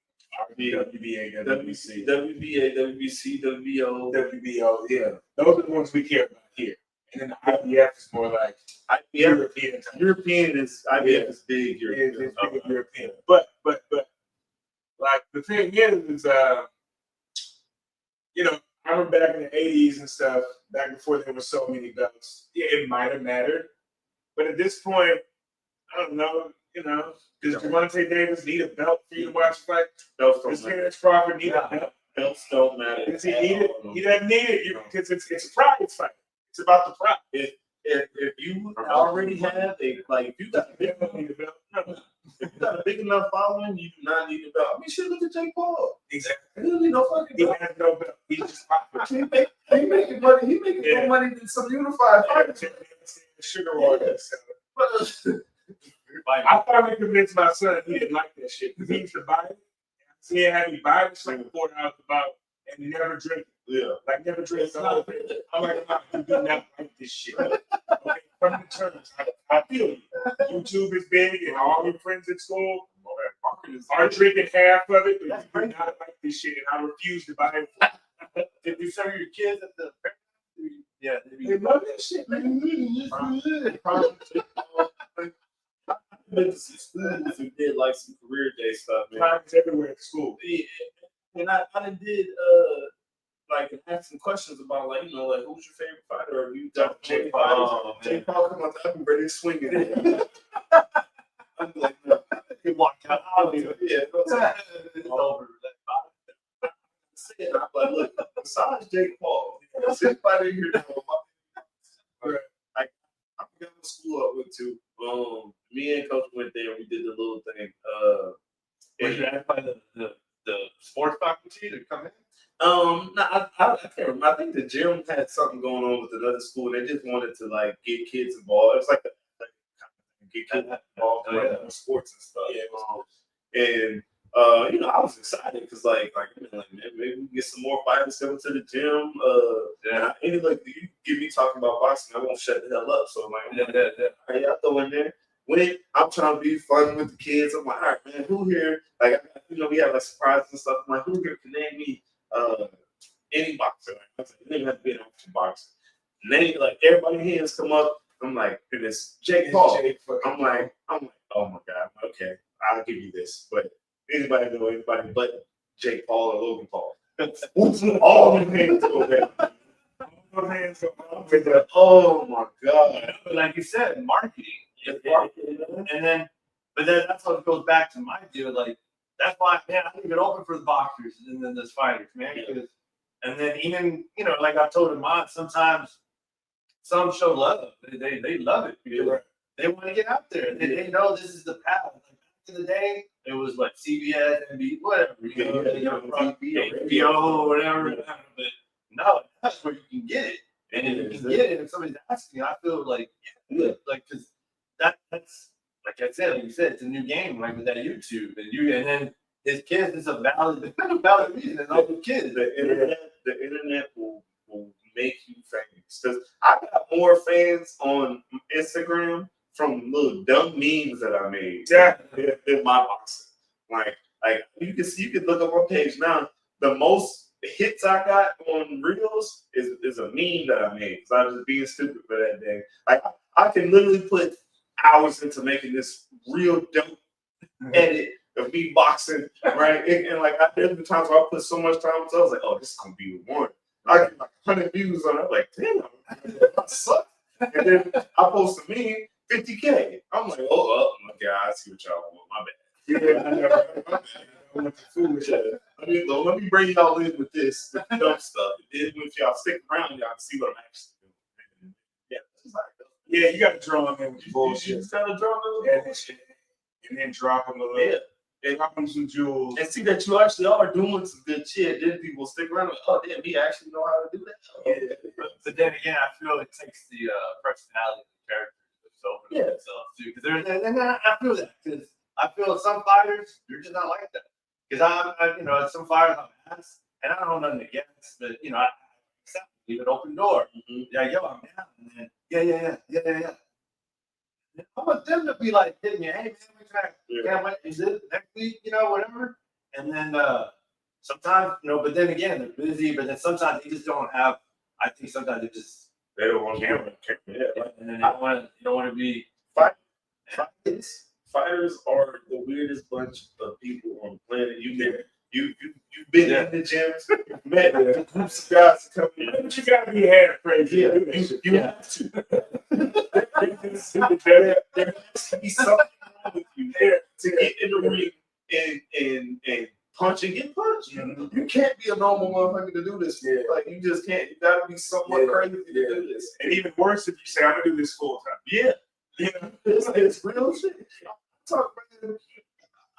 WBA, WBA, WBC, WBO. WBO, yeah, those are the ones we care about here. And then the IBF is more like European. IBF is big. It's big European. But like the thing is I remember back in the 80s and stuff, back before there were so many belts, it might have mattered. But at this point, I don't know, does Gervonta Davis need a belt for you to watch a fight? Does Terrence Crawford need a belt? Belts don't matter. Does he need it? He doesn't need it because it's a pride fight. It's about the pride. If you already have if you got if you got a big enough following, you do not need a belt. I mean, shit, look at Jake Paul. Exactly. He don't need no fucking He belt. has no belt. He's just He making money. He making more money than some unified fighters. sugar water. I finally convinced my son he didn't like that shit because he used to buy it. He had me buy it, it's like $4 a bottle, and never drink it. Yeah. Like never drink it. I'm like, you do not like this shit. Okay, from the terms, I feel you. YouTube is big, and all your friends at school are drinking half of it, but you do not like this shit, and I refuse to buy it. If you show your kids at the They love that shit, man. I've been to some schools who did like some career day stuff, man. Times everywhere at school. Yeah, and I did ask some questions about who's your favorite fighter? Or you got Jake Paul? Jake Paul come out there, I'm ready to swing it. I'm like, no. he walked out. Yeah, It's over. I'm like, look, besides Jake Paul, there's anybody here that I forgot what school I went to. Me and Coach went there. We did the little thing. Was you asked by the sports faculty to come in? No, I can't remember. I think the gym had something going on with another school. They just wanted to get kids involved. It was like get kids involved in sports and stuff. And I was excited because man, maybe we can get some more fighters coming to the gym. You give me talking about boxing, I won't shut the hell up. So I'm like, all right, y'all throw in there. I'm trying to be fun with the kids. I'm like, all right, man, who here? Like, we have like surprises and stuff. I'm like, who here can name me any boxer? Like, I was like, it didn't have to be an action boxer. Name like everybody hands come up. I'm like, and it's Jake Paul. I'm like, oh my God, okay, I'll give you this. But anybody but Jake Paul or Logan Paul. All the hands go down. Oh my God. But like you said, marketing. And then that's what goes back to my deal. Like, that's why, man, I leave it open for the boxers and then the fighters, man. And then even, like I told him, sometimes some show love. They love it because they want to get out there. They know this is the path. Like, back in the day, it was like CBS, NBC, whatever, HBO or whatever. But no, that's where you can get it. And if you can get it, if somebody's asking, I feel like, like, because that's like I said, like you said, it's a new game, like with that YouTube, and then his kids is a valid reason. And all the kids, the internet will make you famous. Because I got more fans on Instagram from little dumb memes that I made than my boxing. Like you can look up on page now. The most hits I got on Reels is a meme that I made because I was just being stupid for that day. Like I can literally put hours into making this real dope edit of me boxing, right? And like there's been times where I put so much time into it, I was like, oh, this is gonna be the one. I get like 100 views on it. I'm like, damn, I suck. And then I post a meme, 50K. I'm like, oh my God, I see what y'all want. My bad. Yeah, I know. My bad. I went to foolish. Let me bring y'all in with this dumb stuff. And then if y'all stick around, y'all can see what I'm actually doing. Yeah, it's like, yeah, you got to draw them in with bullshit. You just got to draw them in. And then drop them a little. Yeah. And drop them some jewels. And see that you actually are doing some good shit. Then people stick around. Like, oh, damn, he actually know how to do that. Yeah. But then again, I feel it takes the personality of the characters to open themselves too. Because I feel that because I feel some fighters they're just not like that. Because I some fighters I'm asked, and I don't know nothing against, but I leave an open door. Mm-hmm. Yeah, yo, I'm down. And then, yeah. I want them to be like hitting me, hey man, can't wait, is it next week, whatever. And then sometimes, but then again, they're busy, but then sometimes they just don't have. I think sometimes they don't want camera. Yeah. And then they don't want to be Fighters are the weirdest bunch of people on the planet. You've been in the gyms, you've met groups of guys come in. But you gotta be half crazy. You have to. There has to be something wrong with you there to get in the ring and punch and get punched. Mm-hmm. You can't be a normal motherfucker to do this. Yeah. Like you just can't. You gotta be somewhat crazy to do this. And even worse if you say I'm gonna do this full time. Yeah. It's real shit.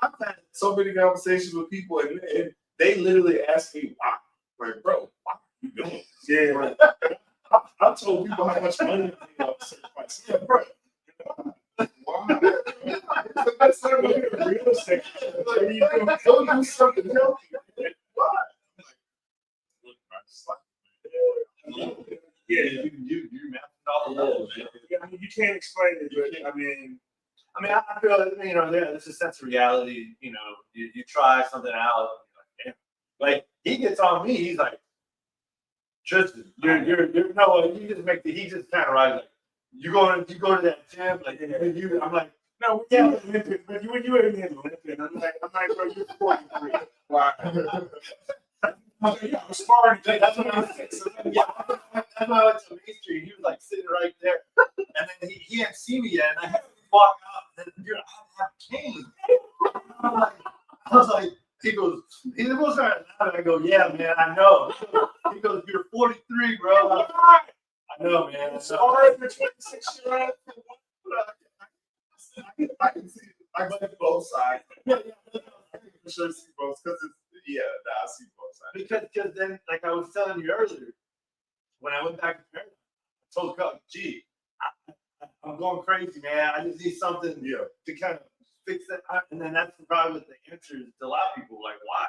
I've had so many conversations with people, and they literally ask me why. Like, bro, why are you doing this? Yeah. Like, I told people how much money I sacrifice. Yeah, bro. Why? It's the best time to be a real estate. Like, you go do something healthy. Why? Look, I just like, yeah, you mapped all of that. Yeah, I mean, you can't explain it, but I mean, I feel there's a sense of reality. You try something out. Like he gets on me, he's like, Tristan, you're no, you just make he just kind of rides like, you go to that gym, like I'm like, no, yeah, Olympic, but when you ain't in Olympic, I'm like, bro, you're 43. Wow. Yeah, I'm smart. That's what I was saying. So, that's why I went to Main Street. He was like sitting right there, and then he hadn't seen me yet, and I had to walk out. And dude, I have cane. I was like, he goes, he was trying to laugh, and I go, yeah, man, I know. He goes, you're 43, bro. I know, man. It's hard for 26-year-old. I can see both sides. I can for sure see both because I see both sides. Because then, like I was telling you earlier, when I went back to Paris, I told Coach, gee, I'm going crazy, man. I just need something to kind of fix it. And then that's probably what the answer is to a lot of people. Like, why?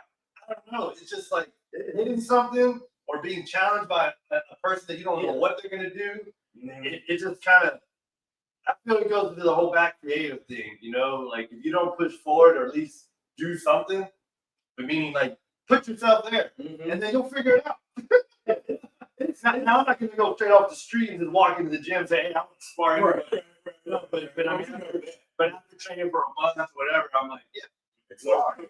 I don't know. It's just like hitting something or being challenged by a person that you don't know what they're going to do. It just kind of, I feel it goes to the whole back creative thing, you know, like if you don't push forward or at least do something, but meaning like put yourself there and then you'll figure it out. It's not, now I'm not gonna go straight off the street and just walk into the gym and say, hey, I'm sparring. Right. No, but I mean, but after training for a month, whatever, I'm like, yeah, It's hard.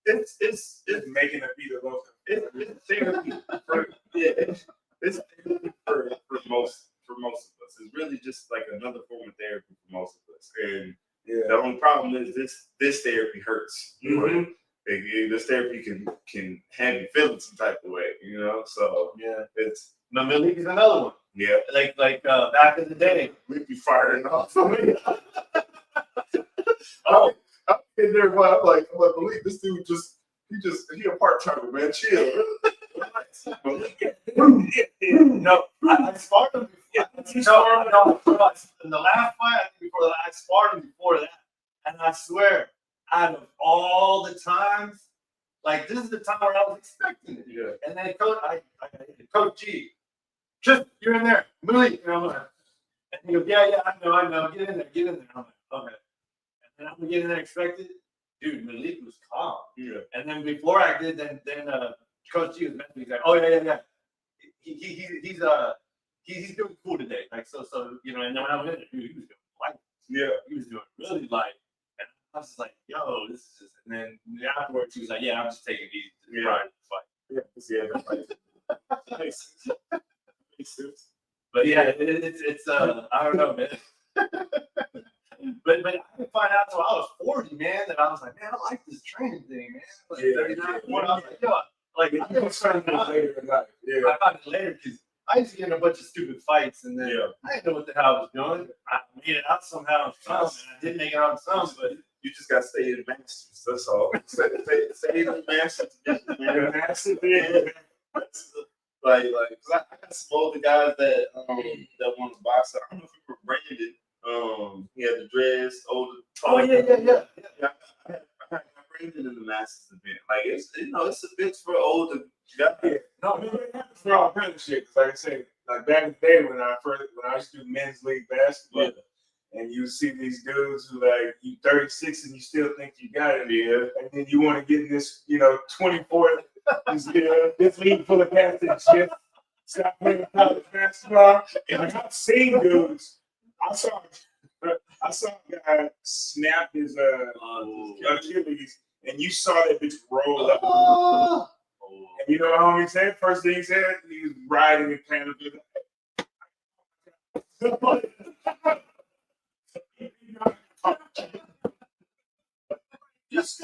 It's Making it be the local. It's therapy for it's therapy for most of us. It's really just like another form of therapy for most of us. And the only problem is this therapy hurts. Right? This therapy can have you feeling some type of way, you know. So it's Malik is another one. yeah. Like back in the day. We'd be firing off. Oh, I'm in there, but I'm like, believe this dude he a part timer, man. Chill. no, I sparred him before. No, in the last fight, I think before that, I sparred him before that. And I swear, out of all the times, like this is the time where I was expecting it. Yeah. And then Coach G, just you're in there, Malik. And I'm like, and he goes, yeah, I know. Get in there. I'm like, okay. And I'm getting there expected. Dude, Malik was calm. Yeah. And then before I did, then Coach G was mentioning, he's like, oh yeah. He's doing cool today. Like so you know. And then when I was in there, dude, he was doing light. Yeah. He was doing really light. And I was just like, yo, this is just. And then afterwards, he was like, yeah, I'm just taking it easy. Yeah. Makes sense. But yeah, it's I don't know, man. But I didn't find out until I was 40, man, that I was like, man, I like this training thing, man. Like 39, 40, I was like, yo, like I never found it out. Later in life. Yeah. I found it later because I used to get in a bunch of stupid fights, and then I didn't know what the hell I was doing. I made it out somehow, and I did make it out some, but You just got to stay in masters. That's all. Stay in the masters. Like, 'cause I got some older guys that want to box. I don't know if you were Brandon. He had the dreads, older. yeah. I Brandon in the masters event. Like it's it's a bit for older guys. Yeah. No, it happens for all kinds of shit. 'Cause like I say, like back in the day when I used to do men's league basketball, and you see these dudes who like you 36 and you still think you got it, and then you want to get in this 24th this league full of cats and shit. Stop playing college basketball. And like, I've seen dudes. I saw a guy snap his Achilles, and you saw that bitch roll up. And you know what homie said? First thing he said, he was riding in Canada. Just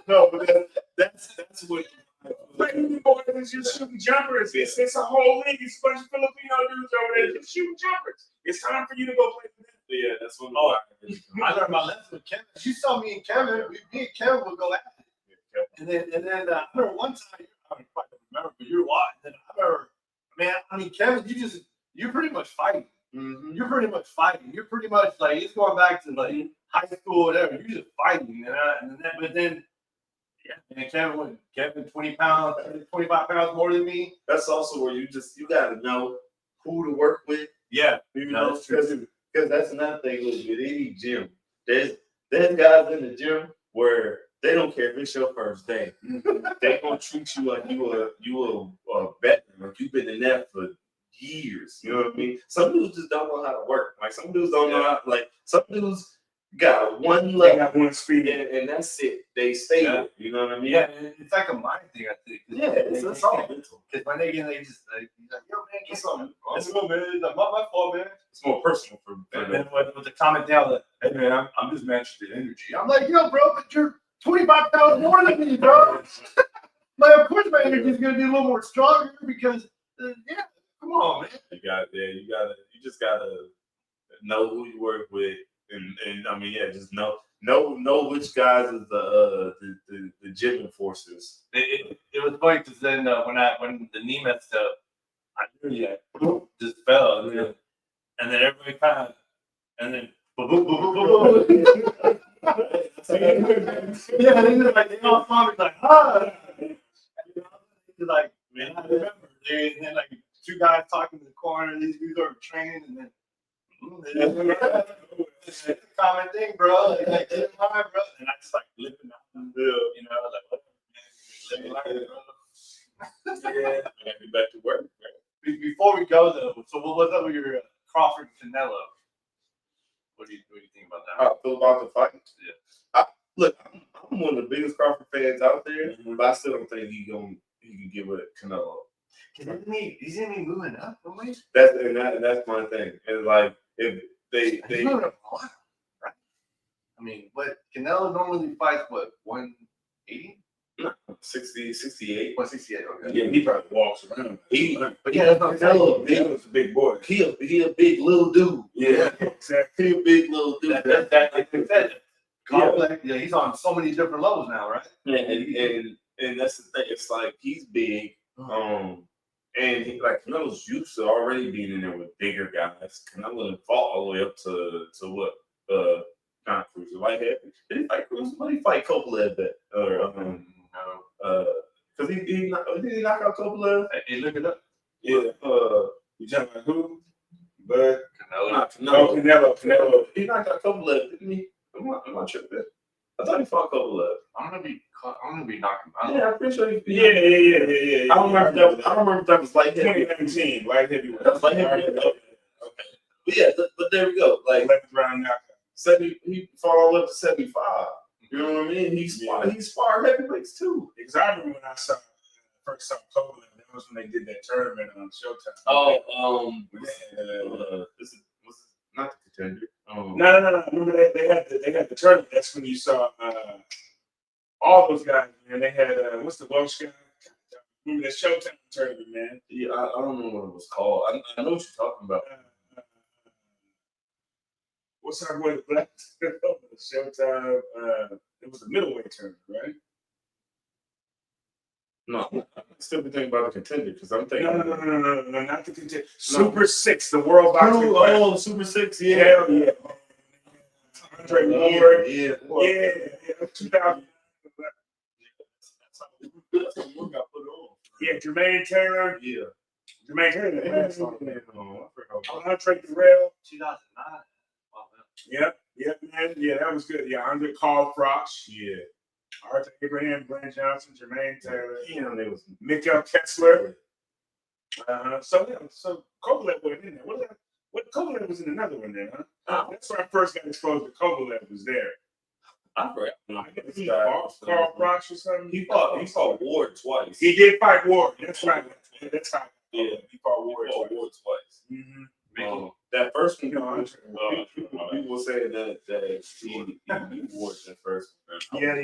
No, but that's what. boys is just shooting jumpers. It's a whole league. It's a bunch of Filipino dudes over there just shooting jumpers. It's time for you to go play with them. Yeah, that's what. I learned my lesson with Kevin. You saw me and Kevin. Me and Kevin would go at it. And then I remember one time, I don't quite remember, but you were watching. And I remember, man, I mean, Kevin, you're pretty much fighting. You're pretty much fighting. You're pretty much like, it's going back to like high school or whatever. You're just fighting. But then, and Kevin 20 pounds, 25 pounds more than me. That's also where you got to know who to work with. Yeah. Because that's another thing with any gym. There's guys in the gym where they don't care if it's your first day. They gonna treat you like you a veteran, like you've been in there for years. You know what I mean? Some dudes just don't know how to work. Like some dudes don't know how. Like some dudes got one level, got one speed, and that's it. They stay there. You know what I mean? Yeah, it's like a mind thing, I think. Yeah, it's all mental. Because when they get, they just like, yo, man, get something. It's cool, man. It's like, my fault, man. It's more personal for And then with the comment down, like, hey, man, I'm just matching the energy. I'm like, yo, bro, but you're 25 pounds more than me, bro. Like, of course my energy is going to be a little more stronger because, come on, man. You just gotta know who you work with, and I mean, just know which guys is the gym enforcers. It was funny because then when the knee messed up, I knew just fell, and then everybody kind of, and then yeah, they all saw me like, like, man, I remember. And then like two guys talking in the corner. These dudes are training, and then it's a common thing, bro. Like, get in line, bro. And I just like living out in the bill, you know, like whatever, man. Yeah, I gotta be back to work. Right? Before we go though, so what's up with your Crawford Canelo? What do you think about that? How I feel about the fight? Yeah. Look, I'm one of the biggest Crawford fans out there, but I still don't think he can get with Canelo. He's even moving up, don't we? That's my thing. And like if they He's moving up a lot, right? I mean, what Canelo normally fights 180? 60, 68. 168, okay. Yeah, he probably walks around. But yeah, that's not Canelo, Canelo's a big boy. he a big little dude. Yeah, exactly. He a big little dude. like I said, complex. Yeah, he's on so many different levels now, right? And that's the thing. It's like he's big. And he, like Canelo's used to already being in there with bigger guys. Canelo fought all the way up to what not cruiser light heavy. Did he fight cruiser? What did he fight Kovalev at? Or because did he knock out Kovalev? Hey, look it up. Yeah. You talking about who? But Canelo. Canelo. He knocked out Kovalev, didn't he? Am I tripping? I thought he fought Kovalev. I'm gonna be knocking him out. Yeah, I'm pretty sure he. Yeah. I don't remember if that was light heavy. 2019, light heavyweight. That was light heavy. Okay. But yeah, but there we go. Like 11th round knockout. 70, he fought all up to 75. You know what I mean? He sparred heavyweights too. Because I remember when I first saw Kovalev, that was when they did that tournament on Showtime. Oh, this is not the Contender. No. Remember they had the tournament. That's when you saw all those guys, man. They had what's the Welsh guy? Remember that Showtime tournament, man? Yeah, I don't know what it was called. I know what you're talking about. What's our boy the black Showtime? It was a middleweight tournament, right? No, I'm still thinking about the Contender because I'm thinking. No, not the Contender. Super 6, the World Boxing. Oh, Super 6, yeah. Hell yeah. Andre Ward. Yeah. 2000. That's what we got put on. Yeah, Jermaine Taylor. Yeah. Jermaine Taylor. I forgot. Andre Terrell. 2009. Yep, man. Yeah, that was good. Yeah, Andre Carl Froch. Yeah. Arthur Abraham, Glenn Johnson, Jermaine Taylor. Yeah, there was Mikael Kessler. So Kovalev was in there. What Kovalev was in another one then, huh? That's where I first got exposed to Kovalev was there. I forgot. Carl Froch or something. He fought Ward twice. He did fight Ward. That's right. That's how. Yeah, he fought Ward twice. Mm-hmm. That first one, people were saying that he beat Ward that first one. Yeah. I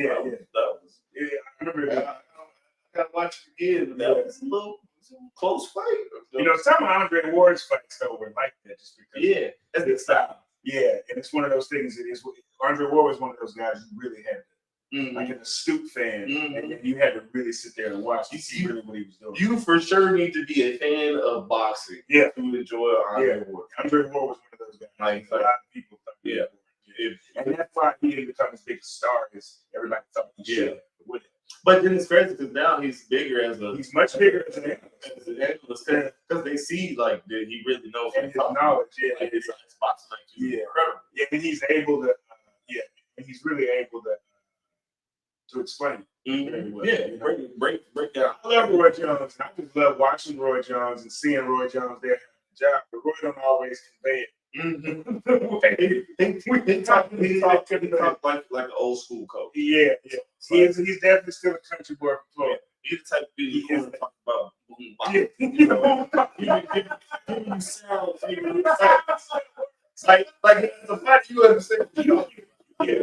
remember. I gotta watch it again. That was a little close fight. You know, some of Andre Ward's fights though were like that just because. That's his style. Yeah, and it's one of those things. Andre Ward was one of those guys who really had to, like an astute fan, and you had to really sit there and watch to see really what he was doing. You for sure need to be a fan of boxing. Yeah, to enjoy Andre Ward. Andre Ward was one of those guys. Like a lot of people thought. Yeah. And that's why he didn't become as big a star as everybody thought he should with it. But then it's crazy because now he's bigger he's much bigger as an analyst because they see like that he really knows and his knowledge. Like, his boxing IQ is incredible. Yeah, and he's able to. And he's really able to explain it very well. Yeah, you know? break down. I love Roy Jones. I just love watching Roy Jones and seeing Roy Jones there having a job, but Roy don't always convey it. He talk like an old school coach. Yeah. He's definitely still a country boy from Florida. He's the type of dude who talk about boom bop. Yeah. You know, giving you sounds. Like the fact you understand. You know, yeah.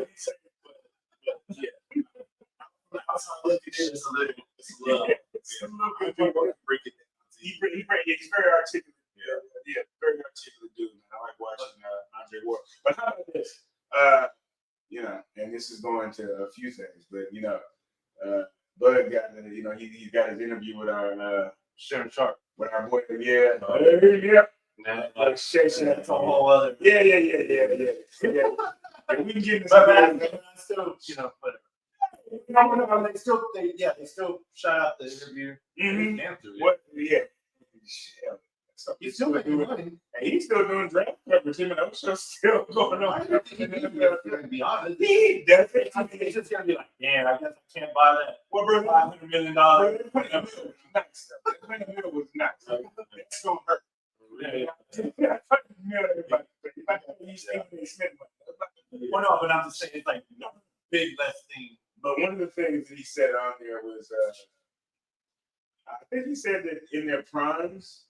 That's how I look at it. It's a little. He's very articulate. Yeah, very articulate dude. I like watching Andre Ward. But how about this? And this is going to a few things, but Bud got he got his interview with our Sharon Sharp. With our boy, yeah. Like that's a whole other. Yeah. And we can get into But still, whatever. No, they still shout out the interview. Mm-hmm. Answer, What? Yeah. He's still making money. And he's still doing draft coverage. Him and Ocho's still going on. I don't think he needs to be honest. He definitely. I mean, it's just gonna be like, man, I guess I can't buy that. Well, bro, $500 million. Bro, the middle was nice. The middle was nice. That's gonna hurt. Well, no, but I'm just saying, it's like big less thing. But one of the things that he said on there was, I think he said that in their primes,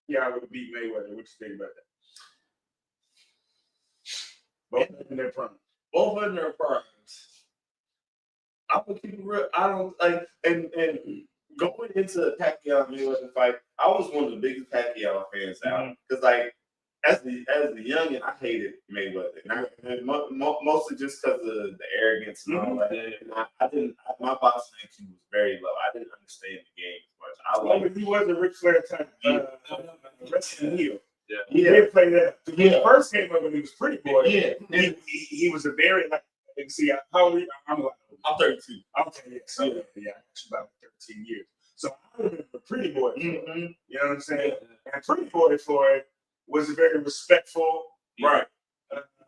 yeah, I would beat Mayweather. What you think about that? Both in their primes. Both in their primes. I'm gonna keep it real. I don't like and going into the Pacquiao Mayweather fight, I was one of the biggest Pacquiao fans out because like as the youngin, I hated Mayweather, and mostly just because of the arrogance and all that. And I didn't. My boxing IQ was very low. I didn't understand the game as much. But he was a Ric Flair type wrestling heel. Yeah. He did play that. When he first came up when he was Pretty Boy, he was a very like. And see, how old are you? I'm 32. Okay, yeah, so yeah, actually about 13 years. So I remember Pretty Boy. You know what I'm saying? And Pretty Boy Floyd was a very respectful, Right.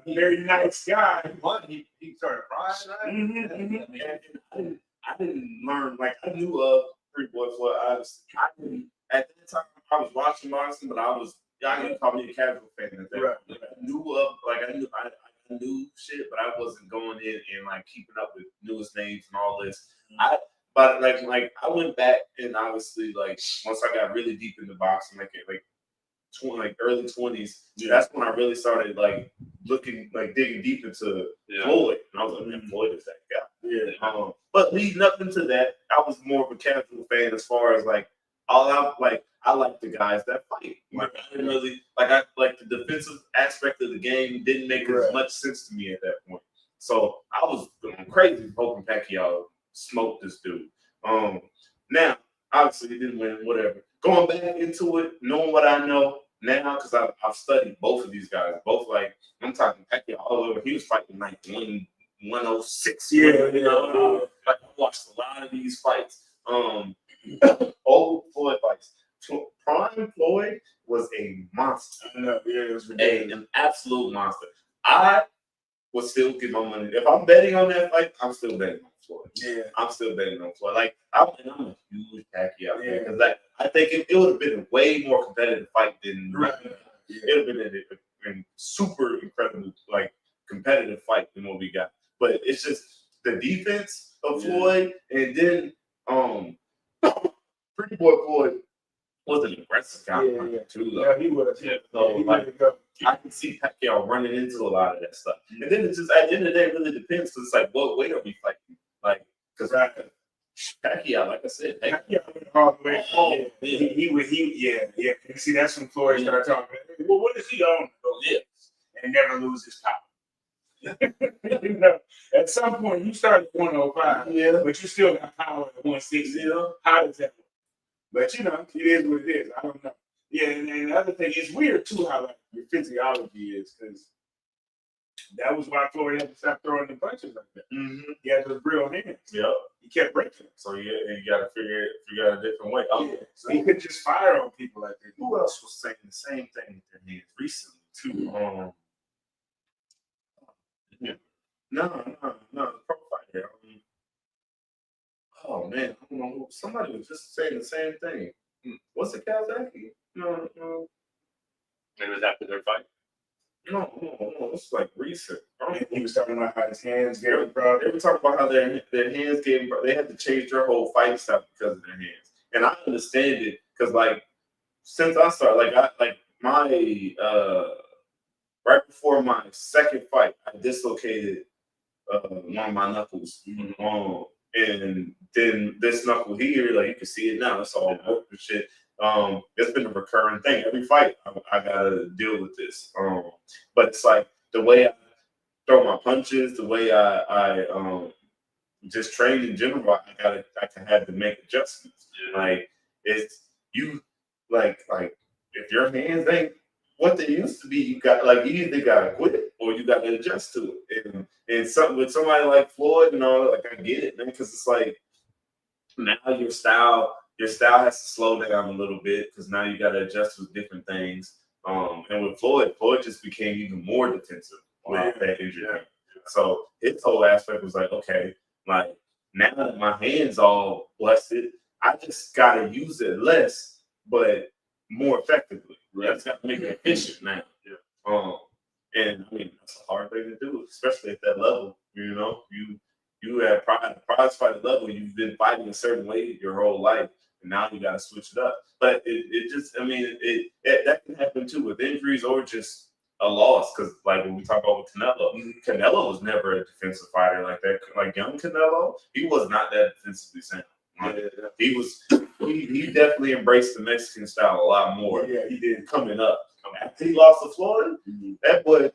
Very nice guy. He started crying. And I didn't learn like I knew of Pretty Boy Floyd. I didn't at that time. I was watching boxing, but y'all can call me a casual fan at that. Right. Like, I knew shit, but I wasn't going in and like keeping up with newest names and all this. But I went back and obviously like once I got really deep into boxing, like early 20s, that's when I really started like looking like digging deep into Floyd, and I was like, man, Floyd is that guy. Yeah. But leading up into that, I was more of a casual fan as far as like I like the guys that fight. Like I didn't really I like the defensive aspect of the game didn't make as much sense to me at that point. So I was going crazy hoping Pacquiao smoked this dude. Now obviously he didn't win, whatever. Going back into it, knowing what I know now, because I've studied both of these guys. Both like I'm talking Pacquiao all over. He was fighting like 106. Like I watched a lot of these fights. Old Floyd fights. Prime Floyd was a monster. I know, it was ridiculous. An absolute monster. I would still give my money. If I'm betting on that fight, I'm still betting on Floyd. Yeah. I'm still betting on Floyd. Like I'm a huge Pacquiao fan because I think it would have been a way more competitive fight than it would have been a super incredible like competitive fight than what we got. But it's just the defense of Floyd, and then Pretty Boy Floyd was an aggressive guy too. Though. Yeah, he was. Yeah, so I can see Pacquiao running into a lot of that stuff. And then it's just at the end of the day, it really depends because it's like, what weight are we fighting? Like, because Pacquiao, like I said, Pacquiao went all the way. You see, that's when Floyd started talking. Well, what is he on? And never lose his power. At some point you start at 105, but you still got power at 160. How does that work? But it is what it is. I don't know. Yeah, and the other thing, it's weird too how like your physiology is, because that was why Floyd had to stop throwing the punches like that. He had those real hands. He kept breaking. So you got to figure out a different way. So he couldn't just fire on people like that. Who else was saying the same thing with their hands recently too? No, the pro fighter. Oh man, I don't know. Somebody was just saying the same thing. What's the Kazaki? No. Maybe it was after their fight. No, it's like recent. He was talking about how his hands They were talking about how their hands gave. They had to change their whole fighting style because of their hands, and I understand it because like since I started, my right before my second fight, I dislocated one of my knuckles. And then this knuckle here, like you can see it now, it's all broken and shit. It's been a recurring thing. Every fight, I gotta deal with this. But it's like the way I throw my punches, the way I just train in general. I had to make adjustments. Like it's you, like if your hands ain't what they used to be, you either gotta quit or you gotta adjust to it. And something with somebody like Floyd and all that, like I get it, man, because it's like now your style your style has to slow down a little bit because now you got to adjust with different things. And with Floyd just became even more defensive with that injury. Yeah. So his whole aspect was like, okay, like now that my hands all busted, I just gotta use it less, but more effectively. Right? I just gotta make it efficient now. Yeah. And I mean that's a hard thing to do, especially at that level. You know, you have prize fighter level. You've been fighting a certain way your whole life, and now you gotta switch it up. But it just, I mean, that can happen too with injuries or just a loss. Because like when we talk about with Canelo was never a defensive fighter like that. Like young Canelo, he was not that defensively sound. He definitely embraced the Mexican style a lot more. Yeah, he did. Coming up. After he lost to Floyd, that boy,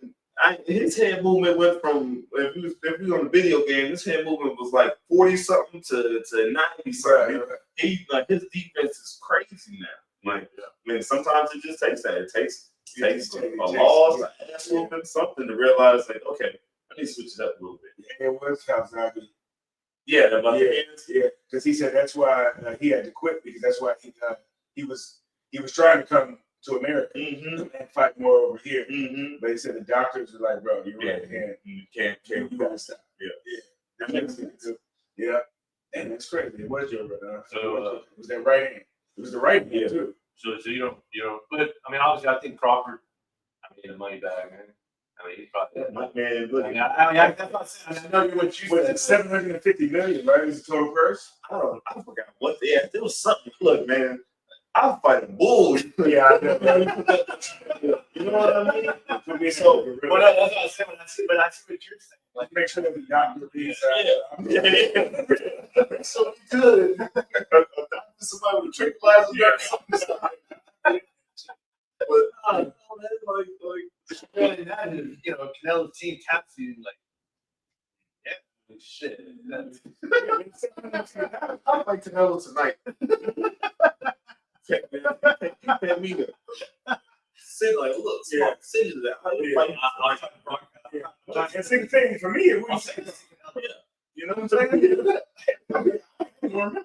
his hand movement went from, if you on the video game, his hand movement was like 40 something to 90 something. Right. He like his defense is crazy now. Like, I mean, sometimes it just takes that. It takes a loss, an ass whooping, something to realize like, okay, I need to switch it up a little bit. Yeah, it was Calzaghe. Yeah, about the hands. Yeah, because he said that's why he had to quit, because that's why he was trying to come to America and fight more over here. But he said the doctors were like, bro, you're right hand. You can't You gotta stop. Yeah. That makes sense. Yeah. And that's crazy. It was your So, it was that right hand. It was the right hand too. So you don't. But I mean, obviously, I think Crawford. I mean, the money bag, man. I mean, he's probably. Man, look. That's what I'm saying. I know what you Was said. it 750 million, right? It was the total purse. I forgot what. Yeah, there was something. Look, man, I'm fighting bulls. Yeah, I know. You know what I mean? So, Well, that's what I said. But I see what you're saying. like, make sure that the doctor reads Yeah. So good. Somebody with a tranquilizer. But Really, that is, Canelo's team taps you like, yeah, shit. I'd like to know tonight. You pay me to sit like, look, Yeah. sit in that. How you fighting? I'll talk about Yeah. And same thing for me. It was, you know what I'm saying? I don't remember.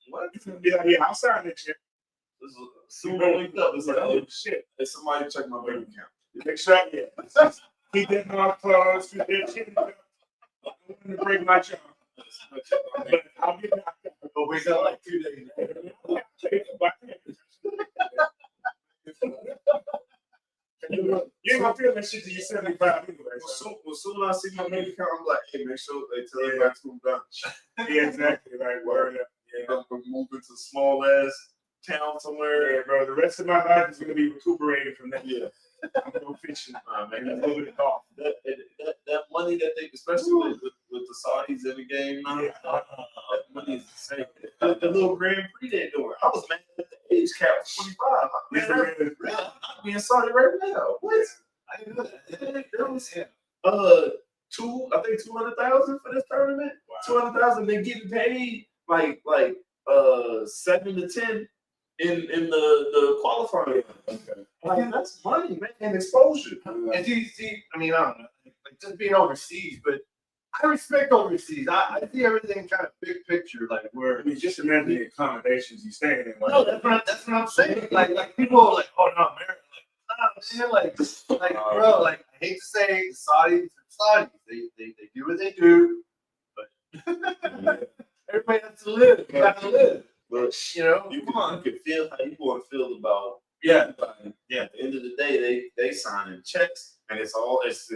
What? It's gonna be like, yeah, I'll sign that shit. Soon I wake up, it's like, oh shit, hey, somebody check my bank account. Make sure I get it. Keep that mouth closed. Keep that shit. I don't want to break my jaw. But I'll get knocked out. Go wake up like 2 days later. You ain't gonna feel that shit till you're 75 anyway. Well, soon I see my bank account, I'm like, hey, make sure they tell everybody to move down. Yeah, exactly. Right. Word up. Yeah. I'm moving to a small ass town somewhere. Yeah, bro. The rest of my life is gonna be recuperating from that. Yeah. I'm gonna go fishing. Man, And a little bit of golf. that money that they, especially with the Saudis in the game now, Yeah. that money is insane. The little Grand Prix they're doing. I was mad at the age cap was 25. It's Man, really- I'd be in Saudi right now. What? I didn't know that. It was, I think 200,000 for this tournament. Wow. 200,000. They're getting paid like 7 to 10 in the qualifying. Okay. Like that's money, man, and exposure. And see, I mean, I don't know, like just being overseas, but I respect overseas. I see everything kind of big picture, like where. I mean, just imagine the accommodations you staying in. No, that's what I'm saying. Like people are like, oh no, America, like, nah, man, bro, like I hate to say the Saudis are Saudis. They do what they do, but everybody has to live. You gotta live. But You you come on. can feel how you want to feel about. Yeah. Yeah. At the end of the day, they signing checks, and it's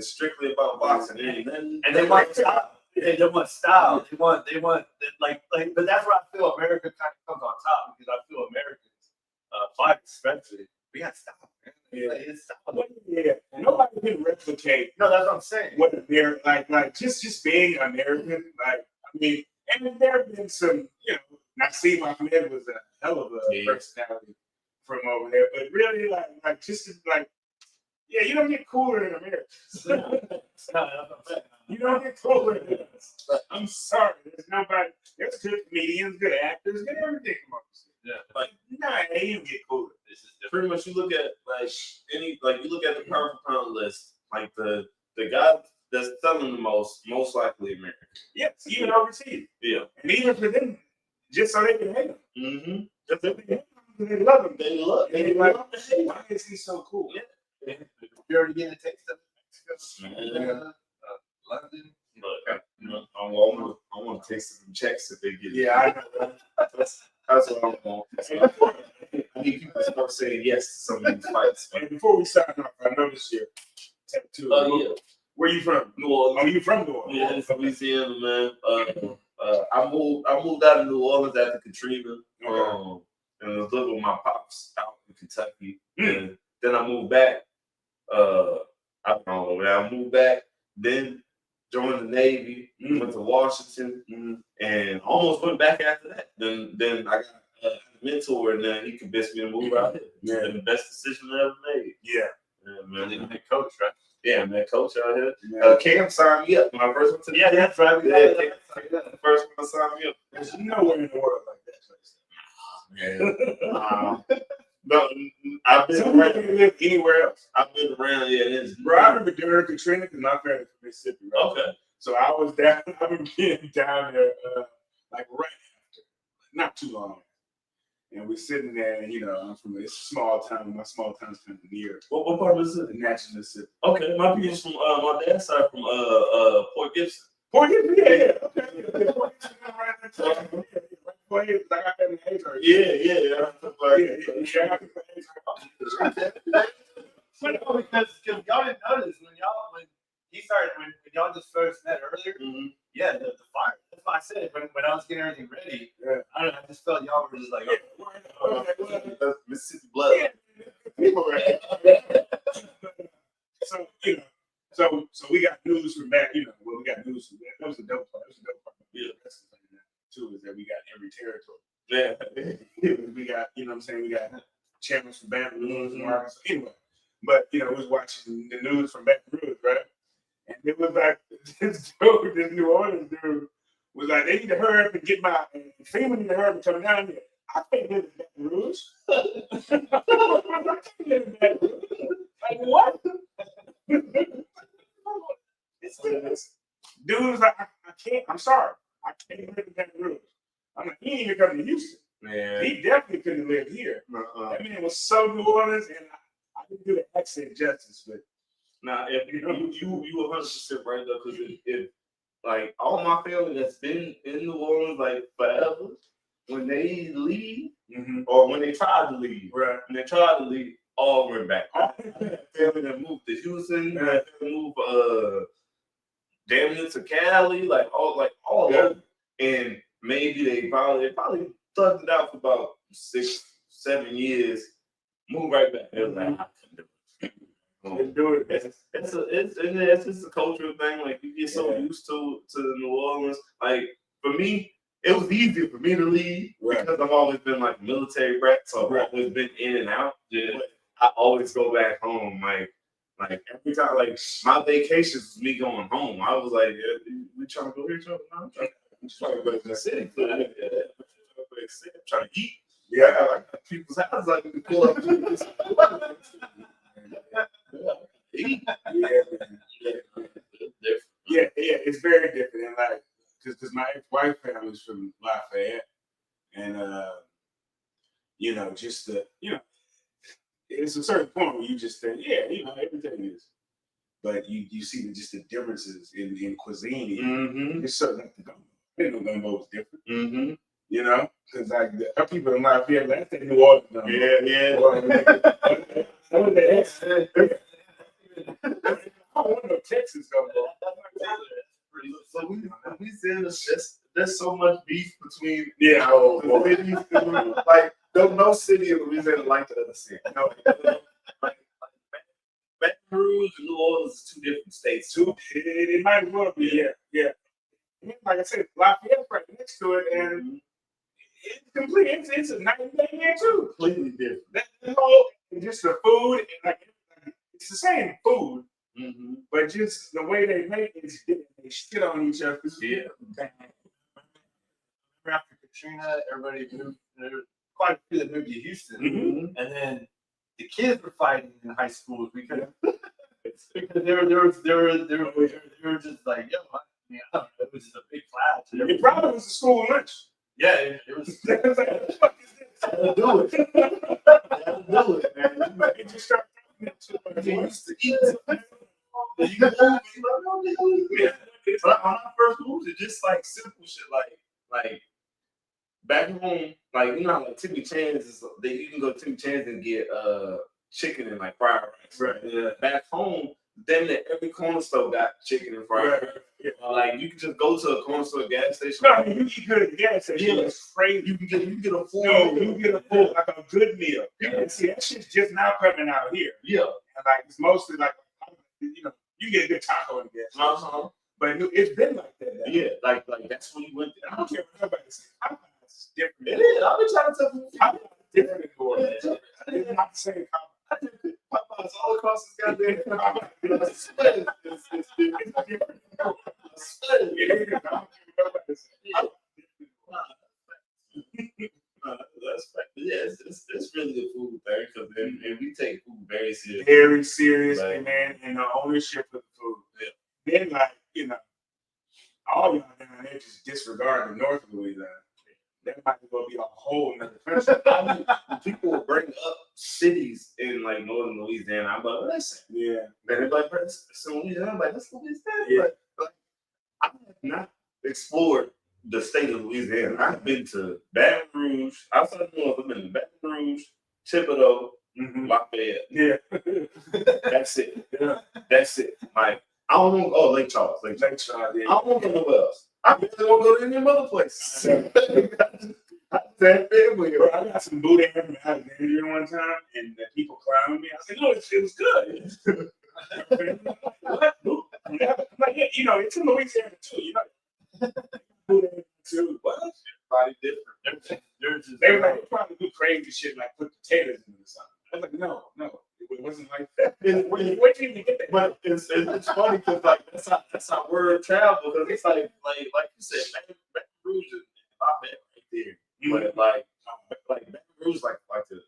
strictly about boxing. And they want style. They want style. They want like. But that's where I feel America kind of comes on top, because I feel Americans fight especially. We got style, man. Yeah. Like, it's style. Yeah. Nobody can replicate No, that's what I'm saying. what America, like just being American. Like, I mean, and there have been some, Nassim Ahmed was a hell of a personality from over there, but really, like just like, yeah, you don't get cooler in America. No, that's what I'm saying. You don't get cooler than us. I'm sorry, there's good comedians, good actors, good everything from us. Yeah. Like, nah, you don't get cooler. This is different. Pretty much, you look at you look at the pound for pound list, like the guy that's selling the most likely American. Yes, even overseas. Yeah. And even for them, just so they can hate him. Mm-hmm. They love him. They love. They like, why is he so cool? Yeah. You already getting a taste of Mexico, Man. London. Look, I want to take some checks if they get it. Yeah, I know. That's what I want. I need people to start saying yes to some of these fights. And before we sign off, I noticed your tattoo. Oh yeah, Where you from? New Orleans. Oh, you from New Orleans? Yeah, it's Louisiana, man. I moved out of New Orleans after Katrina. And I was living with my pops out in Kentucky. And then I moved back. I don't know, man. I moved back, then joined the Navy, went to Washington, and almost went back after that. Then I got a mentor, and then he convinced me to move out here. Yeah. It's been the best decision I ever made. Yeah. Man. And head coach, right? Yeah, man, coach out here. Yeah. Cam signed me up when I first went to the That's right. Yeah, the first one to sign me up. There's nowhere in the world like that place. No, I've been Some around. people can live anywhere else. I've been around. Yeah, it's Bro, I remember during Katrina, because my family from Mississippi, right? okay. So I was down, I remember being down there, like right after, not too long. And we're sitting there, and I'm from it's a small town. My small town's kind of near What part is it? the Natchez, Mississippi. Okay, my people's from my dad's side from Port Gibson. Port Gibson, yeah. Okay. Port Gibson, right there. Port Gibson, I got that in Hazer. Yeah. But no, because y'all didn't notice when y'all just first met earlier. Mm-hmm. Yeah, the fire. That's why I said when I was getting everything ready. Yeah. I don't know. I just felt y'all were just like, That's Mississippi blood. People right. So we got news from back, we got news from that. That was a dope part. Yeah. Too, is that we got every territory. Yeah. We got, we got channels from Baton Rouge and Arkansas. Anyway, but we was watching the news from Baton Rouge, right? And it was like this New Orleans dude was like, they need to hurry up and get my FEMA need to hurry up and come down here. I can't live in Baton Rouge. I can't live in Baton Rouge. Like what? Dude was like, I can't. I'm sorry. I can't live in Baton Rouge. I'm like, he ain't even come to Houston. Man. He definitely couldn't live here. That man was so New Orleans, and I didn't do the accent justice, but Now, if you 100% right though, because if like all my family that's been in New Orleans like forever, when they leave or when they tried to leave, right. when they tried to leave, all went back. I had family that moved to Houston, I had family moved damn near to Cali, all over, and maybe they probably thugged it out for about 6-7 years, moved right back. It was like I couldn't do it. It's just a cultural thing. Like you get so used to New Orleans. Like for me, it was easier for me to leave because I've always been like a military brat, so I've always been in and out. Yeah. But I always go back home. Like every time, like my vacations was me going home. I was like, we trying to go here, I'm trying to go to the city. I'm trying to eat. Yeah, I got people's houses like we can pull up. Yeah, it's very different. And like, because my ex-wife family's from Lafayette, and it's a certain point where you just think, everything is. But you see just the differences in cuisine. It's certain like the gumbo. I didn't know gumbo was different. Because like the people in Lafayette, that's the New Orleans gumbo. I don't want no Texas gumbo. So we saying there's so much beef between cities. Like no city in Louisiana like the other city. Like Baton Rouge and New Orleans is two different states too. It might well be, yeah. Like I said, Lafayette's right next to it, and it's complete. It's a night and day there too. Completely different. That whole just the food, and like it's the same food, but just the way they make it is different. They shit on each other. Yeah. After Katrina, everybody moved. There was quite a few that moved to Houston, and then the kids were fighting in high schools because Because they were just like, yo, I mean, I don't know, it was just a big class. It probably was a school lunch. Yeah, it was. It was like, what the fuck is this? That'll do it. That'll do it, man. It just started talking You used to eat. You move, you like, oh, the hell is this? But when I first moved, it just like simple shit, like back home, like you know, how, like Timmy Chan's is you can go to Timmy Chan's and get chicken and like fried rice. Right. Yeah. Back home, damn near every corner store got chicken and fried rice. Yeah. Like you can just go to a corner store gas station. No, you eat good at the gas station. Yeah. It's crazy. You can get a full. No, you get a full, like a good meal. And see, that shit's just now coming out here. Yeah. And like, it's mostly like, you know, you get a good taco in the gas station. Uh-huh. But it's been like that. Now. Yeah, like that's when you went there. I don't care what nobody says. It's different. It is. I've been trying to tell people. Popeyes is different in New Orleans. It's not the same Popeyes. Popeyes all across this goddamn country. It's different. It is. I don't care what nobody says. That's fact. Yeah, it's really a food thing because and we take food very seriously. Very serious, Like, man, and the ownership of the food. Yeah. Then, like, you know, all y'all down there just disregard the north of Louisiana. That might as well be a whole nother country. I mean, people will bring up cities in like northern Louisiana. I'm like, listen. Yeah. Then they're like, it's Louisiana. I'm like, that's Louisiana. Yeah. Like, I have not explored the state of Louisiana. I've been to Baton Rouge. Outside of New Orleans, I've been to Baton Rouge, Thibodeau, Lafayette. Yeah. That's it. Yeah. That's it. Like, I don't want to go Lake Charles. Lake Charles. Yeah. I don't want to go nowhere else. I really want to go to any other place. That family. Bro, I got some boudin from Alexandria one time, and the people clowned me. I was like, no, it was good. What? I'm like, yeah, you know, it's in Louisiana too. You know, boudin too. What? Everybody different. They were like, they probably do crazy shit like put potatoes in it or something. I was like, no, it wasn't like that. Where did you even get that? But it's funny because like that's how word travel because it's like you said, Baton Rouge is Lafayette right there. But like Baton Rouge like the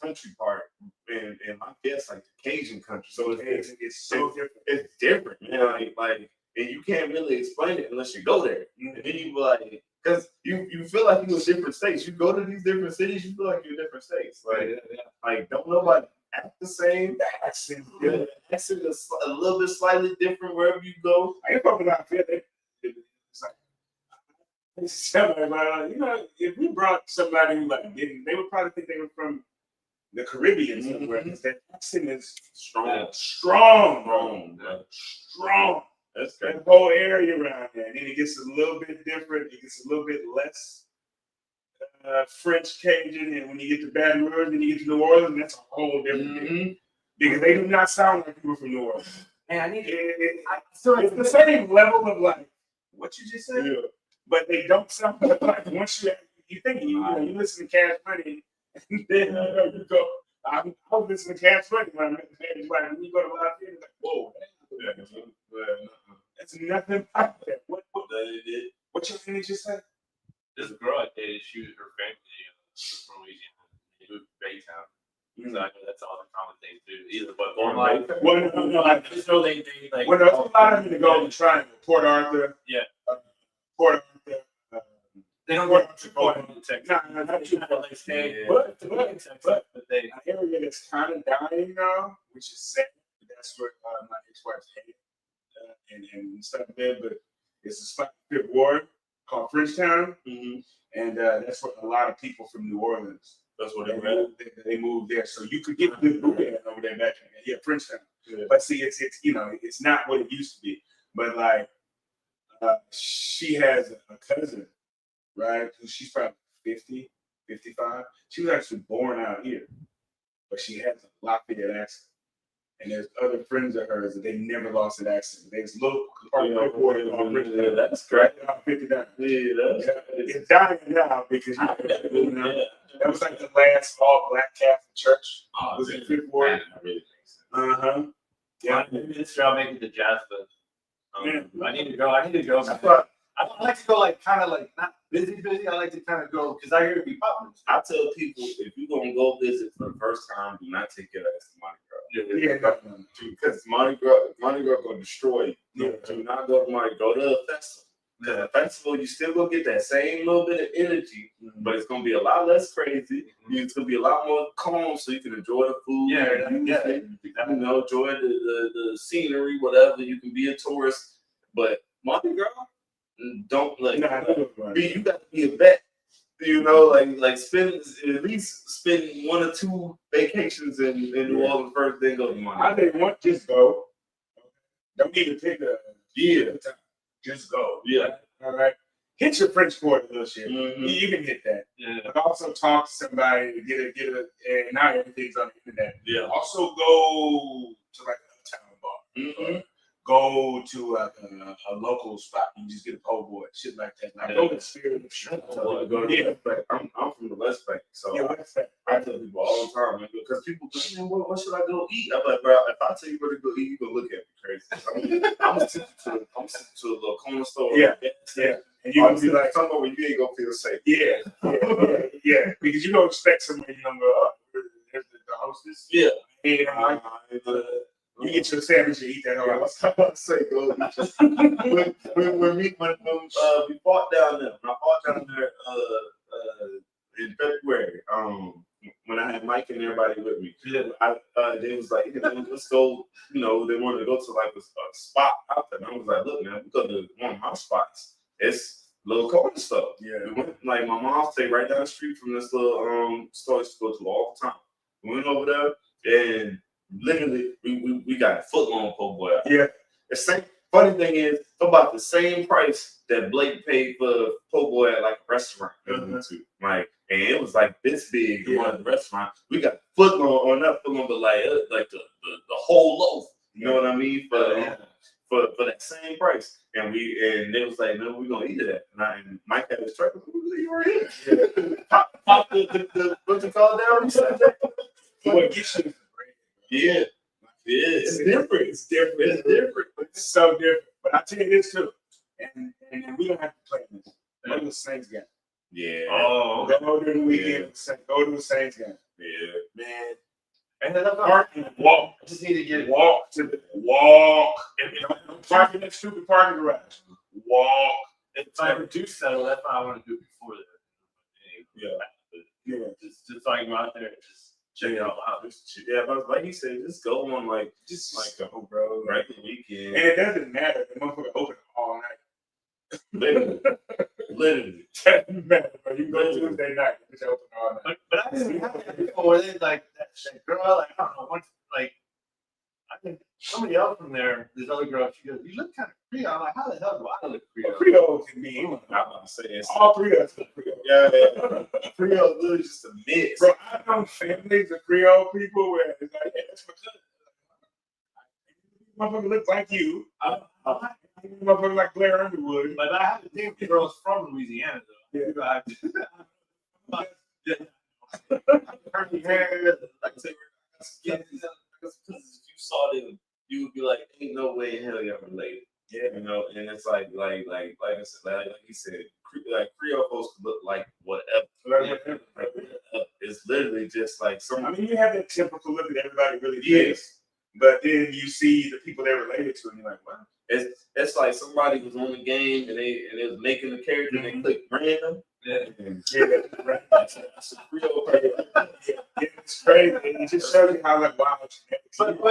country part and my guess like the Cajun country. So It's so different. It's different, man. Like and you can't really explain it unless you go there. And then you be like, because you feel like you're in different states. You go to these different cities, you feel like you're in different states. Like, like don't nobody act the same. The accent is a little bit slightly different wherever you go. I ain't talking about it. It's like, somebody, you know, if we brought somebody who like didn't, they would probably think they were from the Caribbean somewhere. That accent is strong. That's great. That whole area around there, and then it gets a little bit different. It gets a little bit less French Cajun, and when you get to Baton Rouge, and you get to New Orleans, that's a whole different thing. Because they do not sound like people from New Orleans. Man, I need It's the same level of like what you just said, but they don't sound like once you think you listen to Cash Money, and then you go. I was listening to Cash Money when I met the Cash Money. When you go to Lafayette, it's like, whoa, that's nothing like that. What your name just said? There's a girl I dated. She was her family from Louisiana. They moved to Baytown. So I know that's all the common things do. Either, but going like, No, I just know they like. well, there's a lot of them in the Golden Triangle. Port Arthur. Yeah. Port Arthur. They don't Port go to Portland, Texas. No, not too They stay, But they. an area that's kind of dying now, which is sad. That's where my ex-wife's headed and stuff there. But it's a spot in Fifth Ward called Frenchtown, and that's where a lot of people from New Orleans. That's what They moved there, so you could get good boudin over there back in the day. Yeah, Frenchtown. Yeah. But see, it's it's not what it used to be. But like, she has a cousin, right? She's probably 50, 55. She was actually born out here, but she has a Lafayette accent. And there's other friends of hers that they never lost that accent. There's little that's correct. 59. Yeah, It's dying now because that was like the last all black Catholic church. Was in Fifth Ward. Yeah. Maybe this year I'll make it to Jasper. I need to go. I like to go like kind of like not busy. I like to kind of go because I hear it be popular. I tell people if you're gonna go visit for the first time, do not take your ass to Mardi Gras. Yeah, no. Because Mardi Gras gonna destroy you. Yeah. Do not go to Mardi. Go to a festival. Because a festival, you still gonna get that same little bit of energy, but it's gonna be a lot less crazy. It's gonna be a lot more calm, so you can enjoy the food. You know, enjoy the scenery, whatever. You can be a tourist, but Mardi Gras, don't like. You got to be a vet. You know, like spend at least spend 1 or 2 vacations in New Orleans first, then go to Mardi Gras. I didn't want just go. Don't even take a Yeah. Just go. Yeah. All right. Hit your French Quarter little shit. Mhm. You can hit that. Yeah. But also talk to somebody to get a, and now everything's on the internet. Yeah. Also go to like an uptown bar. Mhm. Go to a local spot. You just get a po' boy, shit like that. Like go experience. I'm from the West Bank, so What's that? I tell people all the time, man, because people go, man, what should I go eat? I'm like, bro, if I tell you where to go eat, you gonna look at me crazy. I'm gonna take you to a little corner store. Yeah. And you gonna be like, somewhere where you ain't gonna feel safe. Yeah. Because you don't expect somebody to go, oh, there's the hostess. Yeah. You get your sandwich and eat that all. I was about to say, go. when we fought down there, when I fought down there in February, when I had Mike and everybody with me, they was like, let's go. You know, they wanted to go to like a spot out there. And I was like, look, man, we go to one of my spots. It's little corner stuff. Yeah. We went, like my mom stayed right down the street from this little store I used to go to all the time. We went over there and literally we got a foot long po' boy. Yeah. The same funny thing is about the same price that Blake paid for po' boy at like a restaurant that we went to. Like, and it was like this big in one of the restaurants. We got foot long on that foot long, but like the whole loaf. You know what I mean? For that same price. And they was like, no, we're gonna eat it. And Mike had his truck. You were here. Pop the what's it called down? What gets you? Yeah, it's different. It's different. It's so different. But I tell you this too, and we don't have to play this. Go to the Saints game. Yeah. Oh, go to the weekend. Go to the Saints game. Yeah, man. And then I'm Park and walk. I just need to get Walk to the walk. Park in that stupid parking garage. Walk. if I ever do settle, that's what I want to do before that. Yeah. Just so I can go out there and just check it out. But like you said, just go on like go, bro. Right the weekend. And it doesn't matter. The motherfucker open all night. Literally. Doesn't matter, bro. You go Tuesday night, it's open all night. But I didn't have that before. They like that girl. Like I don't know. Once like I think somebody else from there. This other girl. She goes, "You look kind of Creole." I'm like, "How the hell do I look Creole?" Creole can be anyone. I'm about to say it's All three of us are Creole. Yeah. Creole is literally just a mix. Bro, I know families of Creole people where it's like, yeah, that's my cousin. Motherfucker look like you. Motherfucker like Blair Underwood. But I have to think the girl's from Louisiana though. Yeah. Her hair, like I said, because if you saw them, you would be like, ain't no way in hell you're related. Yeah, you know, and it's like I said, like he said, like Creole folks could look like whatever. It's literally just like I mean, you have that typical look that everybody really thinks, but then you see the people they're related to, and you're like, wow. It's like somebody was on the game and they was making the character and they clicked random. Right. That's a Creole person. It's crazy. It just shows you how like wow. But I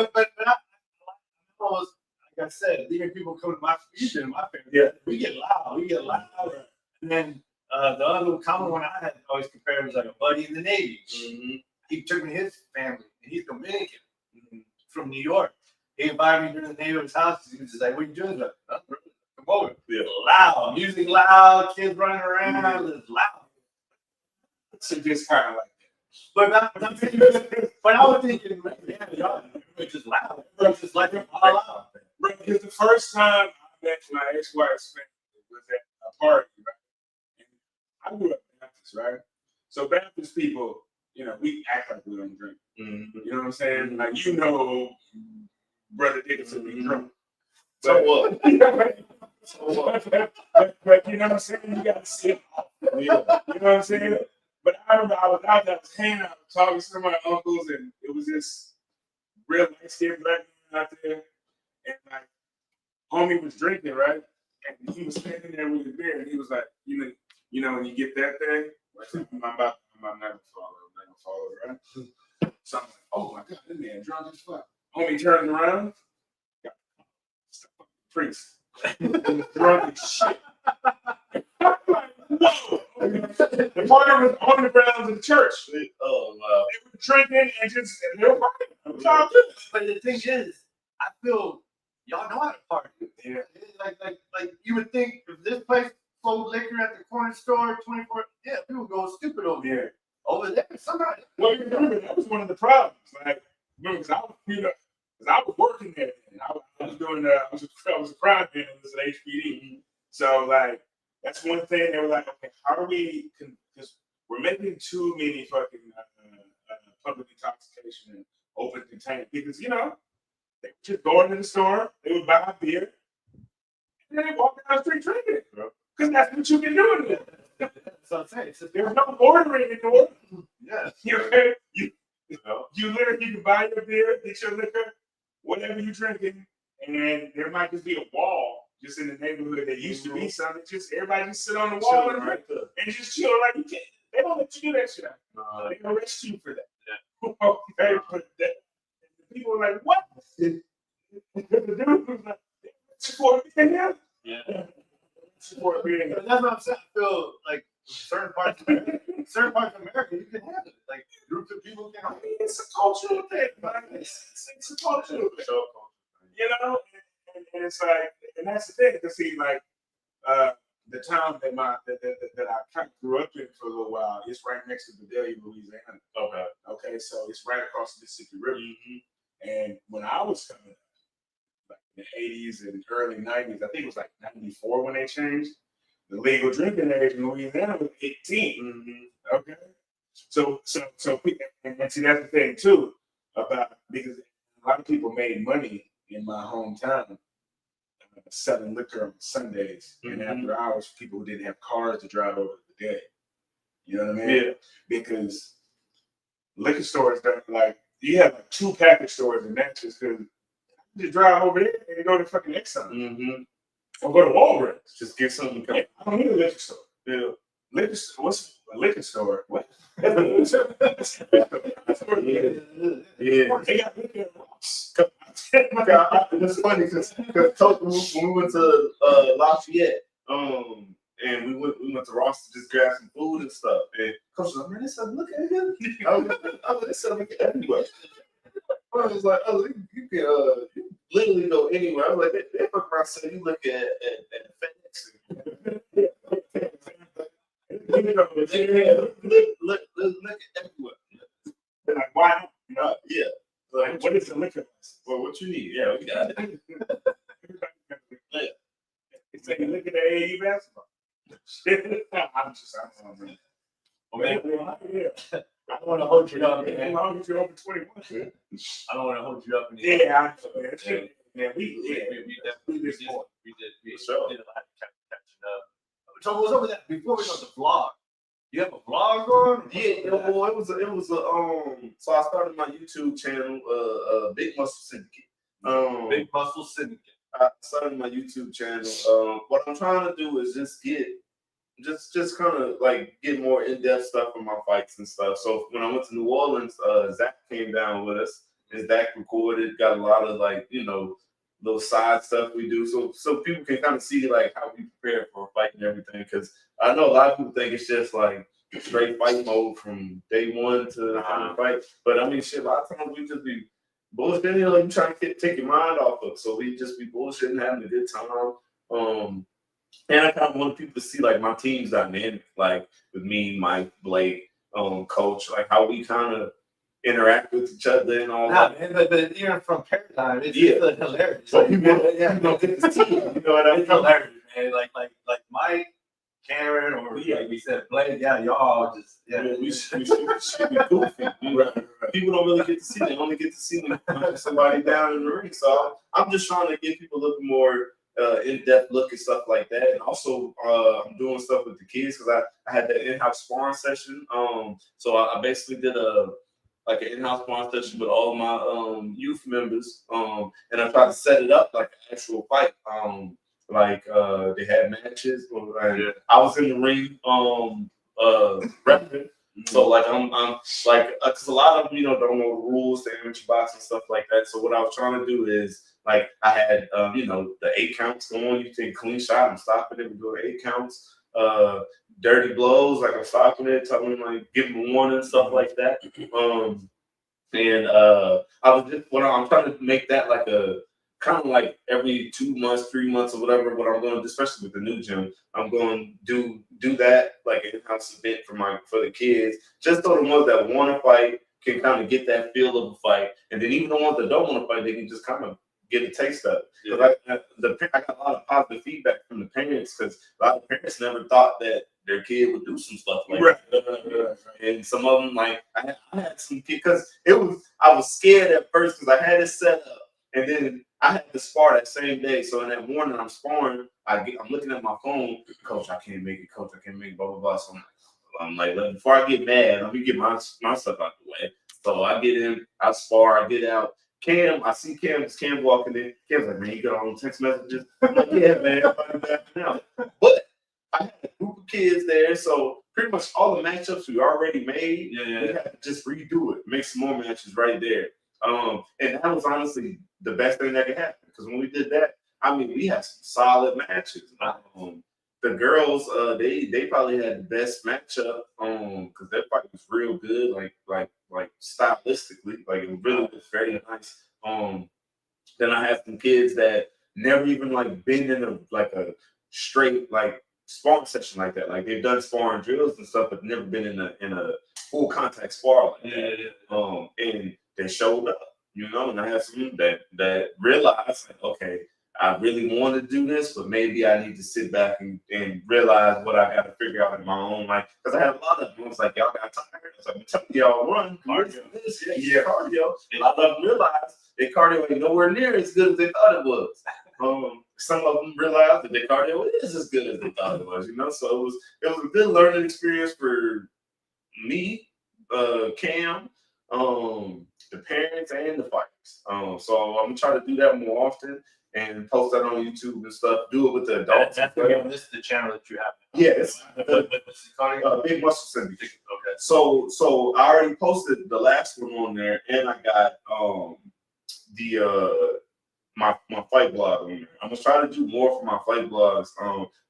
was like I said, even people come to my family. Yeah. We get loud. And then the other common one I had always compared was like a buddy in the Navy. Mm-hmm. He took me to his family, and he's Dominican from New York. He invited me to the neighbor's house. He was just like, "What are you doing?" Like, come over. Yeah. Loud, music loud, kids running around, it's loud. So just kind of like But I was thinking, man, y'all it's just loud. It's just like all out. Right, because the first time I met my ex-wife's family was at a party, right? And I grew up Baptist, right? So Baptist people, you know, we act like we don't drink. Mm-hmm. You know what I'm saying? Like, you know, Brother Dickinson be drunk. So what? But you know what I'm saying? You got to see it. Yeah. You know what I'm saying? But I remember I was out there, I was hanging out, talking to some of my uncles, and it was this real light skinned black man out there, and like homie was drinking, right? And he was standing there with his beer, and he was like, you know, when you get that thing, like, I'm never follow, right? So I'm like, oh my god, this man drunk as fuck. Homie turns around, got priest, drunk as shit. I'm like, whoa! The party was on the grounds of the church. Oh wow. They were drinking and they were partying. It was all good. But the thing is, I feel y'all know how to party. Yeah. Like you would think if this place sold liquor at the corner store 24, yeah, people go stupid over here. Over there, somebody. Well, you remember that was one of the problems. Like, because I was working there, and I was doing I was a crime analyst at HPD. So like, that's one thing. They were like, okay, how do we? Because we're making too many fucking public intoxication and open containers. Because they would just go into the store, they would buy a beer, and then they walk down the street drinking it, bro. Because that's what you've been doing there. That's what I'm saying. There's no ordering anymore. Yeah. You literally, you can buy your beer, get your liquor, whatever you're drinking, and there might just be a wall just in the neighborhood that used to be something. Just everybody just sit on the wall and drink and just chill. Like, you can't. They don't let you do that shit. They arrest you for that. Yeah. Okay, but people are like, what? The dude was like, support being here. Yeah. Support being here. That's what I'm saying. I feel like certain parts of America, you can have it. Like groups of people can. I mean, it's a cultural thing, man. It's a cultural thing. You know, and it's like, and that's the thing. To see, like, the town that I kind of grew up in for a little while, it's right next to Vidalia, Louisiana. Okay, so it's right across the Mississippi River. Mm-hmm. And when I was coming up, like in the 80s and early 90s, I think it was like 94 when they changed. The legal drinking age in Louisiana was 18. Mm-hmm. Okay, so and see, that's the thing too about, because a lot of people made money in my hometown selling liquor on Sundays, and after hours, people who didn't have cars to drive over the day. You know what I mean? Yeah. Because liquor stores don't, like, you have like 2 package stores, and that's just because you just drive over there and go to fucking Exxon. Mm-hmm. Or go to Walgreens. Just get something. Yeah, I don't need a liquor store. Yeah. Liquor store? What's a liquor store? What? Yeah. They got liquor rocks. It's funny because when we went to Lafayette, and we went to Ross to just grab some food and stuff, and Coach was like, man, they said, look at him. They said, look at everywhere. I was like, oh, you can literally go anywhere. I was like, they fuck around saying you look at FedEx. Look everywhere. They're like, why not? Yeah. Like, what is the liquor? Well, what you need? Yeah, we got it. Yeah. They say, look at the AAU basketball. I'm I don't want to hold you up, man. As long as you're over 21. I don't want to hold you up. Yeah, we did a lot of catching up. So what's up with that? Before we go to the vlog, you have a vlog on? Yeah, well, it was so I started my YouTube channel, Big Muscle Syndicate. Big Muscle Syndicate. I started my YouTube channel. What I'm trying to do is just kind of like get more in-depth stuff from my fights and stuff. So when I went to New Orleans, Zach came down with us, and Zach recorded, got a lot of like, little side stuff we do, so people can kind of see like how we prepare for a fight and everything. Because I know a lot of people think it's just like straight fight mode from day one to the fight, but I mean, shit, a lot of times we just be bullshitting, you trying to take your mind off of. So we just be bullshitting, having a good time. And I kind of want people to see like my team's dynamic, like with me, Mike, Blake, Coach, like how we kind of interact with each other and all that. Man, but even from Paradigm, it's just hilarious. So you know, this team, you know what I mean? It's hilarious, man. Like Mike, Karen, or like we said, Blake, y'all just we should be goofy. Right. People don't really get to see. They only get to see me punching somebody down in the ring. So I'm just trying to give people a little more in-depth look and stuff like that. And also I'm doing stuff with the kids because I had that in-house sparring session. So I basically did like an in-house sparring session with all my youth members. And I tried to set it up like an actual fight. They had matches, and I was in the ring, repping. So like I'm like because a lot of them don't know the rules, the amateur box and stuff like that. So what I was trying to do is like I had the 8 counts going. You take clean shot, I'm stopping it. We go to 8 counts. Dirty blows, like I'm stopping it, telling them like give them a warning and stuff like that. I'm trying to make that like a kind of like every 2 months, 3 months, or whatever. What I'm going to do, especially with the new gym, I'm going to do that like an in-house event for the kids, just so the ones that want to fight can kind of get that feel of a fight, and then even the ones that don't want to fight, they can just kind of get a taste of it. Because I got a lot of positive feedback from the parents, because a lot of parents never thought that their kid would do some stuff like that. And some of them, like I had some kids, because I was scared at first because I had it set up, and then I had to spar that same day. So in that morning I'm sparring, I'm looking at my phone, coach, I can't make it, coach, I can't make it, blah blah blah. So I'm like, before I get mad, let me get my stuff out the way. So I get in, I spar, I get out. I see Cam walking in. Cam's like, man, you got all the text messages? I'm like, yeah, man, I'm back now. But I had a group of kids there, so pretty much all the matchups we already made, we had to just redo it, make some more matches right there. And that was honestly the best thing that could happen, because when we did that, I mean, we had some solid matches. The girls, they probably had the best matchup, because their fight was real good, like stylistically, like it really was very nice. Then I had some kids that never even like been in a straight like sparring session like that. Like they've done sparring drills and stuff, but never been in a full contact spar like that. And they showed up, and I had some that realized like, okay, I really want to do this, but maybe I need to sit back and realize what I got to figure out in my own life. Because I had a lot of them. I was like, y'all got tired. I was like, I'm telling y'all, run cardio. Cardio. And a lot of them realized their cardio ain't nowhere near as good as they thought it was. Some of them realized that their cardio is as good as they thought it was. So it was a good learning experience for me, Cam, the parents, and the fighters. So I'm gonna try to do that more often and post that on YouTube and stuff. Do it with the adults. This is the channel that you have. Yes. Big Muscle Syndicate. Okay. So I already posted the last one on there, and I got my fight blog on there. I'm gonna try to do more for my fight blogs.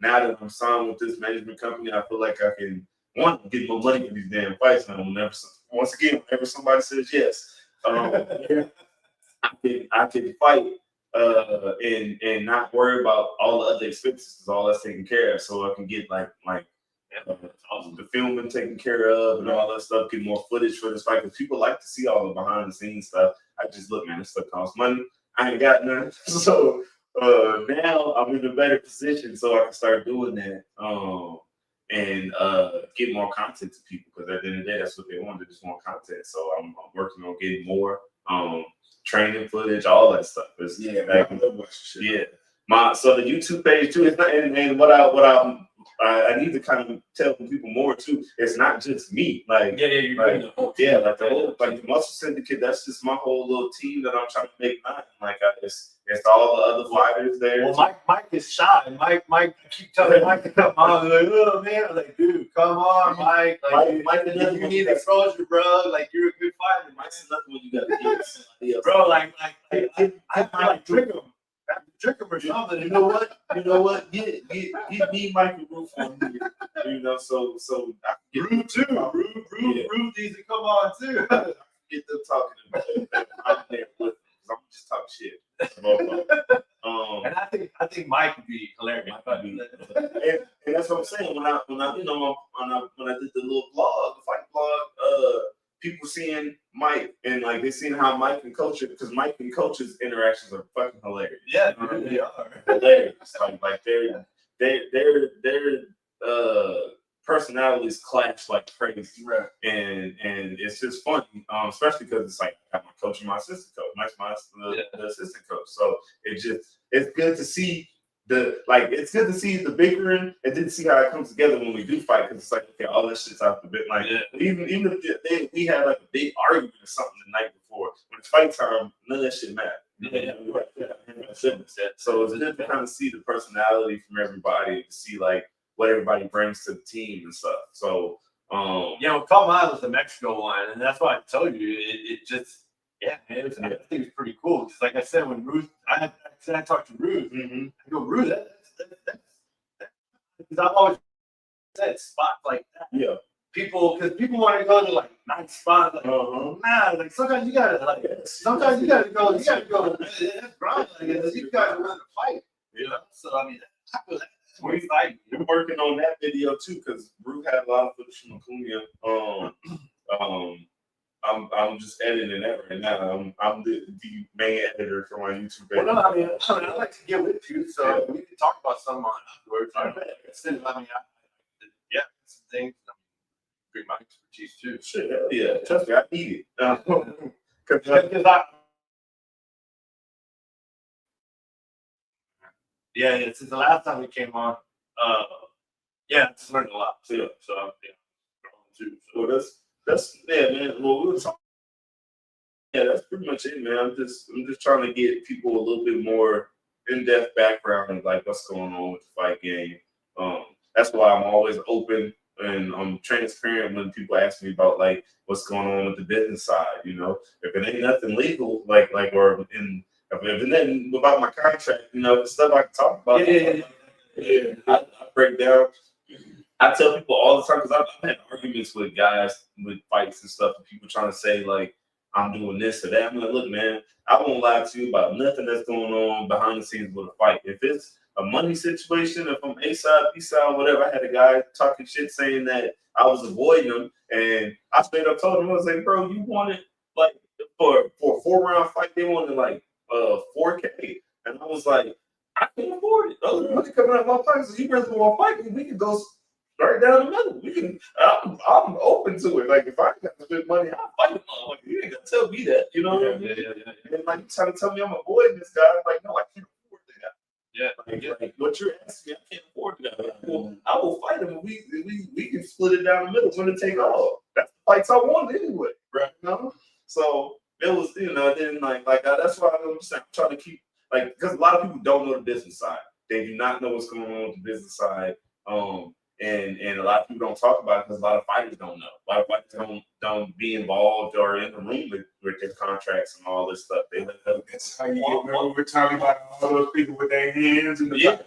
Now that I'm signed with this management company, I feel like I can get more money for these damn fights. And whenever somebody says yes, I can fight and not worry about all the other expenses, because all that's taken care of. So I can get like the filming taken care of and all that stuff, get more footage for this fight, because people like to see all the behind the scenes stuff. I just look, man, this stuff costs money. I ain't got none. So now I'm in a better position, so I can start doing that and get more content to people, because at the end of the day, that's what they want. They just want content. So I'm working on getting more training footage, all that stuff. So the YouTube page too is not, and what I need to kind of tell people more too. It's not just me, like the whole the Muscle Syndicate. That's just my whole little team that I'm trying to make mine. Like it's all the other fighters there. Well, Mike is shy. Mike, I keep telling Mike to come on. Like, oh man, I'm like, dude, come on, Mike. Like, Mike, you need exposure, bro. Like, you're a good fighter. Mike's another one you got to get somebody else. Bro, I like trick him. Trick him or something. You know what? Get me Mike and Roof on here. So I can get Roof too. Roof needs to come on too. Get them talking about I'm there with them, because I'm just talking shit. And I think Mike would be hilarious. And that's what I'm saying. When I did the little blog, the fight blog, people seeing Mike and like they seeing how Mike and coach it, because Mike and coach's interactions are fucking hilarious. Yeah, they are hilarious. Like their personalities clash like crazy, right? And it's just funny, especially because it's like I got my coach and my assistant coach. Mike's the assistant coach, so it's good to see it's good to see the bickering and then see how it comes together when we do fight, because it's like, okay, all that shit's out the bit. Like even if we had like a big argument or something the night before, when it's fight time, none of that shit matters. So it's good to kind of see the personality from everybody, to see like what everybody brings to the team and stuff. So what caught my eye was the Mexico one, and that's why I told you it just I think it was pretty cool. Just like I said, when Ruth, I talked to Ruth, I go, Ruth, that's because I've always said spots like that. Yeah. Because people want to go to like nice spots, like nah, like sometimes you gotta go, that's grind, like you gotta learn to fight. You know? So I mean, we're working on that video too, because Ruth had a lot of footage from Acuna. I'm just editing that right now. I'm the main editor for my YouTube page. Well, no, I mean, I'd like to get with you, so we can talk about some afterwards. Some things. Bring my expertise too. Shit, hell yeah. Trust me, I need it. Since the last time we came on, just learned a lot too. So too. So that's man. Well, we were talking. Yeah, that's pretty much it, man. I'm just trying to get people a little bit more in-depth background of like what's going on with the fight game. That's why I'm always open and I'm transparent when people ask me about like what's going on with the business side. You know, if it ain't nothing legal, or if it's nothing about my contract, you know, the stuff I can talk about. I break down. I tell people all the time, because I've had arguments with guys with fights and stuff, and people trying to say like I'm doing this or that. I'm like, look, man, I won't lie to you about nothing that's going on behind the scenes with a fight. If it's a money situation, if I'm A side, B side, whatever, I had a guy talking shit saying that I was avoiding him, and I straight up told him, I was like, bro, you wanted like for a 4-round fight, they wanted like $4K, and I was like, I can't afford it. Those money coming out of my pockets. So you really want to fight me? We can go right down the middle. We can. I'm open to it. Like if I got to spend money, I'll fight him. Like you ain't gonna tell me that. You know what I mean? And like you trying to tell me I'm avoiding this guy. I'm like, no, I can't afford that. Like what you're asking me, I can't afford that. I will fight him. We can split it down the middle. It's gonna take all. That's the fights I want anyway. Right? You know? So it was, then that's why I'm trying to keep because a lot of people don't know the business side. They do not know what's going on with the business side. And a lot of people don't talk about it because a lot of fighters don't know. A lot of fighters don't be involved or in the room with their contracts and all this stuff. That's how you get remember we're talking about all those people with their hands in the back.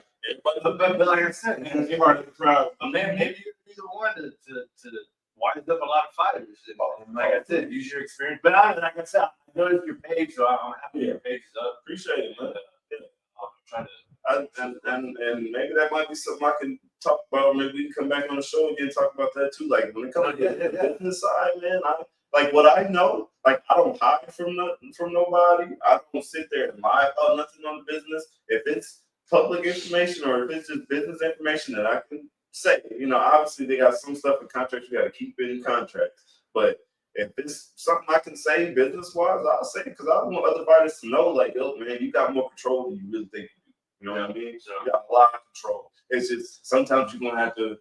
But like I said, man, it's part of the crowd. Man, maybe you're the one to wise up a lot of fighters. And like I said, use your experience. But like I said, I noticed your page, so I'm happy your page is up. Appreciate it, man. I'm trying to. And maybe that might be something I can talk about. Maybe we can come back on the show again and talk about that too. Like when it comes to the business side, man, what I know, like I don't hide from nobody. I don't sit there and lie about nothing on the business. If it's public information or if it's just business information that I can say, obviously they got some stuff in contracts you got to keep in contracts. But if it's something I can say business wise, I'll say it because I want other fighters to know, like, yo, man, you got more control than you really think you do. You know what I mean? You got a lot of control. It's just sometimes you're gonna have to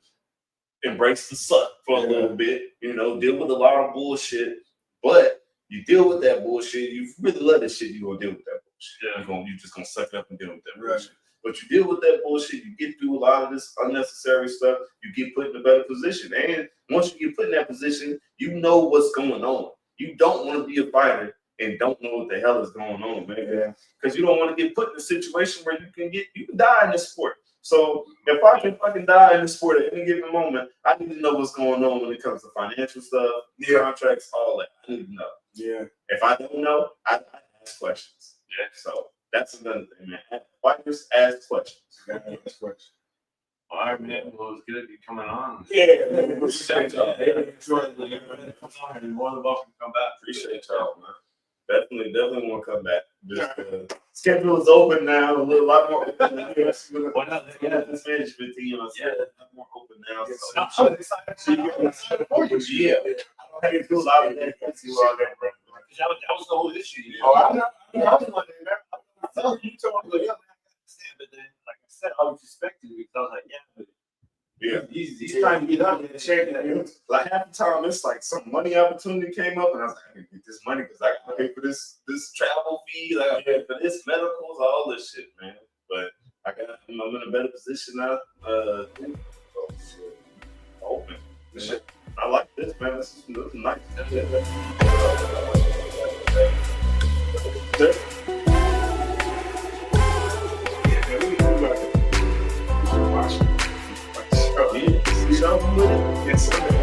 embrace the suck for a little bit, deal with a lot of bullshit. But you deal with that bullshit, you really love that shit, you're gonna deal with that bullshit. You're just gonna suck it up and deal with that bullshit. But you deal with that bullshit, you get through a lot of this unnecessary stuff, you get put in a better position. And once you get put in that position, you know what's going on. You don't want to be a fighter and don't know what the hell is going on, man. Because you don't want to get put in a situation where you can die in this sport. So if I can die in this sport at any given moment, I need to know what's going on when it comes to financial stuff, contracts, all that. I need to know. Yeah. If I don't know, I ask questions. Yeah. So that's another thing, man. Fighters ask questions. Ask questions. All right, man. Well, it's good to be coming on. Yeah. More than welcome to come back. Appreciate y'all, man. Definitely want to come back. Schedule is open now. A lot more open now. This management team, a lot more open now. I'm excited for you. Yeah. I don't do a lot of that. That was the whole issue. I was one day, man. You told me, but then, like I said I was expecting it because I was like, yeah, but Yeah. he's trying to get up and check it. Like half the time, it's like some money opportunity came up, and I was like, I can get this money because I got to pay for this travel fee, I got to pay for this medicals, all this shit, man. But I'm in a better position now. Oh shit, open. Shit. I like this, man. This is nice. Watch. Something with it. It's something